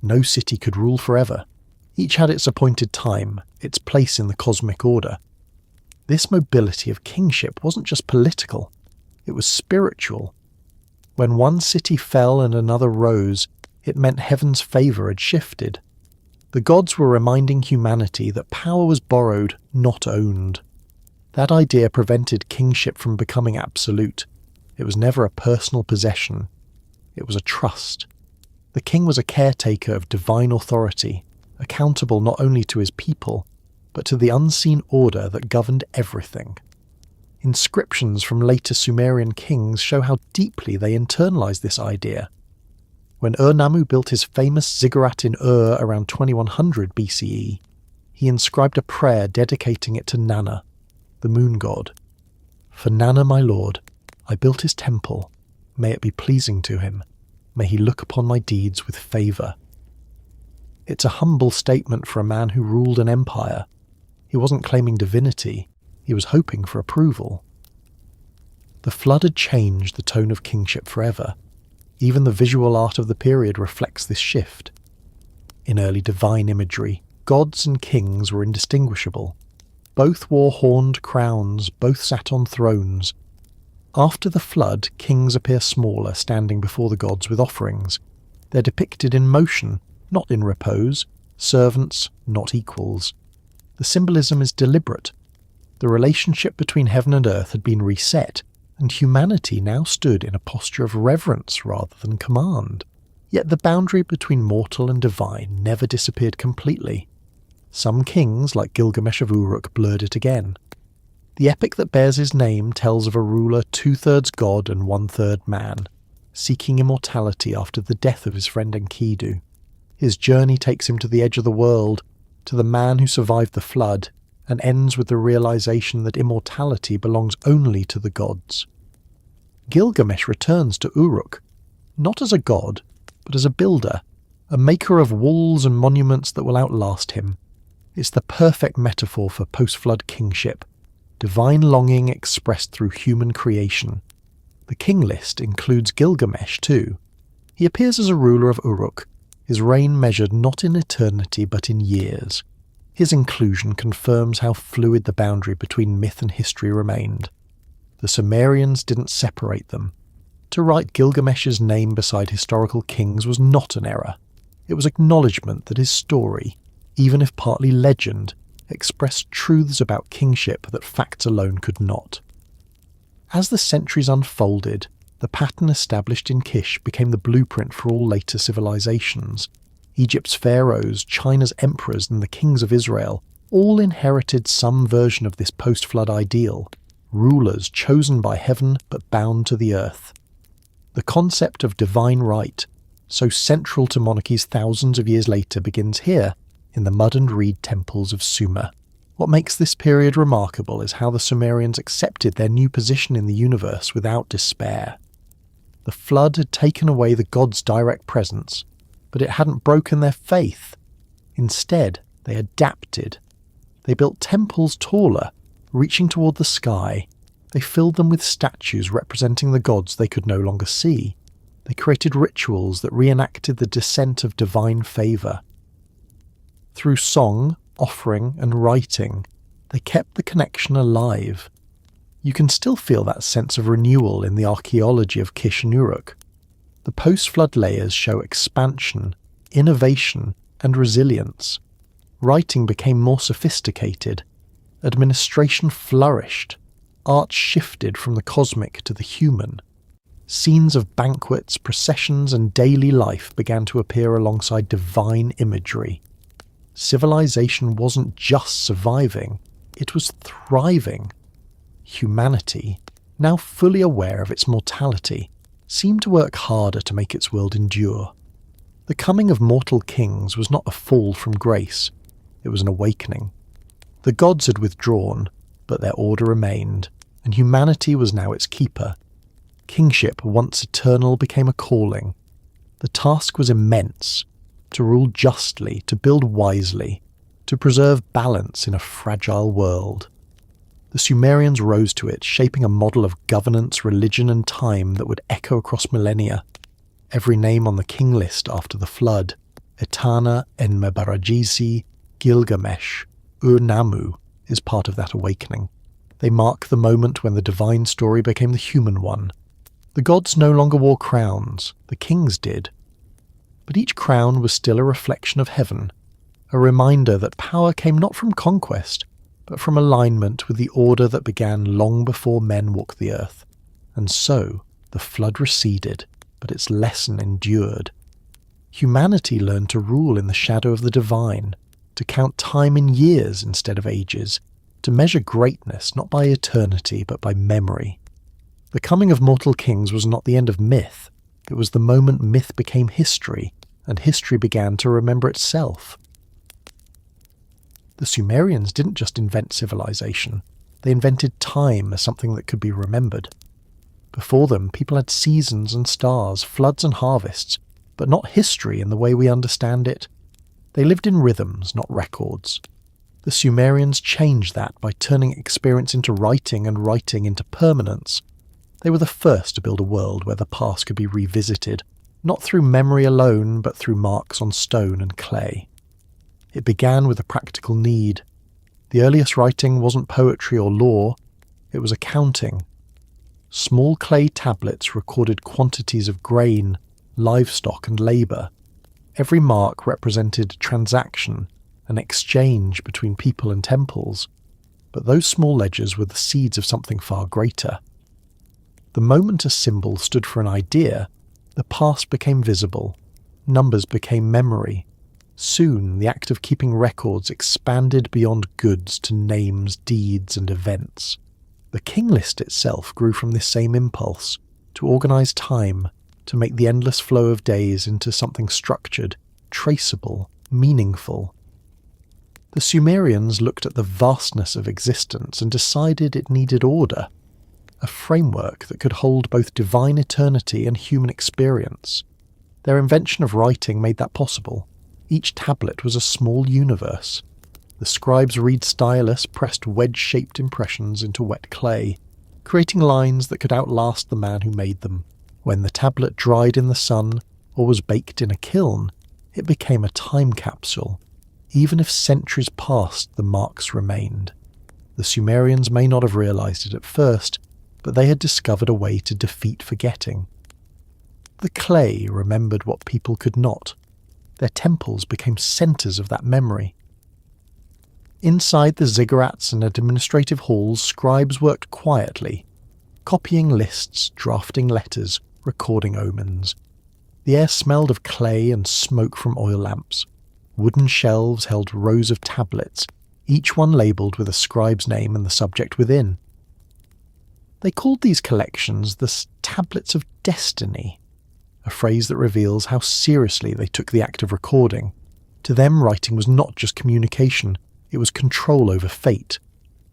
No city could rule forever. Each had its appointed time, its place in the cosmic order. This mobility of kingship wasn't just political, it was spiritual. When one city fell and another rose, it meant heaven's favour had shifted. The gods were reminding humanity that power was borrowed, not owned. That idea prevented kingship from becoming absolute. It was never a personal possession. It was a trust. The king was a caretaker of divine authority, accountable not only to his people, but to the unseen order that governed everything. Inscriptions from later Sumerian kings show how deeply they internalized this idea. When Ur-Nammu built his famous ziggurat in Ur around 2100 BCE, he inscribed a prayer dedicating it to Nanna, the moon god. For Nanna, my lord, I built his temple. May it be pleasing to him. May he look upon my deeds with favour. It's a humble statement for a man who ruled an empire. He wasn't claiming divinity, he was hoping for approval. The flood had changed the tone of kingship forever. Even the visual art of the period reflects this shift. In early divine imagery, gods and kings were indistinguishable. Both wore horned crowns, both sat on thrones. After the flood, kings appear smaller, standing before the gods with offerings. They're depicted in motion, not in repose, servants, not equals. The symbolism is deliberate. The relationship between heaven and earth had been reset, and humanity now stood in a posture of reverence rather than command. Yet the boundary between mortal and divine never disappeared completely. Some kings, like Gilgamesh of Uruk, blurred it again. The epic that bears his name tells of a ruler 2/3 god and 1/3 man, seeking immortality after the death of his friend Enkidu. His journey takes him to the edge of the world, to the man who survived the flood, and ends with the realization that immortality belongs only to the gods. Gilgamesh returns to Uruk, not as a god, but as a builder, a maker of walls and monuments that will outlast him. It's the perfect metaphor for post-flood kingship, divine longing expressed through human creation. The king list includes Gilgamesh too. He appears as a ruler of Uruk, his reign measured not in eternity but in years. His inclusion confirms how fluid the boundary between myth and history remained. The Sumerians didn't separate them. To write Gilgamesh's name beside historical kings was not an error. It was acknowledgement that his story, even if partly legend, expressed truths about kingship that facts alone could not. As the centuries unfolded, the pattern established in Kish became the blueprint for all later civilizations. Egypt's pharaohs, China's emperors, and the kings of Israel all inherited some version of this post-flood ideal, rulers chosen by heaven but bound to the earth. The concept of divine right, so central to monarchies thousands of years later, begins here, in the mud and reed temples of Sumer. What makes this period remarkable is how the Sumerians accepted their new position in the universe without despair. The flood had taken away the gods' direct presence, but it hadn't broken their faith. Instead, they adapted. They built temples taller, reaching toward the sky. They filled them with statues representing the gods they could no longer see. They created rituals that reenacted the descent of divine favour. Through song, offering, and writing, they kept the connection alive. You can still feel that sense of renewal in the archaeology of Kish and Uruk. The post-flood layers show expansion, innovation, and resilience. Writing became more sophisticated. Administration flourished. Art shifted from the cosmic to the human. Scenes of banquets, processions, and daily life began to appear alongside divine imagery. Civilization wasn't just surviving, it was thriving. Humanity, now fully aware of its mortality, seemed to work harder to make its world endure. The coming of mortal kings was not a fall from grace, it was an awakening. The gods had withdrawn, but their order remained, and humanity was now its keeper. Kingship, once eternal, became a calling. The task was immense: to rule justly, to build wisely, to preserve balance in a fragile world. The Sumerians rose to it, shaping a model of governance, religion, and time that would echo across millennia. Every name on the king list after the flood, Etana, Enmebaragesi, Gilgamesh, Ur-Nammu, is part of that awakening. They mark the moment when the divine story became the human one. The gods no longer wore crowns, the kings did. But each crown was still a reflection of heaven, a reminder that power came not from conquest, but from alignment with the order that began long before men walked the earth. And so, the flood receded, but its lesson endured. Humanity learned to rule in the shadow of the divine, to count time in years instead of ages, to measure greatness not by eternity but by memory. The coming of mortal kings was not the end of myth, it was the moment myth became history, and history began to remember itself. The Sumerians didn't just invent civilization, they invented time as something that could be remembered. Before them, people had seasons and stars, floods and harvests, but not history in the way we understand it. They lived in rhythms, not records. The Sumerians changed that by turning experience into writing and writing into permanence. They were the first to build a world where the past could be revisited, not through memory alone, but through marks on stone and clay. It began with a practical need. The earliest writing wasn't poetry or law, it was accounting. Small clay tablets recorded quantities of grain, livestock and labour. Every mark represented a transaction, an exchange between people and temples. But those small ledgers were the seeds of something far greater. The moment a symbol stood for an idea, the past became visible, numbers became memory. Soon, the act of keeping records expanded beyond goods to names, deeds, and events. The king list itself grew from this same impulse, to organise time, to make the endless flow of days into something structured, traceable, meaningful. The Sumerians looked at the vastness of existence and decided it needed order, a framework that could hold both divine eternity and human experience. Their invention of writing made that possible. Each tablet was a small universe. The scribes' reed stylus pressed wedge-shaped impressions into wet clay, creating lines that could outlast the man who made them. When the tablet dried in the sun or was baked in a kiln, it became a time capsule. Even if centuries passed, the marks remained. The Sumerians may not have realized it at first, but they had discovered a way to defeat forgetting. The clay remembered what people could not. Their temples became centers of that memory. Inside the ziggurats and administrative halls, scribes worked quietly, copying lists, drafting letters, recording omens. The air smelled of clay and smoke from oil lamps. Wooden shelves held rows of tablets, each one labelled with a scribe's name and the subject within. They called these collections the Tablets of Destiny, a phrase that reveals how seriously they took the act of recording. To them, writing was not just communication, it was control over fate.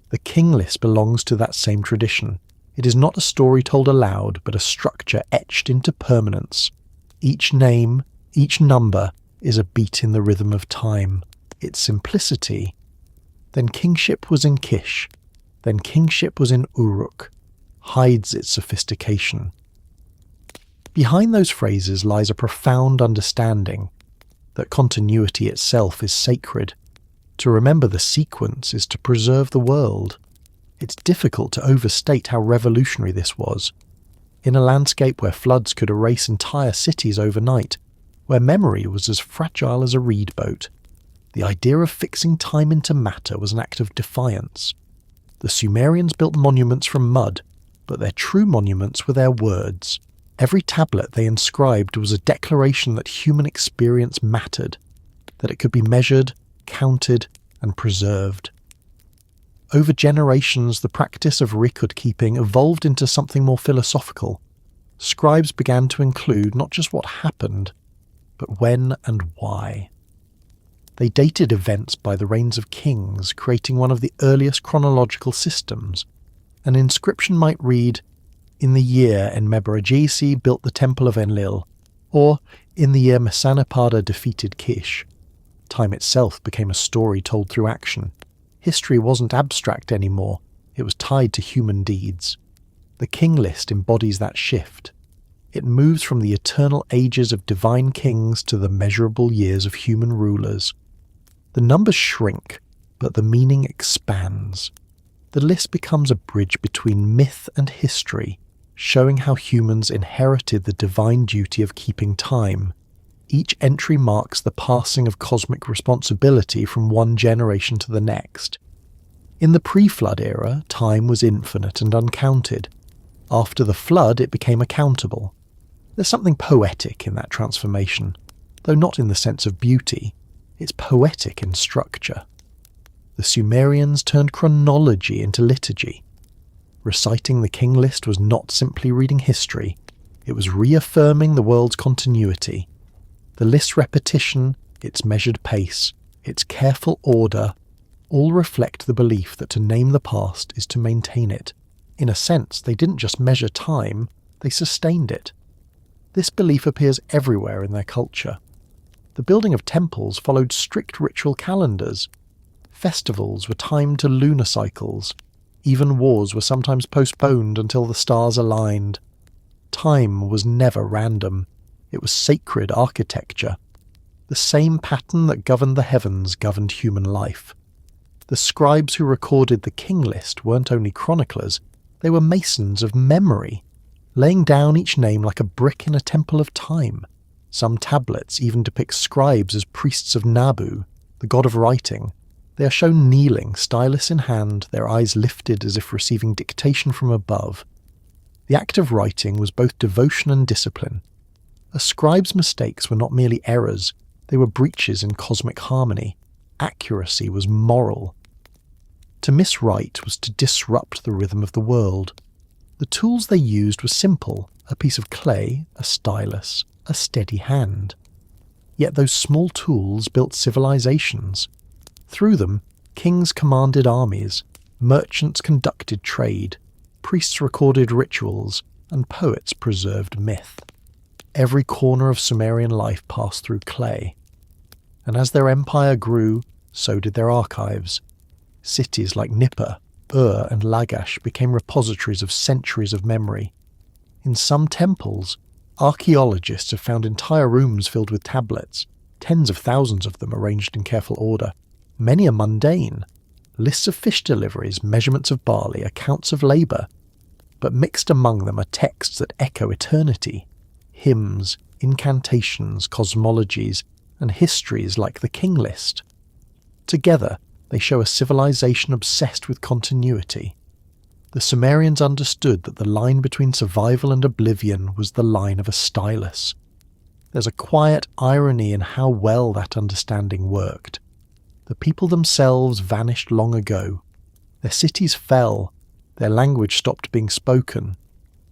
The king list belongs to that same tradition. It is not a story told aloud, but a structure etched into permanence. Each name, each number, is a beat in the rhythm of time. Its simplicity. Then kingship was in Kish. Then kingship was in Uruk. Hides its sophistication. Behind those phrases lies a profound understanding that continuity itself is sacred. To remember the sequence is to preserve the world. It's difficult to overstate how revolutionary this was. In a landscape where floods could erase entire cities overnight, where memory was as fragile as a reed boat, the idea of fixing time into matter was an act of defiance. The Sumerians built monuments from mud, but their true monuments were their words. Every tablet they inscribed was a declaration that human experience mattered, that it could be measured, counted, and preserved. Over generations, the practice of record-keeping evolved into something more philosophical. Scribes began to include not just what happened, but when and why. They dated events by the reigns of kings, creating one of the earliest chronological systems. An inscription might read, "In the year Enmebaragesi built the temple of Enlil," or "In the year Mesanapada defeated Kish." Time itself became a story told through action. History wasn't abstract anymore, it was tied to human deeds. The King List embodies that shift. It moves from the eternal ages of divine kings to the measurable years of human rulers. The numbers shrink, but the meaning expands. The list becomes a bridge between myth and history, showing how humans inherited the divine duty of keeping time. Each entry marks the passing of cosmic responsibility from one generation to the next. In the pre-flood era, time was infinite and uncounted. After the flood, it became accountable. There's something poetic in that transformation, though not in the sense of beauty. It's poetic in structure. The Sumerians turned chronology into liturgy. Reciting the King List was not simply reading history, it was reaffirming the world's continuity. The list's repetition, its measured pace, its careful order, all reflect the belief that to name the past is to maintain it. In a sense, they didn't just measure time, they sustained it. This belief appears everywhere in their culture. The building of temples followed strict ritual calendars. Festivals were timed to lunar cycles. Even wars were sometimes postponed until the stars aligned. Time was never random. It was sacred architecture. The same pattern that governed the heavens governed human life. The scribes who recorded the King List weren't only chroniclers, they were masons of memory, laying down each name like a brick in a temple of time. Some tablets even depict scribes as priests of Nabu, the god of writing. They are shown kneeling, stylus in hand, their eyes lifted as if receiving dictation from above. The act of writing was both devotion and discipline. A scribe's mistakes were not merely errors, they were breaches in cosmic harmony. Accuracy was moral. To miswrite was to disrupt the rhythm of the world. The tools they used were simple: a piece of clay, a stylus, a steady hand. Yet those small tools built civilizations. Through them, kings commanded armies, merchants conducted trade, priests recorded rituals, and poets preserved myth. Every corner of Sumerian life passed through clay. And as their empire grew, so did their archives. Cities like Nippur, Ur, and Lagash became repositories of centuries of memory. In some temples, archaeologists have found entire rooms filled with tablets, tens of thousands of them arranged in careful order. Many are mundane, lists of fish deliveries, measurements of barley, accounts of labour, but mixed among them are texts that echo eternity, hymns, incantations, cosmologies, and histories like the King List. Together, they show a civilization obsessed with continuity. The Sumerians understood that the line between survival and oblivion was the line of a stylus. There's a quiet irony in how well that understanding worked. The people themselves vanished long ago. Their cities fell, their language stopped being spoken,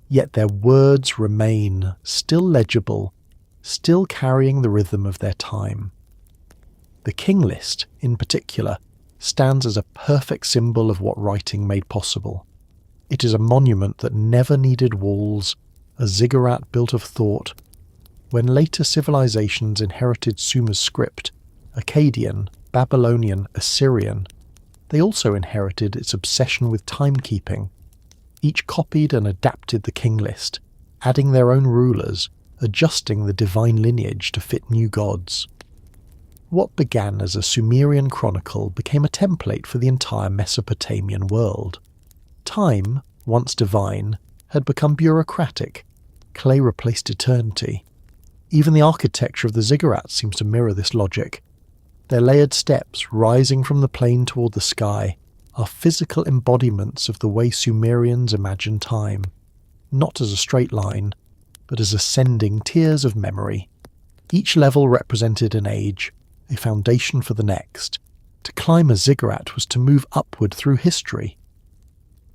yet their words remain, still legible, still carrying the rhythm of their time. The King List, in particular, stands as a perfect symbol of what writing made possible. It is a monument that never needed walls, a ziggurat built of thought. When later civilizations inherited Sumer's script, Akkadian, Babylonian, Assyrian, they also inherited its obsession with timekeeping. Each copied and adapted the King List, adding their own rulers, adjusting the divine lineage to fit new gods. What began as a Sumerian chronicle became a template for the entire Mesopotamian world. Time, once divine, had become bureaucratic. Clay replaced eternity. Even the architecture of the ziggurats seems to mirror this logic. Their layered steps, rising from the plain toward the sky, are physical embodiments of the way Sumerians imagined time, not as a straight line, but as ascending tiers of memory. Each level represented an age, a foundation for the next. To climb a ziggurat was to move upward through history.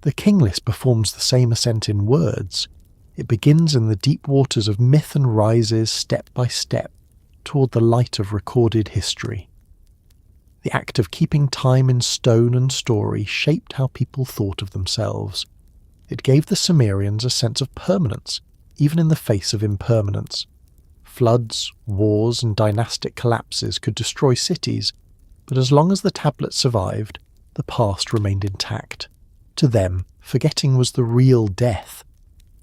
The King List performs the same ascent in words. It begins in the deep waters of myth and rises step by step toward the light of recorded history. The act of keeping time in stone and story shaped how people thought of themselves. It gave the Sumerians a sense of permanence, even in the face of impermanence. Floods, wars, and dynastic collapses could destroy cities, but as long as the tablets survived, the past remained intact. To them, forgetting was the real death.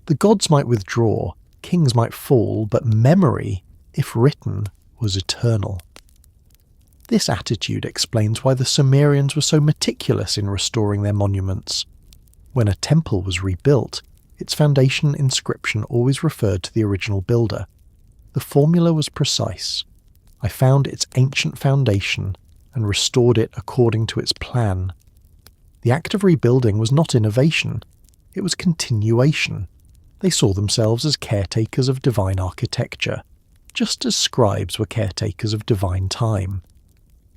The gods might withdraw, kings might fall, but memory, if written, was eternal. This attitude explains why the Sumerians were so meticulous in restoring their monuments. When a temple was rebuilt, its foundation inscription always referred to the original builder. The formula was precise. I found its ancient foundation and restored it according to its plan. The act of rebuilding was not innovation, it was continuation. They saw themselves as caretakers of divine architecture, just as scribes were caretakers of divine time.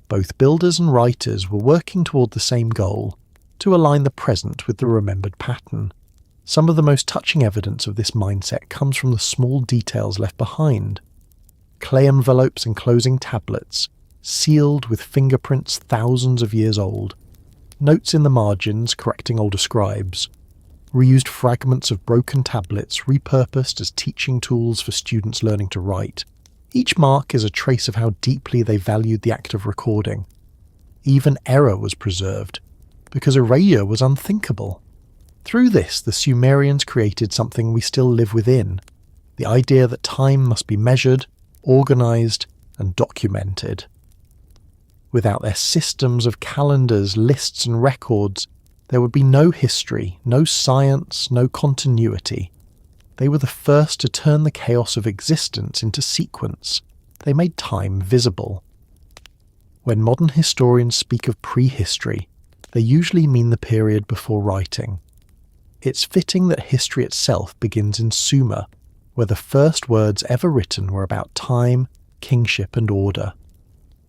Both builders and writers were working toward the same goal, to align the present with the remembered pattern. Some of the most touching evidence of this mindset comes from the small details left behind. Clay envelopes enclosing tablets, sealed with fingerprints thousands of years old. Notes in the margins correcting older scribes. Reused fragments of broken tablets repurposed as teaching tools for students learning to write. Each mark is a trace of how deeply they valued the act of recording. Even error was preserved, because erasure was unthinkable. Through this, the Sumerians created something we still live within, the idea that time must be measured, organised, and documented. Without their systems of calendars, lists, and records, there would be no history, no science, no continuity. They were the first to turn the chaos of existence into sequence. They made time visible. When modern historians speak of prehistory, they usually mean the period before writing. It's fitting that history itself begins in Sumer, where the first words ever written were about time, kingship, and order.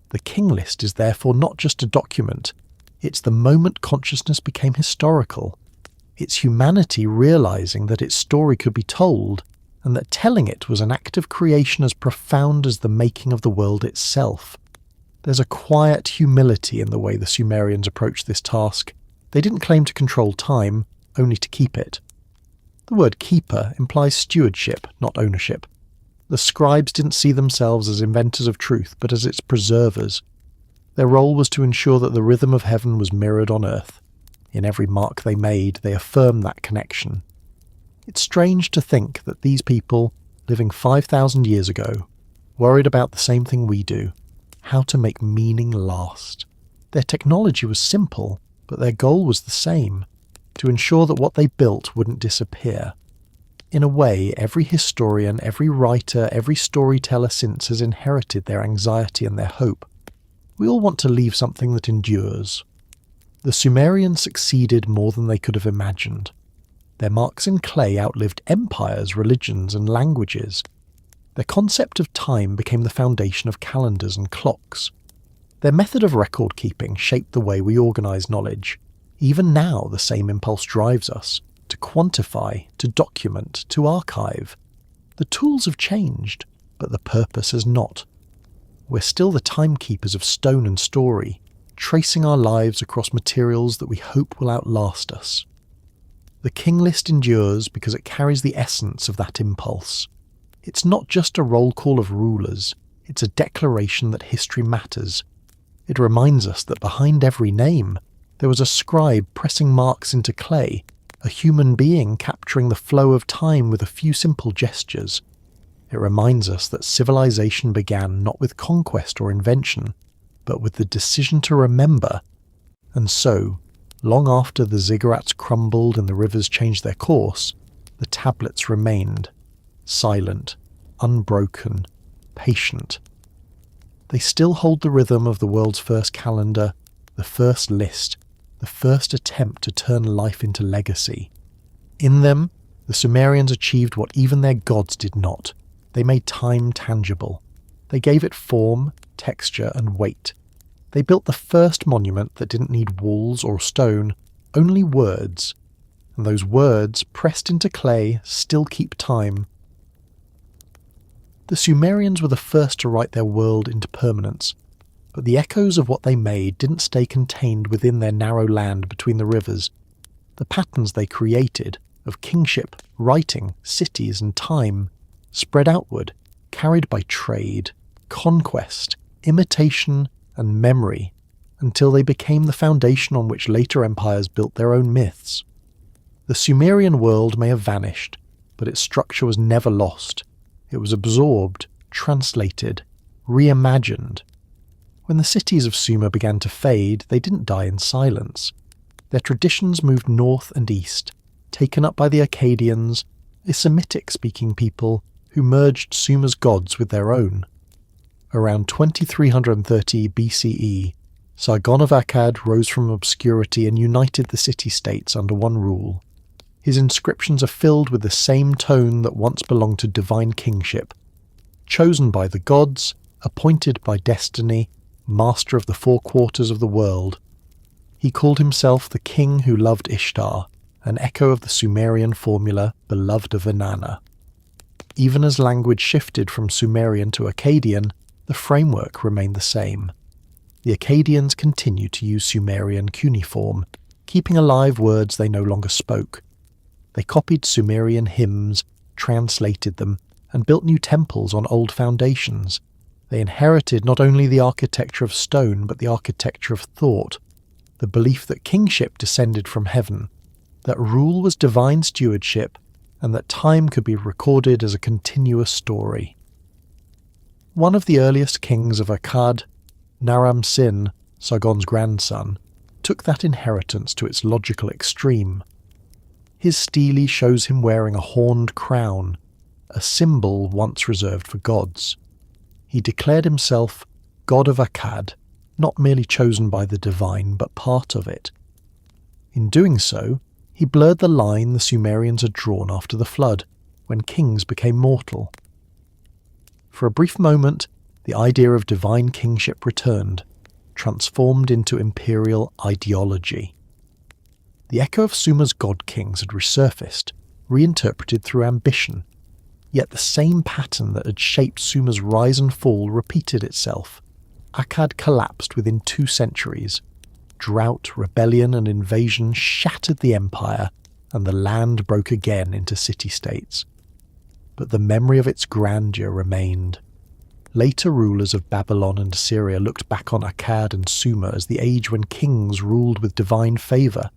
The King List is therefore not just a document, it's the moment consciousness became historical. It's humanity realizing that its story could be told, and that telling it was an act of creation as profound as the making of the world itself. There's a quiet humility in the way the Sumerians approached this task. They didn't claim to control time, only to keep it. The word keeper implies stewardship, not ownership. The scribes didn't see themselves as inventors of truth, but as its preservers. Their role was to ensure that the rhythm of heaven was mirrored on earth. In every mark they made, they affirmed that connection. It's strange to think that these people, living 5,000 years ago, worried about the same thing we do, how to make meaning last. Their technology was simple, but their goal was the same, to ensure that what they built wouldn't disappear. In a way, every historian, every writer, every storyteller since has inherited their anxiety and their hope. We all want to leave something that endures. The Sumerians succeeded more than they could have imagined. Their marks in clay outlived empires, religions, and languages. Their concept of time became the foundation of calendars and clocks. Their method of record-keeping shaped the way we organise knowledge. Even now, the same impulse drives us, to quantify, to document, to archive. The tools have changed, but the purpose has not. We're still the timekeepers of stone and story, tracing our lives across materials that we hope will outlast us. The King List endures because it carries the essence of that impulse. It's not just a roll call of rulers, it's a declaration that history matters. It reminds us that behind every name, there was a scribe pressing marks into clay, a human being capturing the flow of time with a few simple gestures. It reminds us that civilization began not with conquest or invention, but with the decision to remember. And so, long after the ziggurats crumbled and the rivers changed their course, the tablets remained, silent, unbroken, patient. They still hold the rhythm of the world's first calendar, the first list, the first attempt to turn life into legacy. In them, the Sumerians achieved what even their gods did not. They made time tangible. They gave it form, texture, and weight. They built the first monument that didn't need walls or stone, only words. And those words, pressed into clay, still keep time. The Sumerians were the first to write their world into permanence, but the echoes of what they made didn't stay contained within their narrow land between the rivers. The patterns they created, of kingship, writing, cities, and time, spread outward, carried by trade, conquest, imitation, and memory. until they became the foundation on which later empires built their own myths. The Sumerian world may have vanished, but its structure was never lost. It was absorbed, translated, reimagined. When the cities of Sumer began to fade, they didn't die in silence. Their traditions moved north and east, taken up by the Akkadians, a Semitic-speaking people who merged Sumer's gods with their own. Around 2330 BCE, Sargon of Akkad rose from obscurity and united the city-states under one rule. His inscriptions are filled with the same tone that once belonged to divine kingship. Chosen by the gods, appointed by destiny, master of the four quarters of the world. He called himself the king who loved Ishtar, an echo of the Sumerian formula, beloved of Inanna. Even as language shifted from Sumerian to Akkadian, the framework remained the same. The Akkadians continued to use Sumerian cuneiform, keeping alive words they no longer spoke. They copied Sumerian hymns, translated them, and built new temples on old foundations. They inherited not only the architecture of stone, but the architecture of thought, the belief that kingship descended from heaven, that rule was divine stewardship, and that time could be recorded as a continuous story. One of the earliest kings of Akkad, Naram-Sin, Sargon's grandson, took that inheritance to its logical extreme. His stele shows him wearing a horned crown, a symbol once reserved for gods. He declared himself God of Akkad, not merely chosen by the divine, but part of it. In doing so, he blurred the line the Sumerians had drawn after the flood, when kings became mortal. For a brief moment, the idea of divine kingship returned, transformed into imperial ideology. The echo of Sumer's god-kings had resurfaced, reinterpreted through ambition, yet the same pattern that had shaped Sumer's rise and fall repeated itself. Akkad collapsed within 2 centuries. Drought, rebellion and invasion shattered the empire, and the land broke again into city-states. But the memory of its grandeur remained. Later rulers of Babylon and Assyria looked back on Akkad and Sumer as the age when kings ruled with divine favour,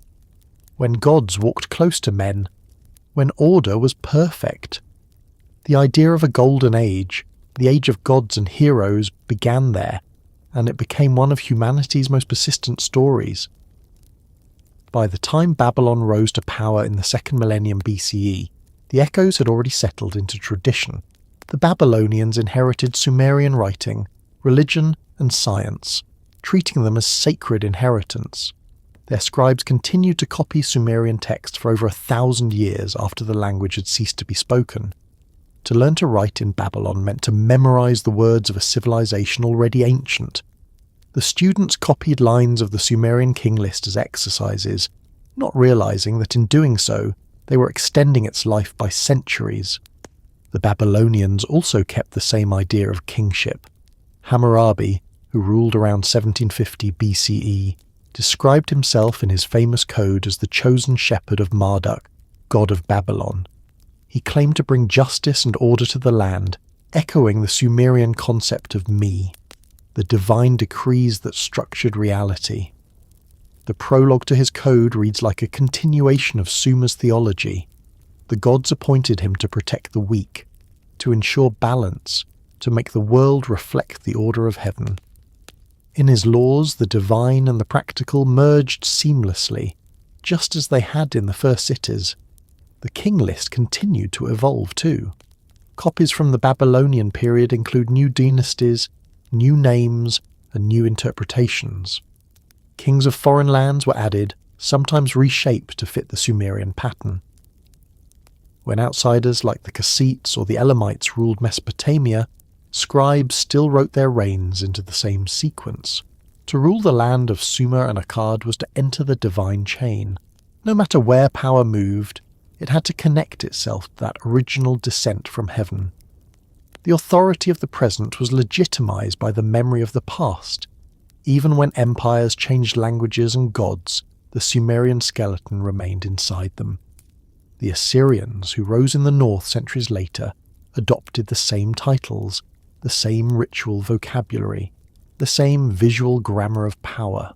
when gods walked close to men, when order was perfect. The idea of a golden age, the age of gods and heroes, began there, and it became one of humanity's most persistent stories. By the time Babylon rose to power in the 2nd millennium BCE, the echoes had already settled into tradition. The Babylonians inherited Sumerian writing, religion and science, treating them as sacred inheritance. Their scribes continued to copy Sumerian text for over 1,000 years after the language had ceased to be spoken. To learn to write in Babylon meant to memorize the words of a civilization already ancient. The students copied lines of the Sumerian King List as exercises, not realizing that in doing so, they were extending its life by centuries. The Babylonians also kept the same idea of kingship. Hammurabi, who ruled around 1750 BCE, described himself in his famous code as the chosen shepherd of Marduk, god of Babylon. He claimed to bring justice and order to the land, echoing the Sumerian concept of me, the divine decrees that structured reality. The prologue to his code reads like a continuation of Sumer's theology. The gods appointed him to protect the weak, to ensure balance, to make the world reflect the order of heaven. In his laws, the divine and the practical merged seamlessly, just as they had in the first cities. The King List continued to evolve too. Copies from the Babylonian period include new dynasties, new names, and new interpretations. Kings of foreign lands were added, sometimes reshaped to fit the Sumerian pattern. When outsiders like the Kassites or the Elamites ruled Mesopotamia, scribes still wrote their reigns into the same sequence. To rule the land of Sumer and Akkad was to enter the divine chain. No matter where power moved, it had to connect itself to that original descent from heaven. The authority of the present was legitimized by the memory of the past. Even when empires changed languages and gods, the Sumerian skeleton remained inside them. The Assyrians, who rose in the north centuries later, adopted the same titles, the same ritual vocabulary. the same visual grammar of power.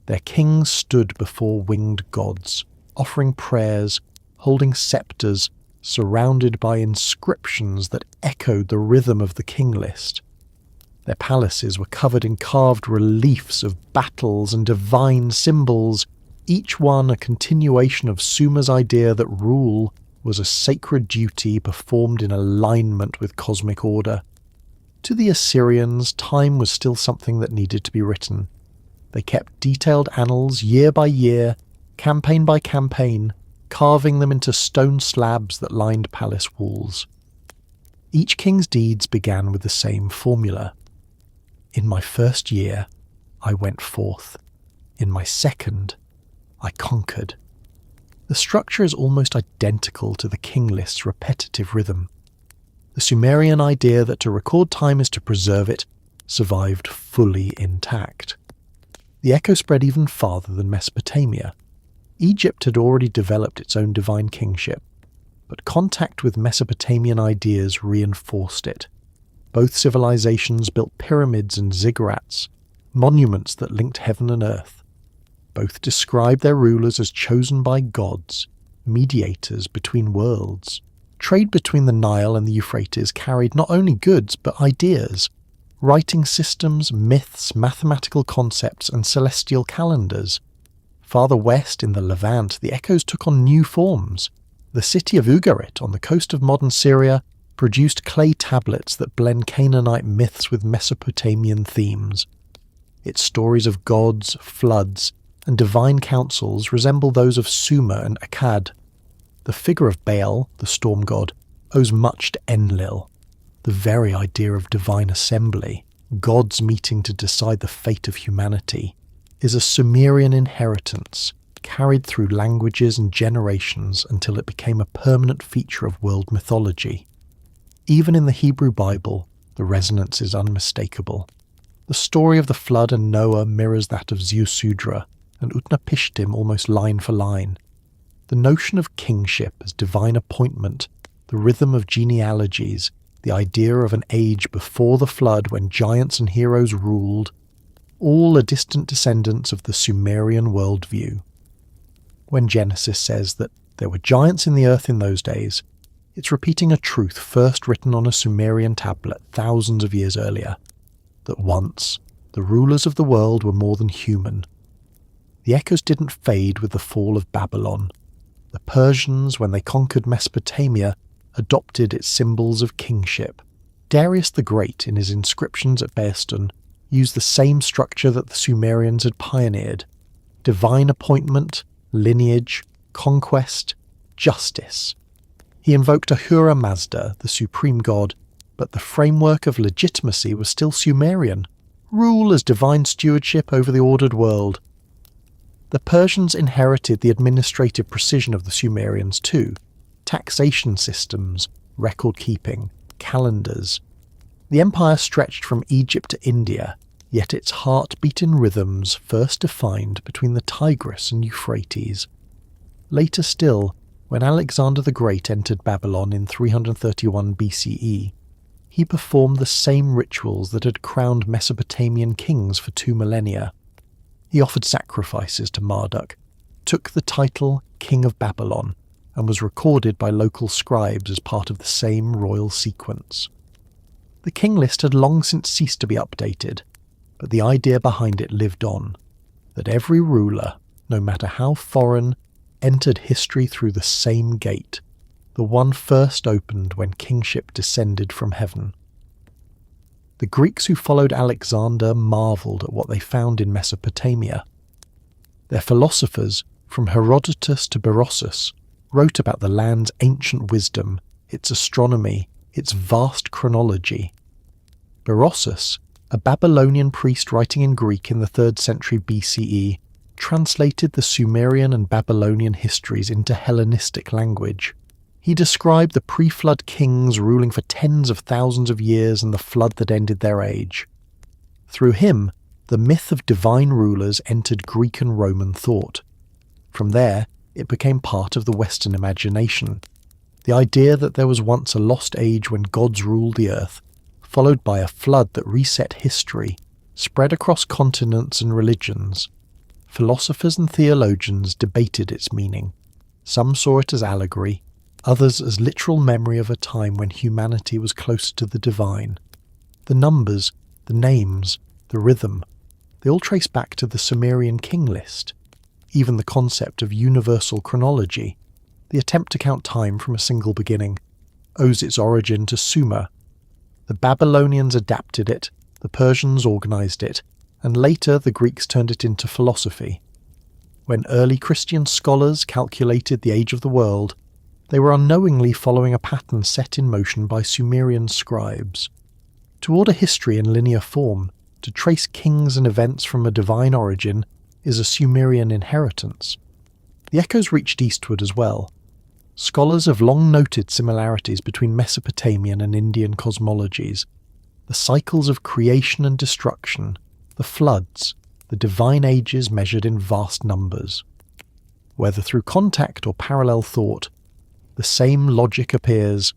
Their kings stood before winged gods, offering prayers, holding sceptres, surrounded by inscriptions that echoed the rhythm of the king list. Their palaces were covered in carved reliefs of battles and divine symbols, each one a continuation of Sumer's idea that rule was a sacred duty performed in alignment with cosmic order. To the Assyrians, time was still something that needed to be written. They kept detailed annals year by year, campaign by campaign, carving them into stone slabs that lined palace walls. Each king's deeds began with the same formula. In my first year, I went forth. In my second, I conquered. The structure is almost identical to the king list's repetitive rhythm. The Sumerian idea that to record time is to preserve it survived fully intact. The echo spread even farther than Mesopotamia. Egypt had already developed its own divine kingship, but contact with Mesopotamian ideas reinforced it. Both civilizations built pyramids and ziggurats, monuments that linked heaven and earth. Both described their rulers as chosen by gods, mediators between worlds. Trade between the Nile and the Euphrates carried not only goods but ideas, writing systems, myths, mathematical concepts, and celestial calendars. Farther west in the Levant, the echoes took on new forms. The city of Ugarit on the coast of modern Syria produced clay tablets that blend Canaanite myths with Mesopotamian themes. Its stories of gods, floods, and divine councils resemble those of Sumer and Akkad. The figure of Baal, the storm god, owes much to Enlil. The very idea of divine assembly, gods meeting to decide the fate of humanity, is a Sumerian inheritance carried through languages and generations until it became a permanent feature of world mythology. Even in the Hebrew Bible, the resonance is unmistakable. The story of the flood and Noah mirrors that of Ziusudra and Utnapishtim almost line for line. The notion of kingship as divine appointment, the rhythm of genealogies, the idea of an age before the flood when giants and heroes ruled, all are distant descendants of the Sumerian worldview. When Genesis says that there were giants in the earth in those days, it's repeating a truth first written on a Sumerian tablet thousands of years earlier, that once the rulers of the world were more than human. The echoes didn't fade with the fall of Babylon. The Persians, when they conquered Mesopotamia, adopted its symbols of kingship. Darius the Great, in his inscriptions at Behistun, used the same structure that the Sumerians had pioneered: divine appointment, lineage, conquest, justice. He invoked Ahura Mazda, the supreme god, but the framework of legitimacy was still Sumerian: rule as divine stewardship over the ordered world. The Persians inherited the administrative precision of the Sumerians too: taxation systems, record-keeping, calendars. The empire stretched from Egypt to India, yet its heart beat in rhythms first defined between the Tigris and Euphrates. Later still, when Alexander the Great entered Babylon in 331 BCE, he performed the same rituals that had crowned Mesopotamian kings for 2 millennia. He offered sacrifices to Marduk, took the title King of Babylon, and was recorded by local scribes as part of the same royal sequence. The king list had long since ceased to be updated, but the idea behind it lived on, that every ruler, no matter how foreign, entered history through the same gate, the one first opened when kingship descended from heaven. The Greeks who followed Alexander marvelled at what they found in Mesopotamia. Their philosophers, from Herodotus to Berossus, wrote about the land's ancient wisdom, its astronomy, its vast chronology. Berossus, a Babylonian priest writing in Greek in the 3rd century BCE, translated the Sumerian and Babylonian histories into Hellenistic language. He described the pre-flood kings ruling for tens of thousands of years and the flood that ended their age. Through him, the myth of divine rulers entered Greek and Roman thought. From there, it became part of the Western imagination. The idea that there was once a lost age when gods ruled the earth, followed by a flood that reset history, spread across continents and religions. Philosophers and theologians debated its meaning. Some saw it as allegory, others as literal memory of a time when humanity was closer to the divine. The numbers, the names, the rhythm, they all trace back to the Sumerian King List. Even the concept of universal chronology, the attempt to count time from a single beginning, owes its origin to Sumer. The Babylonians adapted it, the Persians organised it, and later the Greeks turned it into philosophy. When early Christian scholars calculated the age of the world, they were unknowingly following a pattern set in motion by Sumerian scribes. To order history in linear form, to trace kings and events from a divine origin, is a Sumerian inheritance. The echoes reached eastward as well. Scholars have long noted similarities between Mesopotamian and Indian cosmologies. The cycles of creation and destruction, the floods, the divine ages measured in vast numbers. Whether through contact or parallel thought, the same logic appears: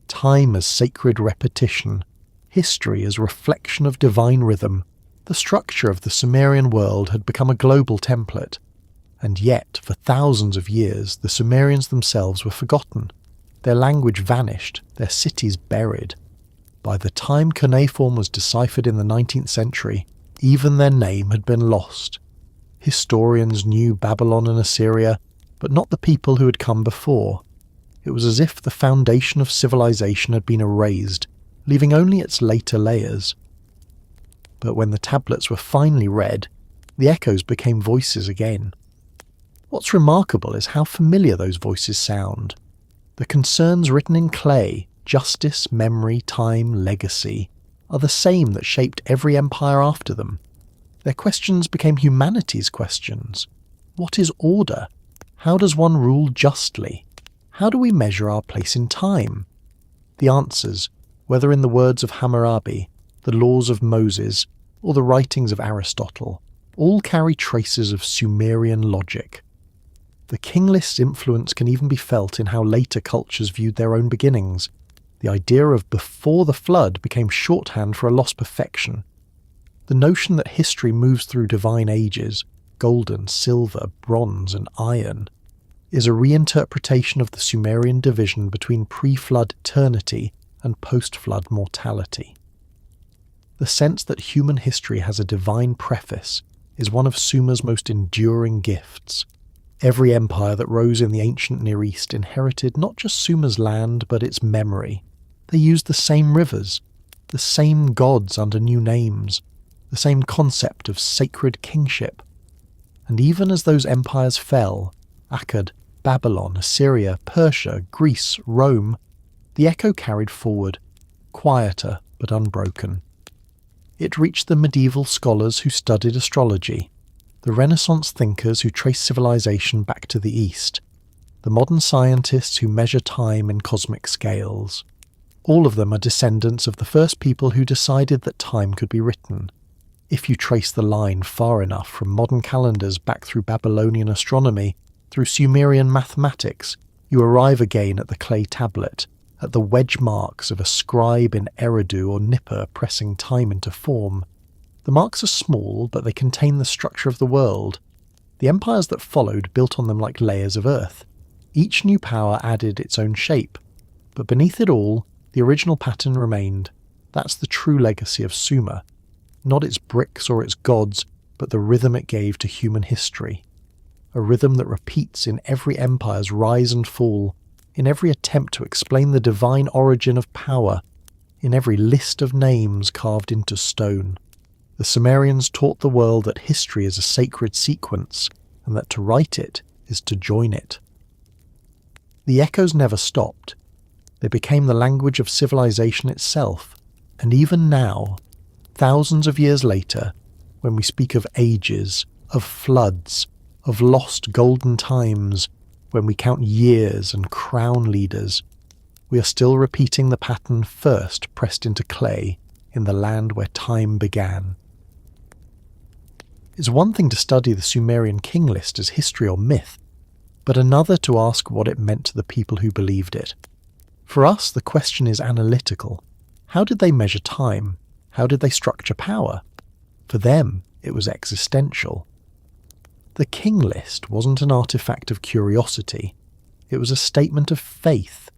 time as sacred repetition, history as reflection of divine rhythm. The structure of the Sumerian world had become a global template, and yet for thousands of years the Sumerians themselves were forgotten. Their language vanished, their cities buried. By the time cuneiform was deciphered in the 19th century, even their name had been lost. Historians knew Babylon and Assyria, but not the people who had come before. It was as if the foundation of civilization had been erased, leaving only its later layers. But when the tablets were finally read, the echoes became voices again. What's remarkable is how familiar those voices sound. The concerns written in clay, justice, memory, time, legacy, are the same that shaped every empire after them. Their questions became humanity's questions. What is order? How does one rule justly? How do we measure our place in time? The answers, whether in the words of Hammurabi, the laws of Moses, or the writings of Aristotle, all carry traces of Sumerian logic. The King List's influence can even be felt in how later cultures viewed their own beginnings. The idea of before the flood became shorthand for a lost perfection. The notion that history moves through divine ages, golden, silver, bronze, and iron, is a reinterpretation of the Sumerian division between pre-flood eternity and post-flood mortality. The sense that human history has a divine preface is one of Sumer's most enduring gifts. Every empire that rose in the ancient Near East inherited not just Sumer's land but its memory. They used the same rivers, the same gods under new names, the same concept of sacred kingship. And even as those empires fell, Akkad, Babylon, Assyria, Persia, Greece, Rome, the echo carried forward, quieter but unbroken. It reached the medieval scholars who studied astrology, the Renaissance thinkers who trace civilization back to the East, the modern scientists who measure time in cosmic scales. All of them are descendants of the first people who decided that time could be written. If you trace the line far enough from modern calendars back through Babylonian astronomy, through Sumerian mathematics, you arrive again at the clay tablet, at the wedge marks of a scribe in Eridu or Nippur pressing time into form. The marks are small, but they contain the structure of the world. The empires that followed built on them like layers of earth. Each new power added its own shape, but beneath it all, the original pattern remained. That's the true legacy of Sumer. Not its bricks or its gods, but the rhythm it gave to human history. A rhythm that repeats in every empire's rise and fall, in every attempt to explain the divine origin of power, in every list of names carved into stone. The Sumerians taught the world that history is a sacred sequence, and that to write it is to join it. The echoes never stopped. They became the language of civilization itself, and even now, thousands of years later, when we speak of ages, of floods, of lost golden times, when we count years and crown leaders, we are still repeating the pattern first pressed into clay in the land where time began. It's one thing to study the Sumerian King List as history or myth, but another to ask what it meant to the people who believed it. For us, the question is analytical. How did they measure time? How did they structure power? For them, it was existential. The King List wasn't an artifact of curiosity. It was a statement of faith.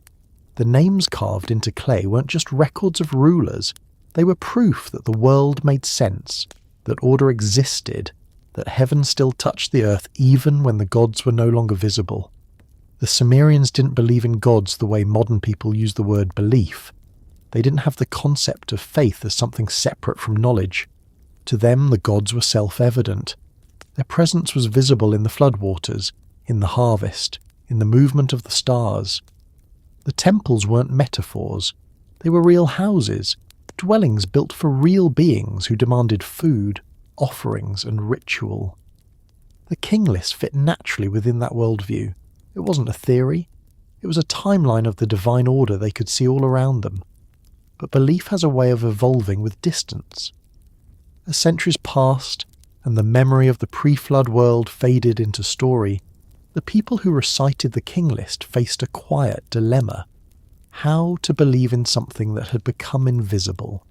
The names carved into clay weren't just records of rulers. They were proof that the world made sense, that order existed, that heaven still touched the earth even when the gods were no longer visible. The Sumerians didn't believe in gods the way modern people use the word belief. They didn't have the concept of faith as something separate from knowledge. To them, the gods were self-evident. Their presence was visible in the floodwaters, in the harvest, in the movement of the stars. The temples weren't metaphors. They were real houses, dwellings built for real beings who demanded food, offerings, and ritual. The King List fit naturally within that worldview. It wasn't a theory. It was a timeline of the divine order they could see all around them. But belief has a way of evolving with distance. As centuries passed, and the memory of the pre-flood world faded into story, the people who recited the King List faced a quiet dilemma: how to believe in something that had become invisible.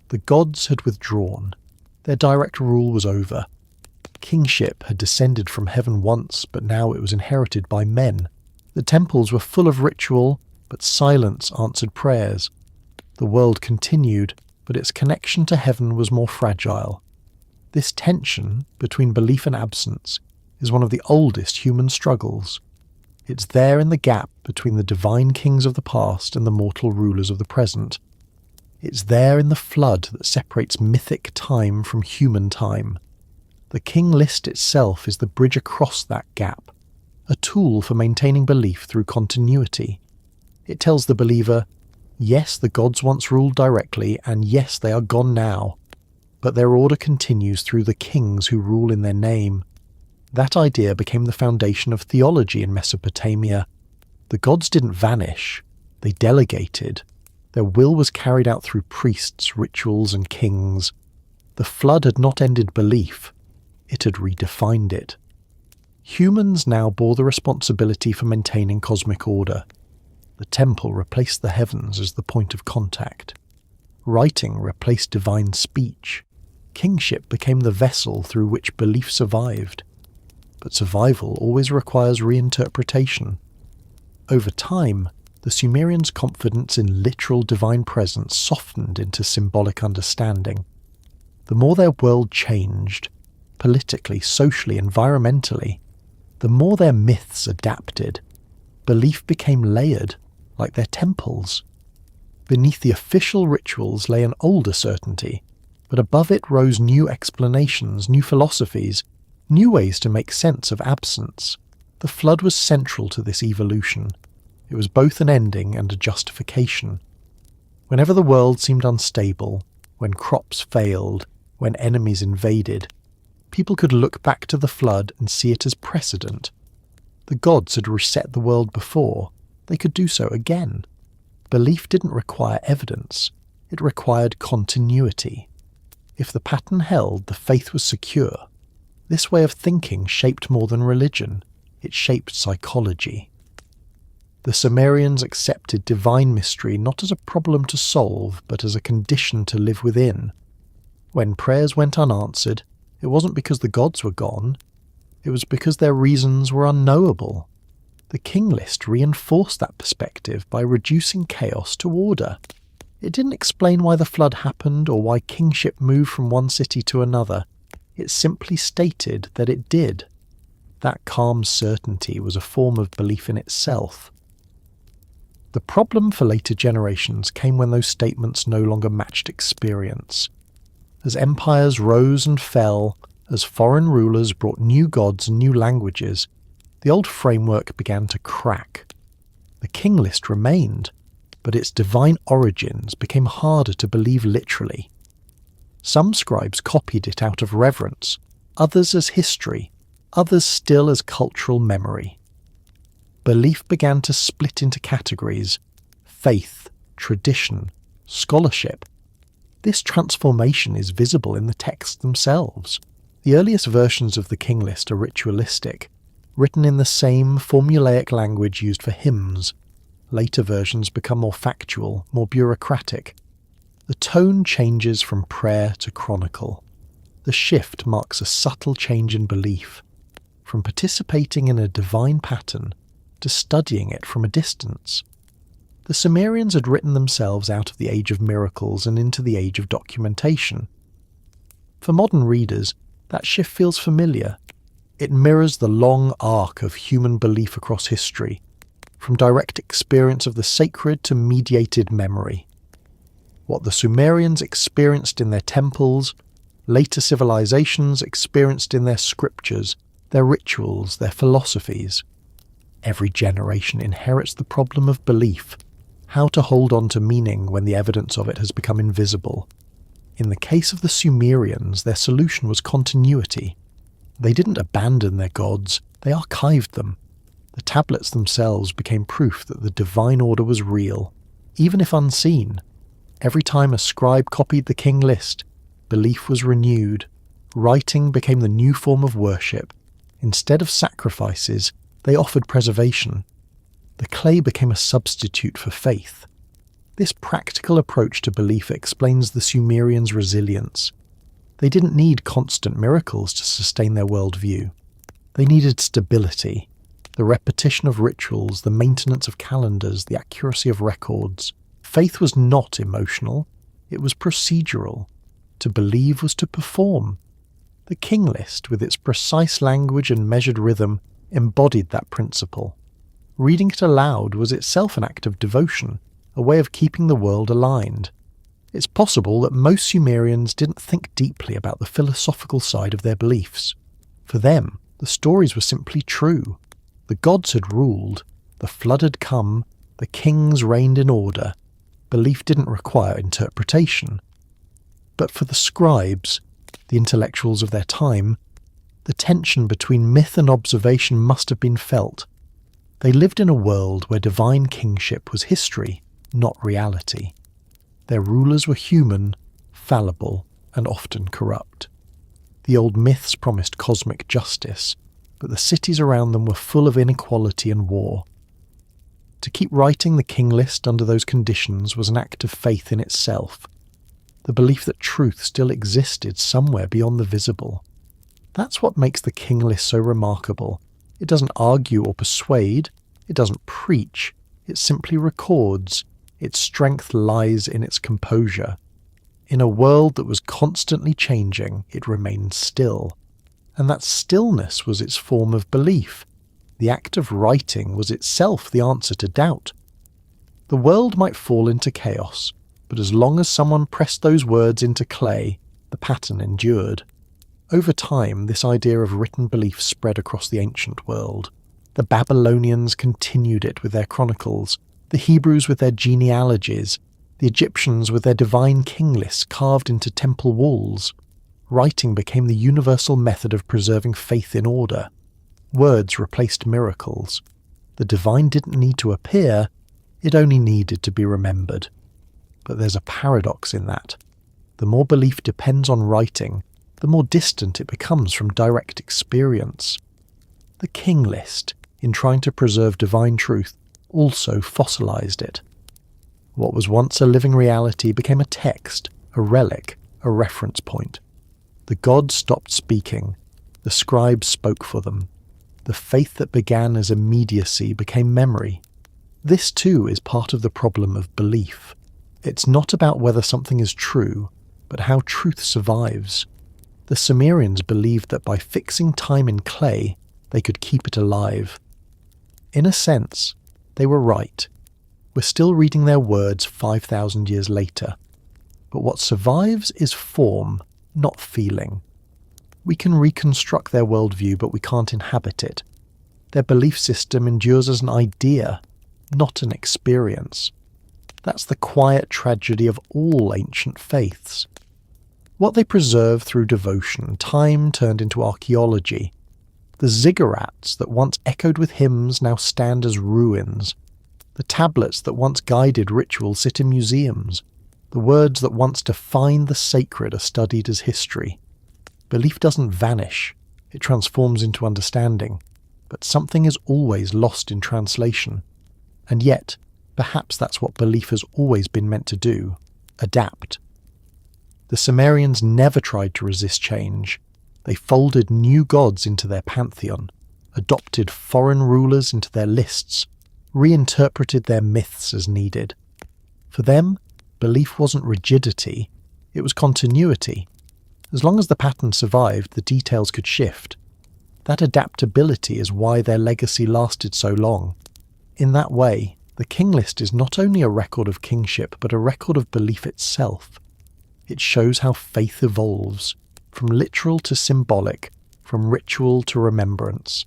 The gods had withdrawn. Their direct rule was over. Kingship had descended from heaven once, but now it was inherited by men. The temples were full of ritual, but silence answered prayers. The world continued, but its connection to heaven was more fragile. This tension between belief and absence is one of the oldest human struggles. It's there in the gap between the divine kings of the past and the mortal rulers of the present. It's there in the flood that separates mythic time from human time. The King List itself is the bridge across that gap, a tool for maintaining belief through continuity. It tells the believer, yes, the gods once ruled directly, and yes, they are gone now, but their order continues through the kings who rule in their name. That idea became the foundation of theology in Mesopotamia. The gods didn't vanish, they delegated. Their will was carried out through priests, rituals, and kings. The flood had not ended belief, it had redefined it. Humans now bore the responsibility for maintaining cosmic order. The temple replaced the heavens as the point of contact. Writing replaced divine speech. Kingship became the vessel through which belief survived. But survival always requires reinterpretation. Over time, the Sumerians' confidence in literal divine presence softened into symbolic understanding. The more their world changed, politically, socially, environmentally, the more their myths adapted. Belief became layered, like their temples. Beneath the official rituals lay an older certainty, but above it rose new explanations, new philosophies, new ways to make sense of absence. The flood was central to this evolution. It was both an ending and a justification. Whenever the world seemed unstable, when crops failed, when enemies invaded, people could look back to the flood and see it as precedent. The gods had reset the world before. They could do so again. Belief didn't require evidence. It required continuity. If the pattern held, the faith was secure. This way of thinking shaped more than religion. It shaped psychology. The Sumerians accepted divine mystery not as a problem to solve, but as a condition to live within. When prayers went unanswered, it wasn't because the gods were gone. It was because their reasons were unknowable. The King List reinforced that perspective by reducing chaos to order. It didn't explain why the flood happened or why kingship moved from one city to another. It simply stated that it did. That calm certainty was a form of belief in itself. The problem for later generations came when those statements no longer matched experience. As empires rose and fell, as foreign rulers brought new gods and new languages, the old framework began to crack. The King List remained, but its divine origins became harder to believe literally. Some scribes copied it out of reverence, others as history, others still as cultural memory. Belief began to split into categories: faith, tradition, scholarship. This transformation is visible in the texts themselves. The earliest versions of the King List are ritualistic, written in the same formulaic language used for hymns. Later versions become more factual, more bureaucratic. The tone changes from prayer to chronicle. The shift marks a subtle change in belief, from participating in a divine pattern to studying it from a distance. The Sumerians had written themselves out of the age of miracles and into the age of documentation. For modern readers, that shift feels familiar. It mirrors the long arc of human belief across history, from direct experience of the sacred to mediated memory. What the Sumerians experienced in their temples, later civilizations experienced in their scriptures, their rituals, their philosophies. Every generation inherits the problem of belief, how to hold on to meaning when the evidence of it has become invisible. In the case of the Sumerians, their solution was continuity. They didn't abandon their gods, they archived them. The tablets themselves became proof that the divine order was real, even if unseen. Every time a scribe copied the king list, belief was renewed. Writing became the new form of worship. Instead of sacrifices, they offered preservation. The clay became a substitute for faith. This practical approach to belief explains the Sumerians' resilience. They didn't need constant miracles to sustain their worldview. They needed stability, the repetition of rituals, the maintenance of calendars, the accuracy of records. Faith was not emotional, it was procedural. To believe was to perform. The king list, with its precise language and measured rhythm, embodied that principle. Reading it aloud was itself an act of devotion, a way of keeping the world aligned. It's possible that most Sumerians didn't think deeply about the philosophical side of their beliefs. For them, the stories were simply true. The gods had ruled, the flood had come, the kings reigned in order. Belief didn't require interpretation. But for the scribes, the intellectuals of their time, the tension between myth and observation must have been felt. They lived in a world where divine kingship was history, not reality. Their rulers were human, fallible, and often corrupt. The old myths promised cosmic justice, but the cities around them were full of inequality and war. To keep writing the king list under those conditions was an act of faith in itself, the belief that truth still existed somewhere beyond the visible. That's what makes the king list so remarkable. It doesn't argue or persuade, it doesn't preach, it simply records. Its strength lies in its composure. In a world that was constantly changing, it remained still. And that stillness was its form of belief. The act of writing was itself the answer to doubt. The world might fall into chaos, but as long as someone pressed those words into clay, the pattern endured. Over time, this idea of written belief spread across the ancient world. The Babylonians continued it with their chronicles, the Hebrews with their genealogies, the Egyptians with their divine king lists carved into temple walls. Writing became the universal method of preserving faith in order. Words replaced miracles. The divine didn't need to appear, it only needed to be remembered. But there's a paradox in that. The more belief depends on writing, the more distant it becomes from direct experience. The king list, in trying to preserve divine truth, also fossilized it. What was once a living reality became a text, a relic, a reference point. The gods stopped speaking. The scribes spoke for them. The faith that began as immediacy became memory. This too is part of the problem of belief. It's not about whether something is true, but how truth survives. The Sumerians believed that by fixing time in clay, they could keep it alive. In a sense, they were right. We're still reading their words 5,000 years later. But what survives is form, not feeling. We can reconstruct their worldview, but we can't inhabit it. Their belief system endures as an idea, not an experience. That's the quiet tragedy of all ancient faiths. What they preserve through devotion, time turned into archaeology. The ziggurats that once echoed with hymns now stand as ruins. The tablets that once guided ritual sit in museums. The words that once defined the sacred are studied as history. Belief doesn't vanish, it transforms into understanding. But something is always lost in translation. And yet, perhaps that's what belief has always been meant to do, adapt. The Sumerians never tried to resist change. They folded new gods into their pantheon, adopted foreign rulers into their lists, reinterpreted their myths as needed. For them, belief wasn't rigidity, it was continuity. As long as the pattern survived, the details could shift. That adaptability is why their legacy lasted so long. In that way, the King List is not only a record of kingship, but a record of belief itself. It shows how faith evolves, from literal to symbolic, from ritual to remembrance.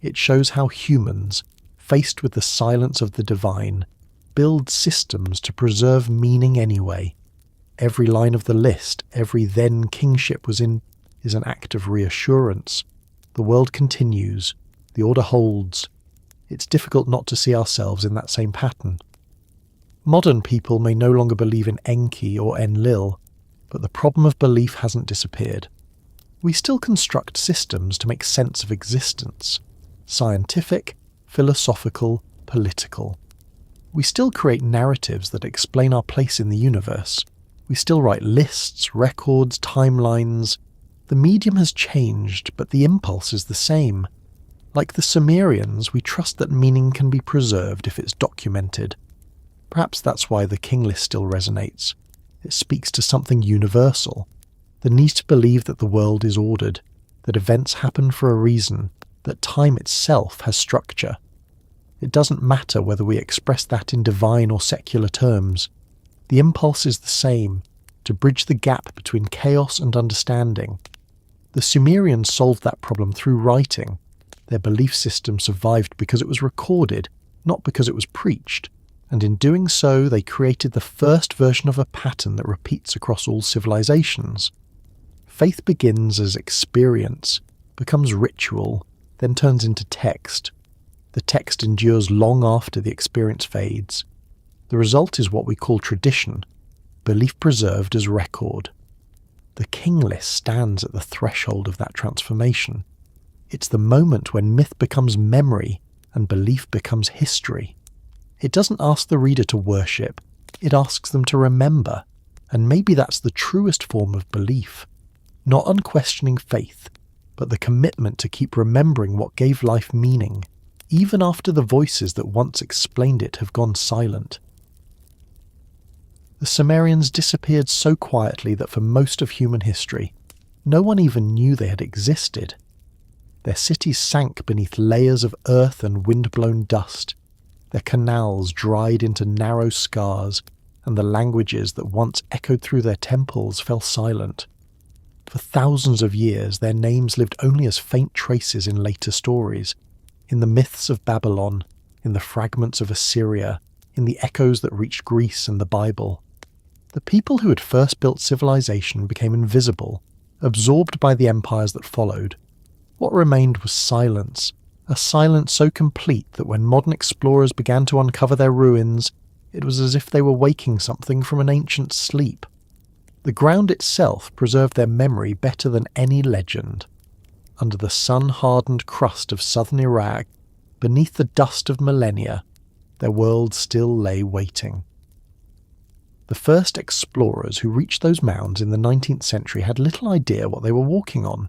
It shows how humans, faced with the silence of the divine, build systems to preserve meaning anyway. Every line of the list, every then kingship is an act of reassurance. The world continues, the order holds. It's difficult not to see ourselves in that same pattern. Modern people may no longer believe in Enki or Enlil, but the problem of belief hasn't disappeared. We still construct systems to make sense of existence. Scientific, philosophical, political. We still create narratives that explain our place in the universe. We still write lists, records, timelines. The medium has changed, but the impulse is the same. Like the Sumerians, we trust that meaning can be preserved if it's documented. Perhaps that's why the King List still resonates. It speaks to something universal. The need to believe that the world is ordered, that events happen for a reason, that time itself has structure. It doesn't matter whether we express that in divine or secular terms. The impulse is the same, to bridge the gap between chaos and understanding. The Sumerians solved that problem through writing. Their belief system survived because it was recorded, not because it was preached, and in doing so they created the first version of a pattern that repeats across all civilizations. Faith begins as experience, becomes ritual, then turns into text. The text endures long after the experience fades. The result is what we call tradition, belief preserved as record. The King List stands at the threshold of that transformation. It's the moment when myth becomes memory and belief becomes history. It doesn't ask the reader to worship, it asks them to remember, and maybe that's the truest form of belief. Not unquestioning faith, but the commitment to keep remembering what gave life meaning, even after the voices that once explained it have gone silent. The Sumerians disappeared so quietly that for most of human history, no one even knew they had existed. Their cities sank beneath layers of earth and wind-blown dust. Their canals dried into narrow scars, and the languages that once echoed through their temples fell silent. For thousands of years, their names lived only as faint traces in later stories, in the myths of Babylon, in the fragments of Assyria, in the echoes that reached Greece and the Bible. The people who had first built civilization became invisible, absorbed by the empires that followed. What remained was silence, a silence so complete that when modern explorers began to uncover their ruins, it was as if they were waking something from an ancient sleep. The ground itself preserved their memory better than any legend. Under the sun-hardened crust of southern Iraq, beneath the dust of millennia, their world still lay waiting. The first explorers who reached those mounds in the 19th century had little idea what they were walking on.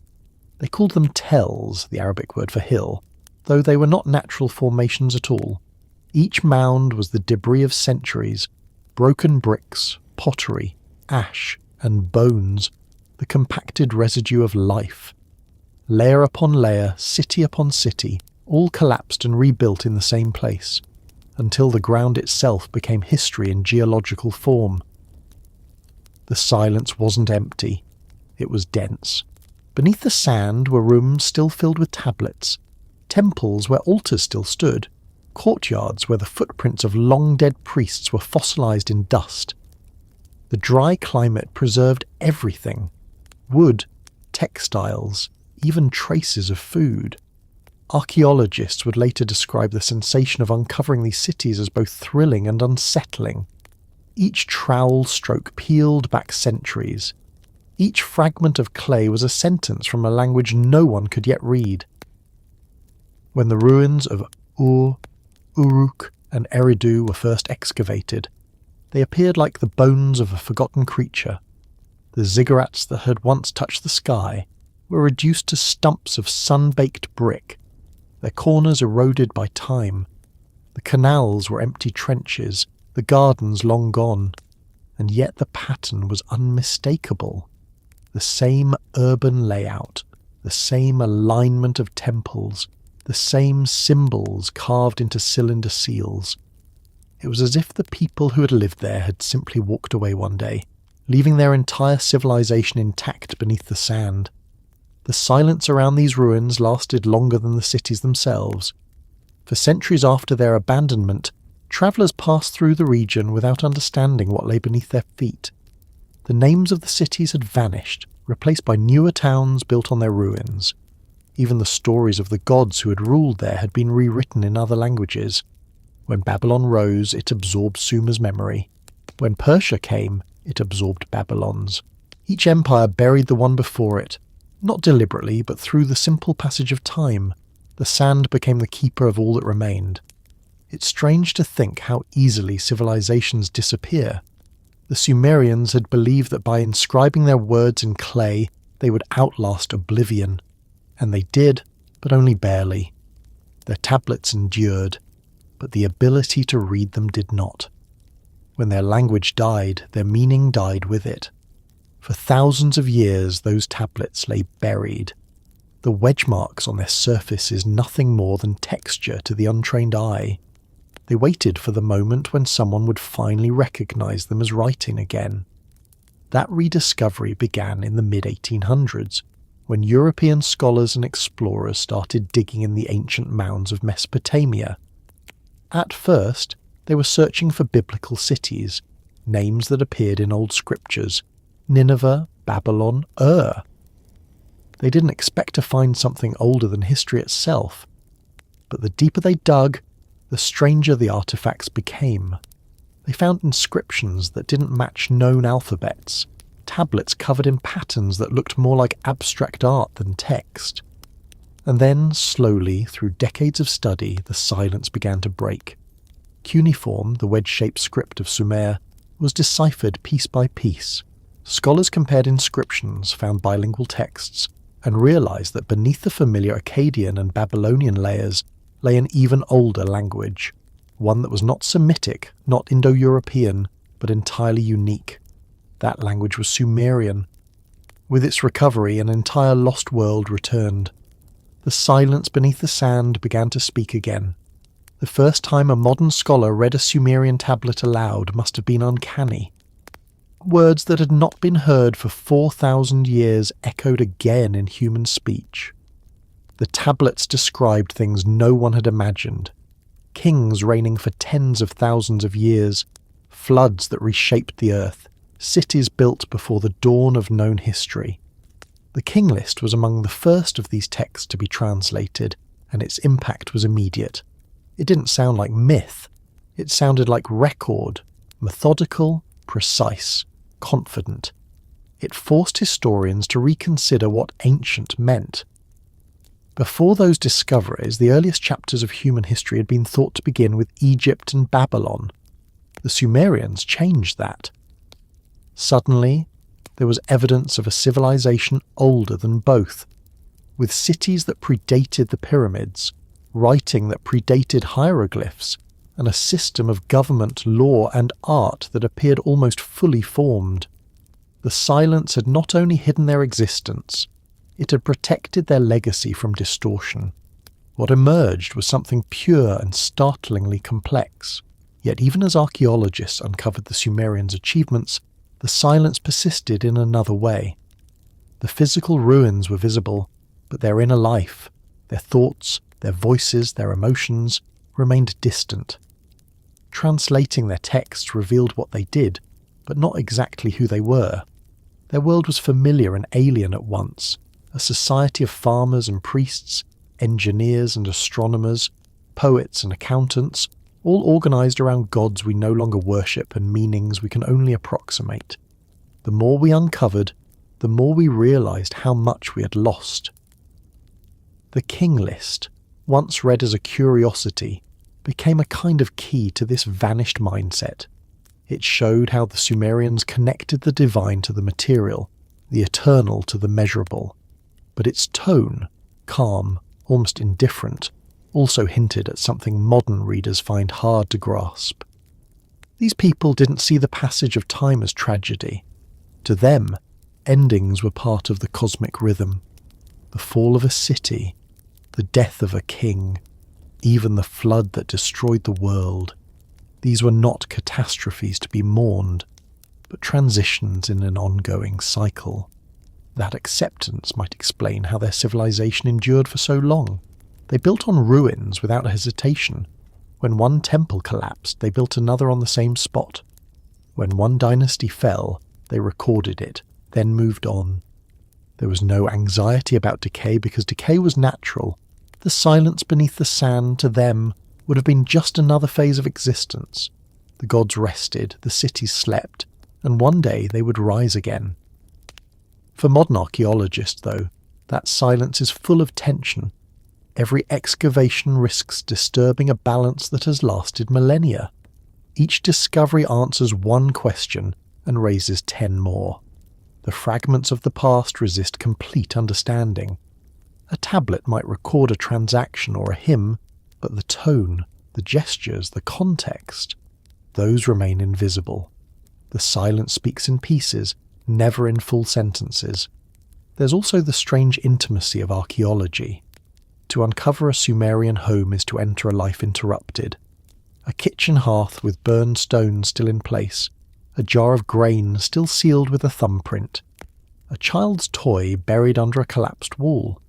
They called them tells, the Arabic word for hill, though they were not natural formations at all. Each mound was the debris of centuries, broken bricks, pottery, ash, and bones, the compacted residue of life. Layer upon layer, city upon city, all collapsed and rebuilt in the same place, until the ground itself became history in geological form. The silence wasn't empty, it was dense. Beneath the sand were rooms still filled with tablets, temples where altars still stood, courtyards where the footprints of long-dead priests were fossilized in dust. The dry climate preserved everything: wood, textiles, even traces of food. Archaeologists would later describe the sensation of uncovering these cities as both thrilling and unsettling. Each trowel stroke peeled back centuries. Each fragment of clay was a sentence from a language no one could yet read. When the ruins of Ur, Uruk, and Eridu were first excavated, they appeared like the bones of a forgotten creature. The ziggurats that had once touched the sky were reduced to stumps of sun-baked brick, their corners eroded by time. The canals were empty trenches, the gardens long gone, and yet the pattern was unmistakable. The same urban layout, the same alignment of temples, the same symbols carved into cylinder seals. It was as if the people who had lived there had simply walked away one day, leaving their entire civilization intact beneath the sand. The silence around these ruins lasted longer than the cities themselves. For centuries after their abandonment, travellers passed through the region without understanding what lay beneath their feet. The names of the cities had vanished, replaced by newer towns built on their ruins. Even the stories of the gods who had ruled there had been rewritten in other languages. When Babylon rose, it absorbed Sumer's memory. When Persia came, it absorbed Babylon's. Each empire buried the one before it, not deliberately, but through the simple passage of time. The sand became the keeper of all that remained. It's strange to think how easily civilizations disappear. The Sumerians had believed that by inscribing their words in clay, they would outlast oblivion. And they did, but only barely. Their tablets endured, but the ability to read them did not. When their language died, their meaning died with it. For thousands of years, those tablets lay buried. The wedge marks on their surface is nothing more than texture to the untrained eye. They waited for the moment when someone would finally recognize them as writing again. That rediscovery began in the mid-1800s, when European scholars and explorers started digging in the ancient mounds of Mesopotamia. At first, they were searching for biblical cities, names that appeared in old scriptures: Nineveh, Babylon, Ur. They didn't expect to find something older than history itself. But the deeper they dug, the stranger the artifacts became. They found inscriptions that didn't match known alphabets, tablets covered in patterns that looked more like abstract art than text. And then, slowly, through decades of study, the silence began to break. Cuneiform, the wedge-shaped script of Sumer, was deciphered piece by piece. Scholars compared inscriptions, found bilingual texts, and realized that beneath the familiar Akkadian and Babylonian layers lay an even older language, one that was not Semitic, not Indo-European, but entirely unique. That language was Sumerian. With its recovery, an entire lost world returned. The silence beneath the sand began to speak again. The first time a modern scholar read a Sumerian tablet aloud must have been uncanny. Words that had not been heard for 4,000 years echoed again in human speech. The tablets described things no one had imagined. Kings reigning for tens of thousands of years, floods that reshaped the earth, cities built before the dawn of known history. The King List was among the first of these texts to be translated, and its impact was immediate. It didn't sound like myth. It sounded like record, methodical, precise, confident. It forced historians to reconsider what ancient meant. Before those discoveries, the earliest chapters of human history had been thought to begin with Egypt and Babylon. The Sumerians changed that. Suddenly, there was evidence of a civilization older than both, with cities that predated the pyramids, writing that predated hieroglyphs, and a system of government, law, and art that appeared almost fully formed. The silence had not only hidden their existence, it had protected their legacy from distortion. What emerged was something pure and startlingly complex. Yet even as archaeologists uncovered the Sumerians' achievements, the silence persisted in another way. The physical ruins were visible, but their inner life, their thoughts, their voices, their emotions, remained distant. Translating their texts revealed what they did, but not exactly who they were. Their world was familiar and alien at once, a society of farmers and priests, engineers and astronomers, poets and accountants, all organized around gods we no longer worship and meanings we can only approximate. The more we uncovered, the more we realized how much we had lost. The King List, once read as a curiosity, became a kind of key to this vanished mindset. It showed how the Sumerians connected the divine to the material, the eternal to the measurable. But its tone, calm, almost indifferent, also hinted at something modern readers find hard to grasp. These people didn't see the passage of time as tragedy. To them, endings were part of the cosmic rhythm. The fall of a city, the death of a king, even the flood that destroyed the world. These were not catastrophes to be mourned, but transitions in an ongoing cycle. That acceptance might explain how their civilization endured for so long. They built on ruins without hesitation. When one temple collapsed, they built another on the same spot. When one dynasty fell, they recorded it, then moved on. There was no anxiety about decay because decay was natural. The silence beneath the sand, to them, would have been just another phase of existence. The gods rested, the cities slept, and one day they would rise again. For modern archaeologists, though, that silence is full of tension. Every excavation risks disturbing a balance that has lasted millennia. Each discovery answers one question and raises 10 more. The fragments of the past resist complete understanding. A tablet might record a transaction or a hymn, but the tone, the gestures, the context, those remain invisible. The silence speaks in pieces, never in full sentences. There's also the strange intimacy of archaeology. To uncover a Sumerian home is to enter a life interrupted. A kitchen hearth with burned stones still in place, a jar of grain still sealed with a thumbprint, a child's toy buried under a collapsed wall.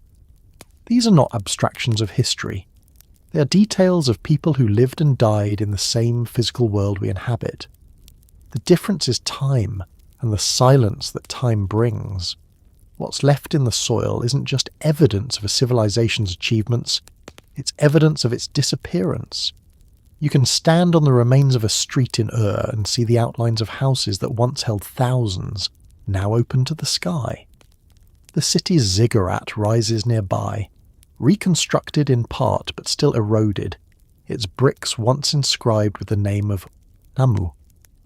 These are not abstractions of history. They are details of people who lived and died in the same physical world we inhabit. The difference is time, and the silence that time brings. What's left in the soil isn't just evidence of a civilization's achievements, it's evidence of its disappearance. You can stand on the remains of a street in Ur and see the outlines of houses that once held thousands, now open to the sky. The city's ziggurat rises nearby, reconstructed in part but still eroded, its bricks once inscribed with the name of Namu,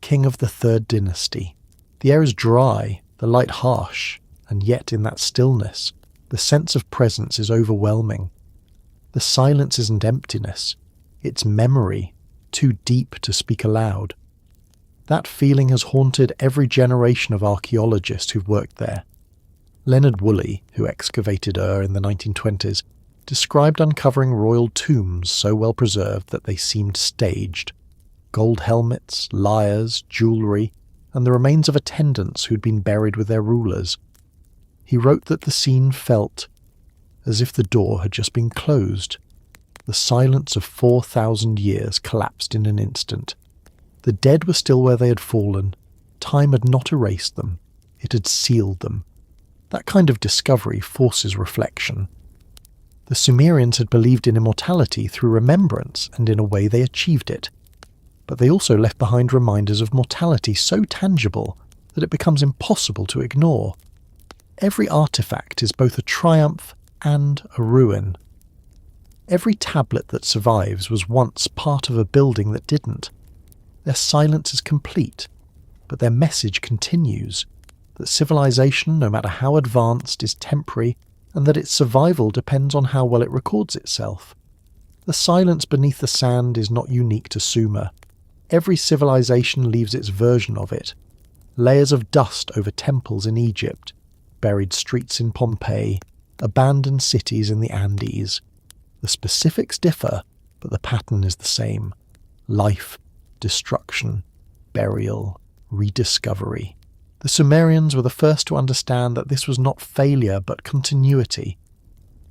king of the third dynasty. The air is dry, the light harsh, and yet in that stillness, the sense of presence is overwhelming. The silence isn't emptiness, it's memory, too deep to speak aloud. That feeling has haunted every generation of archaeologists who've worked there. Leonard Woolley, who excavated Ur in the 1920s, described uncovering royal tombs so well preserved that they seemed staged. Gold helmets, lyres, jewellery, and the remains of attendants who'd been buried with their rulers. He wrote that the scene felt as if the door had just been closed. The silence of 4,000 years collapsed in an instant. The dead were still where they had fallen. Time had not erased them. It had sealed them. That kind of discovery forces reflection. The Sumerians had believed in immortality through remembrance, and in a way they achieved it. But they also left behind reminders of mortality so tangible that it becomes impossible to ignore. Every artifact is both a triumph and a ruin. Every tablet that survives was once part of a building that didn't. Their silence is complete, but their message continues, that civilization, no matter how advanced, is temporary, and that its survival depends on how well it records itself. The silence beneath the sand is not unique to Sumer. Every civilization leaves its version of it. Layers of dust over temples in Egypt, buried streets in Pompeii, abandoned cities in the Andes. The specifics differ, but the pattern is the same. Life, destruction, burial, rediscovery. The Sumerians were the first to understand that this was not failure but continuity.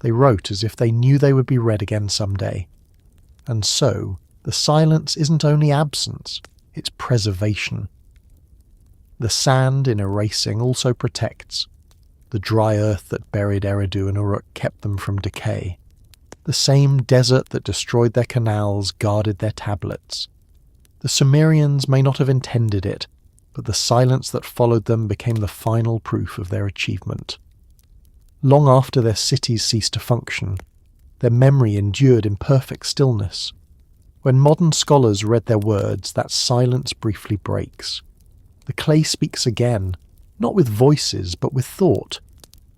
They wrote as if they knew they would be read again someday. And so, the silence isn't only absence, it's preservation. The sand in erasing also protects. The dry earth that buried Eridu and Uruk kept them from decay. The same desert that destroyed their canals guarded their tablets. The Sumerians may not have intended it, but the silence that followed them became the final proof of their achievement. Long after their cities ceased to function, their memory endured in perfect stillness. When modern scholars read their words, that silence briefly breaks. The clay speaks again, not with voices, but with thought.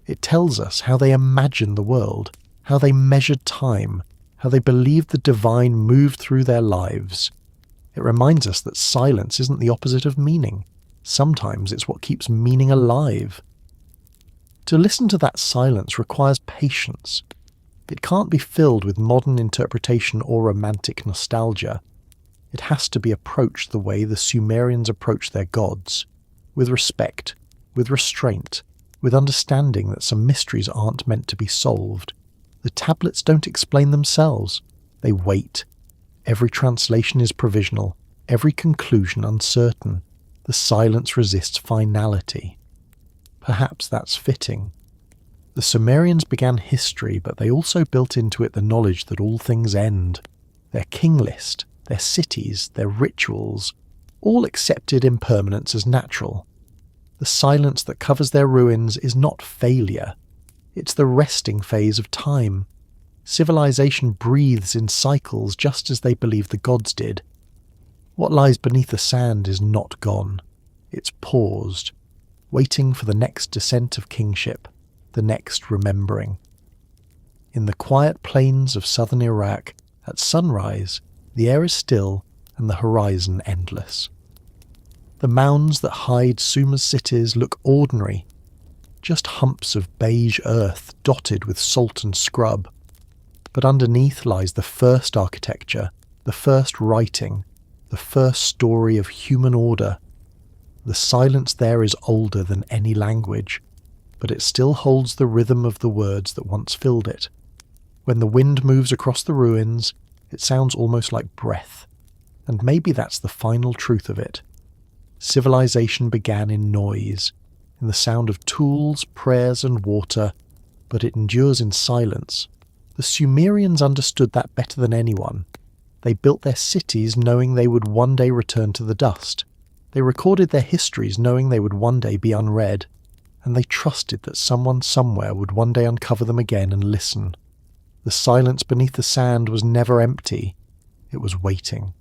It tells us how they imagined the world, how they measured time, how they believed the divine moved through their lives. It reminds us that silence isn't the opposite of meaning. Sometimes it's what keeps meaning alive. To listen to that silence requires patience. It can't be filled with modern interpretation or romantic nostalgia. It has to be approached the way the Sumerians approached their gods, with respect, with restraint, with understanding that some mysteries aren't meant to be solved. The tablets don't explain themselves. They wait. Every translation is provisional, every conclusion uncertain. The silence resists finality. Perhaps that's fitting. The Sumerians began history, but they also built into it the knowledge that all things end. Their king list, their cities, their rituals, all accepted impermanence as natural. The silence that covers their ruins is not failure. It's the resting phase of time. Civilization breathes in cycles just as they believe the gods did. What lies beneath the sand is not gone. It's paused, waiting for the next descent of kingship, the next remembering. In the quiet plains of southern Iraq, at sunrise, the air is still and the horizon endless. The mounds that hide Sumer's cities look ordinary, just humps of beige earth dotted with salt and scrub. But underneath lies the first architecture, the first writing, the first story of human order. The silence there is older than any language, but it still holds the rhythm of the words that once filled it. When the wind moves across the ruins, it sounds almost like breath, and maybe that's the final truth of it. Civilization began in noise, in the sound of tools, prayers and water, but it endures in silence. The Sumerians understood that better than anyone. They built their cities knowing they would one day return to the dust. They recorded their histories knowing they would one day be unread, and they trusted that someone somewhere would one day uncover them again and listen. The silence beneath the sand was never empty. It was waiting.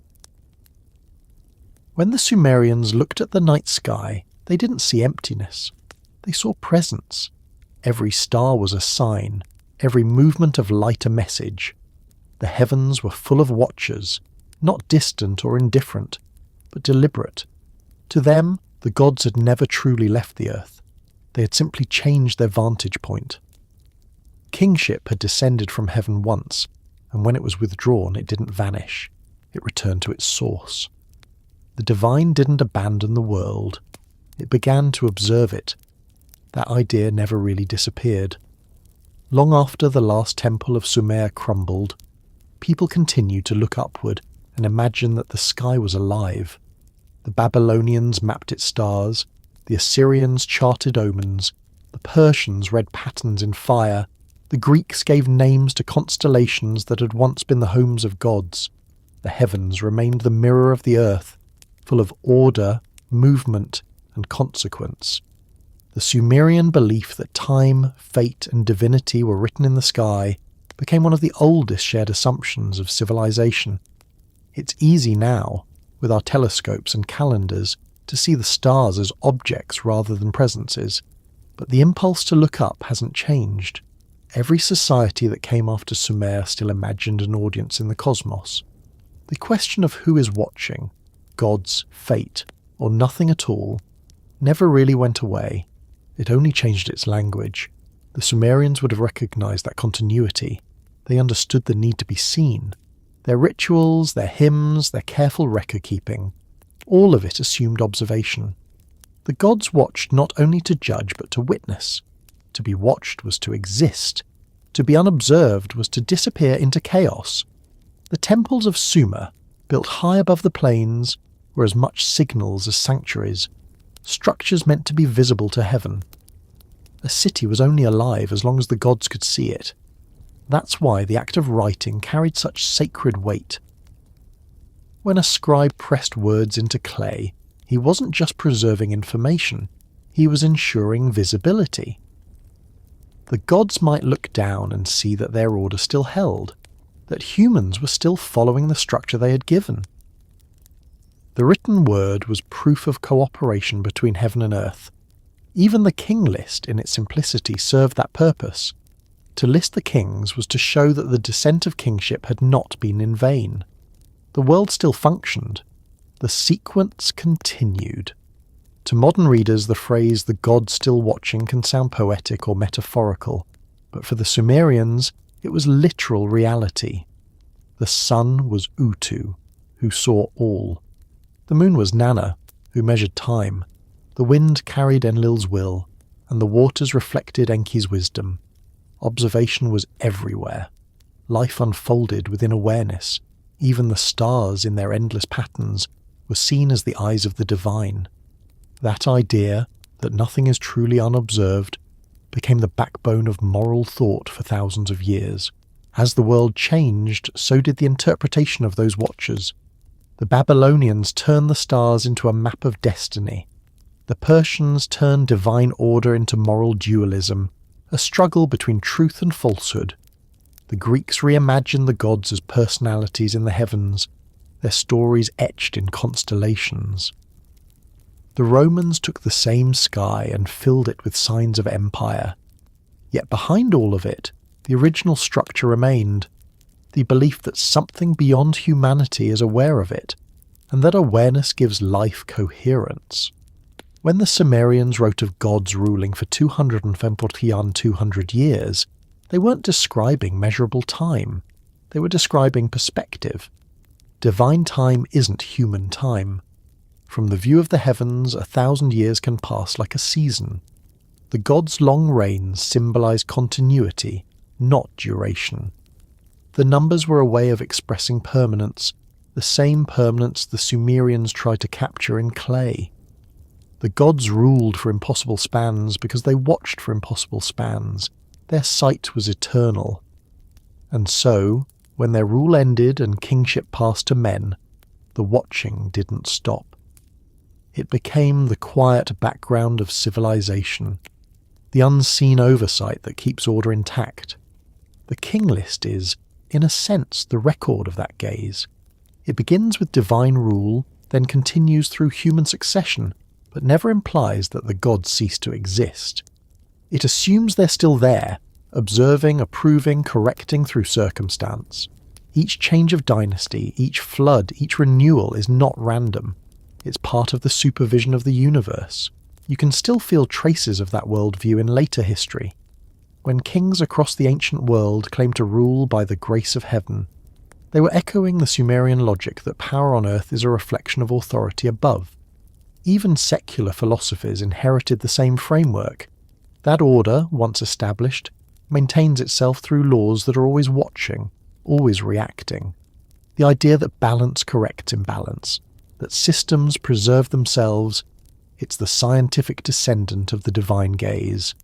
When the Sumerians looked at the night sky, they didn't see emptiness. They saw presence. Every star was a sign, every movement of light a message. The heavens were full of watchers, not distant or indifferent, but deliberate. To them, the gods had never truly left the earth. They had simply changed their vantage point. Kingship had descended from heaven once, and when it was withdrawn, it didn't vanish. It returned to its source. The divine didn't abandon the world. It began to observe it. That idea never really disappeared. Long after the last temple of Sumer crumbled, people continued to look upward and imagine that the sky was alive. The Babylonians mapped its stars, the Assyrians charted omens, the Persians read patterns in fire, the Greeks gave names to constellations that had once been the homes of gods. The heavens remained the mirror of the earth, full of order, movement, and consequence. The Sumerian belief that time, fate, and divinity were written in the sky became one of the oldest shared assumptions of civilization. It's easy now, with our telescopes and calendars, to see the stars as objects rather than presences, but the impulse to look up hasn't changed. Every society that came after Sumer still imagined an audience in the cosmos. The question of who is watching, gods, fate, or nothing at all, never really went away. It only changed its language. The Sumerians would have recognized that continuity. They understood the need to be seen. Their rituals, their hymns, their careful record-keeping, all of it assumed observation. The gods watched not only to judge but to witness. To be watched was to exist. To be unobserved was to disappear into chaos. The temples of Sumer, built high above the plains, were as much signals as sanctuaries, structures meant to be visible to heaven. A city was only alive as long as the gods could see it. That's why the act of writing carried such sacred weight. When a scribe pressed words into clay, he wasn't just preserving information, he was ensuring visibility. The gods might look down and see that their order still held. that humans were still following the structure they had given. The written word was proof of cooperation between heaven and earth. Even the king list, in its simplicity, served that purpose. To list the kings was to show that the descent of kingship had not been in vain. The world still functioned. The sequence continued. To modern readers, the phrase "the gods still watching" can sound poetic or metaphorical, but for the Sumerians, it was literal reality. The sun was Utu, who saw all. The moon was Nana, who measured time. The wind carried Enlil's will, and the waters reflected Enki's wisdom. Observation was everywhere. Life unfolded within awareness. Even the stars, in their endless patterns, were seen as the eyes of the divine. That idea, that nothing is truly unobserved, became the backbone of moral thought for thousands of years. As the world changed, so did the interpretation of those watchers. The Babylonians turned the stars into a map of destiny. The Persians turned divine order into moral dualism, a struggle between truth and falsehood. The Greeks reimagined the gods as personalities in the heavens, their stories etched in constellations. The Romans took the same sky and filled it with signs of empire. Yet behind all of it, the original structure remained, the belief that something beyond humanity is aware of it, and that awareness gives life coherence. When the Sumerians wrote of gods ruling for 200 years, they weren't describing measurable time. They were describing perspective. Divine time isn't human time. From the view of the heavens, 1,000 years can pass like a season. The gods' long reigns symbolize continuity, not duration. The numbers were a way of expressing permanence, the same permanence the Sumerians tried to capture in clay. The gods ruled for impossible spans because they watched for impossible spans. Their sight was eternal. And so, when their rule ended and kingship passed to men, the watching didn't stop. It became the quiet background of civilization, the unseen oversight that keeps order intact. The king list is, in a sense, the record of that gaze. It begins with divine rule, then continues through human succession, but never implies that the gods cease to exist. It assumes they're still there, observing, approving, correcting through circumstance. Each change of dynasty, each flood, each renewal is not random. It's part of the supervision of the universe. You can still feel traces of that worldview in later history. When kings across the ancient world claimed to rule by the grace of heaven, they were echoing the Sumerian logic that power on earth is a reflection of authority above. Even secular philosophies inherited the same framework. That order, once established, maintains itself through laws that are always watching, always reacting. The idea that balance corrects imbalance, that systems preserve themselves, it's the scientific descendant of the divine gaze.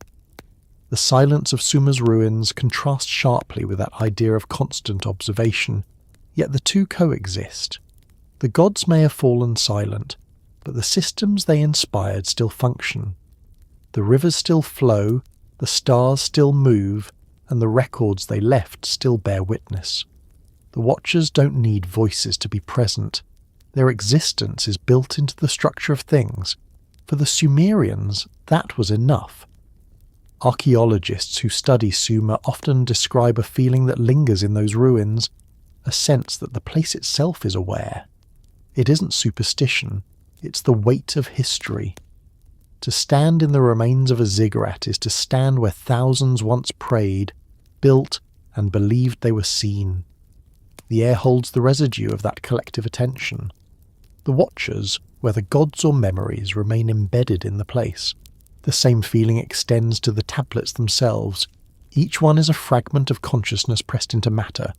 The silence of Sumer's ruins contrasts sharply with that idea of constant observation, yet the two coexist. The gods may have fallen silent, but the systems they inspired still function. The rivers still flow, the stars still move, and the records they left still bear witness. The watchers don't need voices to be present. Their existence is built into the structure of things. For the Sumerians, that was enough. Archaeologists who study Sumer often describe a feeling that lingers in those ruins, a sense that the place itself is aware. It isn't superstition, it's the weight of history. To stand in the remains of a ziggurat is to stand where thousands once prayed, built, and believed they were seen. The air holds the residue of that collective attention. The watchers, whether gods or memories, remain embedded in the place. The same feeling extends to the tablets themselves. Each one is a fragment of consciousness pressed into matter.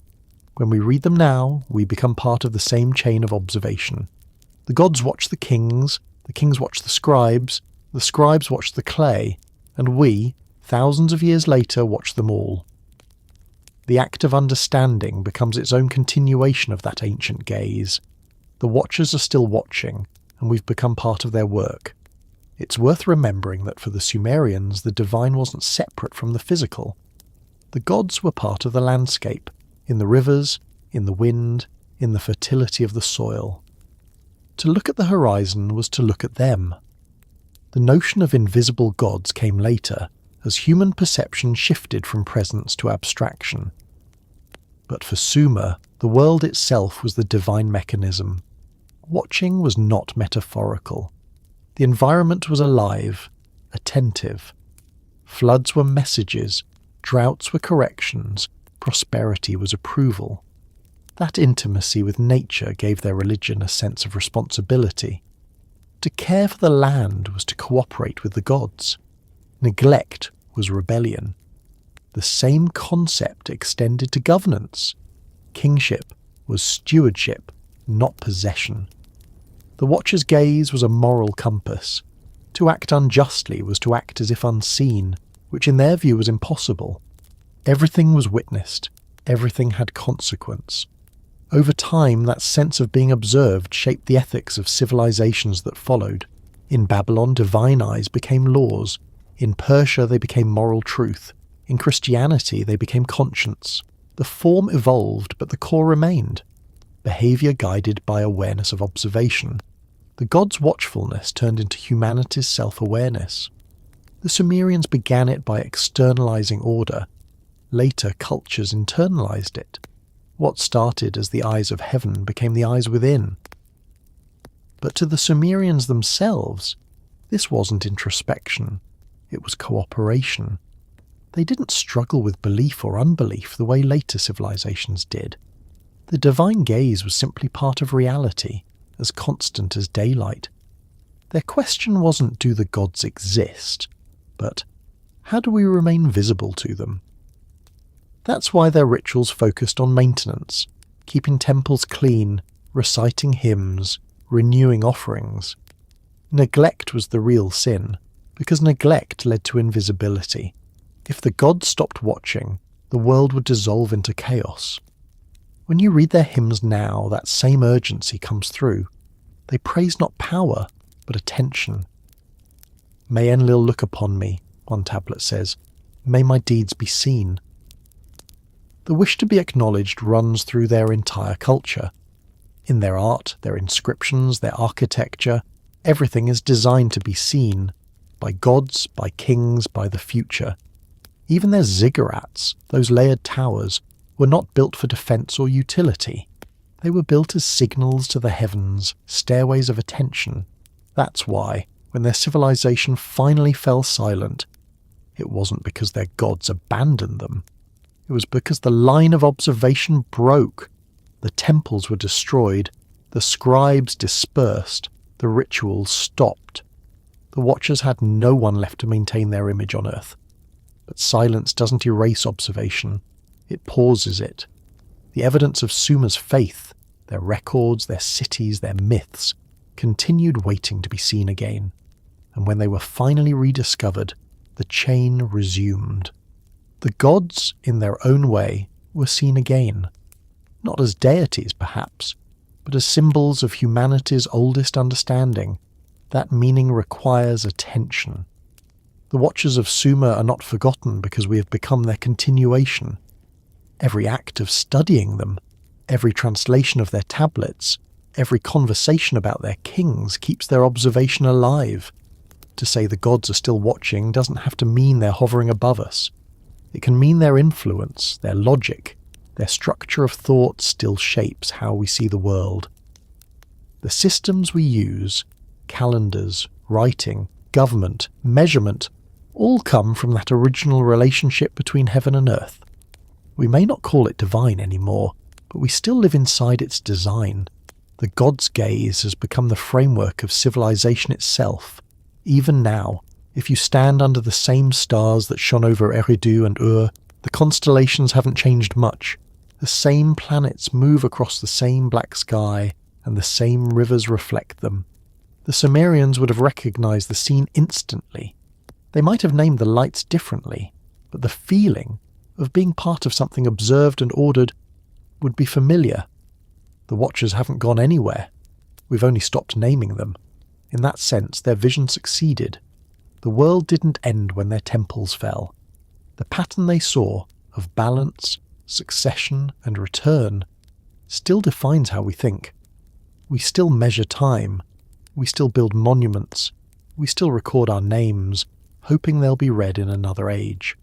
When we read them now, we become part of the same chain of observation. The gods watch the kings watch the scribes watch the clay, and we, thousands of years later, watch them all. The act of understanding becomes its own continuation of that ancient gaze. The watchers are still watching, and we've become part of their work. It's worth remembering that for the Sumerians, the divine wasn't separate from the physical. The gods were part of the landscape, in the rivers, in the wind, in the fertility of the soil. To look at the horizon was to look at them. The notion of invisible gods came later, as human perception shifted from presence to abstraction. But for Sumer, the world itself was the divine mechanism. Watching was not metaphorical. The environment was alive, attentive. Floods were messages, droughts were corrections, prosperity was approval. That intimacy with nature gave their religion a sense of responsibility. To care for the land was to cooperate with the gods. Neglect was rebellion. The same concept extended to governance. Kingship was stewardship, not possession. The watcher's gaze was a moral compass. To act unjustly was to act as if unseen, which in their view was impossible. Everything was witnessed. Everything had consequence. Over time, that sense of being observed shaped the ethics of civilizations that followed. In Babylon, divine eyes became laws. In Persia, they became moral truth. In Christianity, they became conscience. The form evolved, but the core remained. Behavior guided by awareness of observation. The gods' watchfulness turned into humanity's self-awareness. The Sumerians began it by externalizing order. Later, cultures internalized it. What started as the eyes of heaven became the eyes within. But to the Sumerians themselves, this wasn't introspection. It was cooperation. They didn't struggle with belief or unbelief the way later civilizations did. The divine gaze was simply part of reality, as constant as daylight. Their question wasn't, do the gods exist? But, how do we remain visible to them? That's why their rituals focused on maintenance, keeping temples clean, reciting hymns, renewing offerings. Neglect was the real sin, because neglect led to invisibility. If the gods stopped watching, the world would dissolve into chaos. When you read their hymns now, that same urgency comes through. They praise not power, but attention. May Enlil look upon me, one tablet says. May my deeds be seen. The wish to be acknowledged runs through their entire culture. In their art, their inscriptions, their architecture, everything is designed to be seen, by gods, by kings, by the future. Even their ziggurats, those layered towers, were not built for defence or utility. They were built as signals to the heavens, stairways of attention. That's why, when their civilization finally fell silent, it wasn't because their gods abandoned them. It was because the line of observation broke. The temples were destroyed, the scribes dispersed, the rituals stopped. The watchers had no one left to maintain their image on earth. But silence doesn't erase observation, it pauses it. The evidence of Sumer's faith, their records, their cities, their myths, continued waiting to be seen again. And when they were finally rediscovered, the chain resumed. The gods, in their own way, were seen again. Not as deities, perhaps, but as symbols of humanity's oldest understanding. That meaning requires attention. The watchers of Sumer are not forgotten because we have become their continuation. Every act of studying them, every translation of their tablets, every conversation about their kings keeps their observation alive. To say the gods are still watching doesn't have to mean they're hovering above us. It can mean their influence, their logic, their structure of thought still shapes how we see the world. The systems we use, calendars, writing, government, measurement, all come from that original relationship between heaven and earth. We may not call it divine anymore, but we still live inside its design. The god's gaze has become the framework of civilization itself. Even now, if you stand under the same stars that shone over Eridu and the constellations haven't changed much. The same planets move across the same black sky, and the same rivers reflect them. The Sumerians would have recognized the scene instantly. They might have named the lights differently, but the feeling of being part of something observed and ordered would be familiar. The watchers haven't gone anywhere. We've only stopped naming them. In that sense, their vision succeeded. The world didn't end when their temples fell. The pattern they saw of balance, succession, and return still defines how we think. We still measure time. We still build monuments. We still record our names, hoping they'll be read in another age.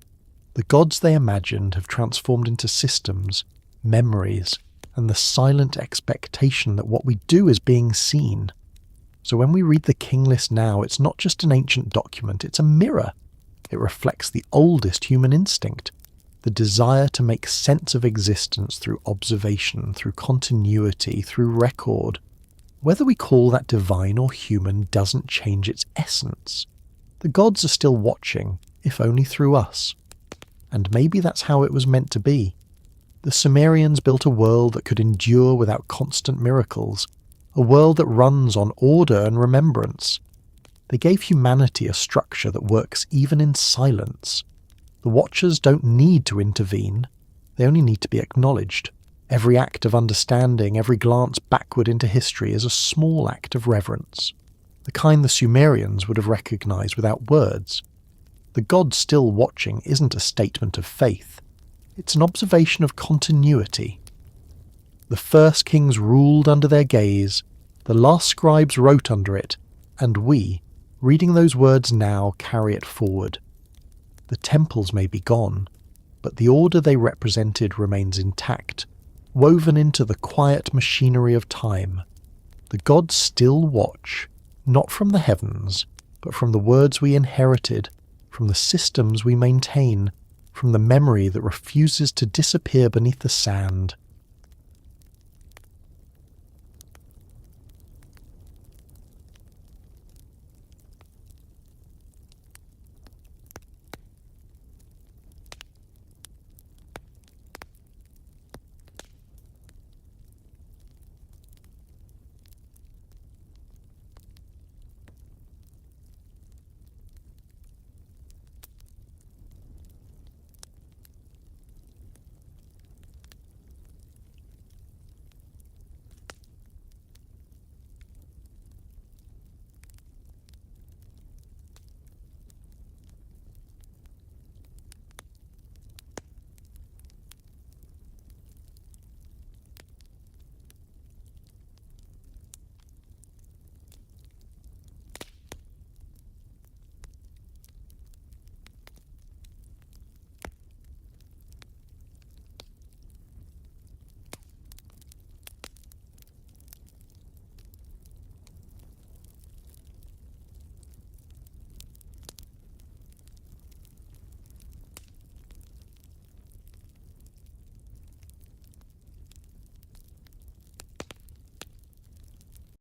The gods they imagined have transformed into systems, memories, and the silent expectation that what we do is being seen. So when we read the King List now, it's not just an ancient document, it's a mirror. It reflects the oldest human instinct, the desire to make sense of existence through observation, through continuity, through record. Whether we call that divine or human doesn't change its essence. The gods are still watching, if only through us. And maybe that's how it was meant to be. The Sumerians built a world that could endure without constant miracles, a world that runs on order and remembrance. They gave humanity a structure that works even in silence. The Watchers don't need to intervene, they only need to be acknowledged. Every act of understanding, every glance backward into history is a small act of reverence, the kind the Sumerians would have recognized without words. The God still watching isn't a statement of faith, it's an observation of continuity. The first kings ruled under their gaze, the last scribes wrote under it, and we, reading those words now, carry it forward. The temples may be gone, but the order they represented remains intact, woven into the quiet machinery of time. The gods still watch, not from the heavens, but from the words we inherited, from the systems we maintain, from the memory that refuses to disappear beneath the sand.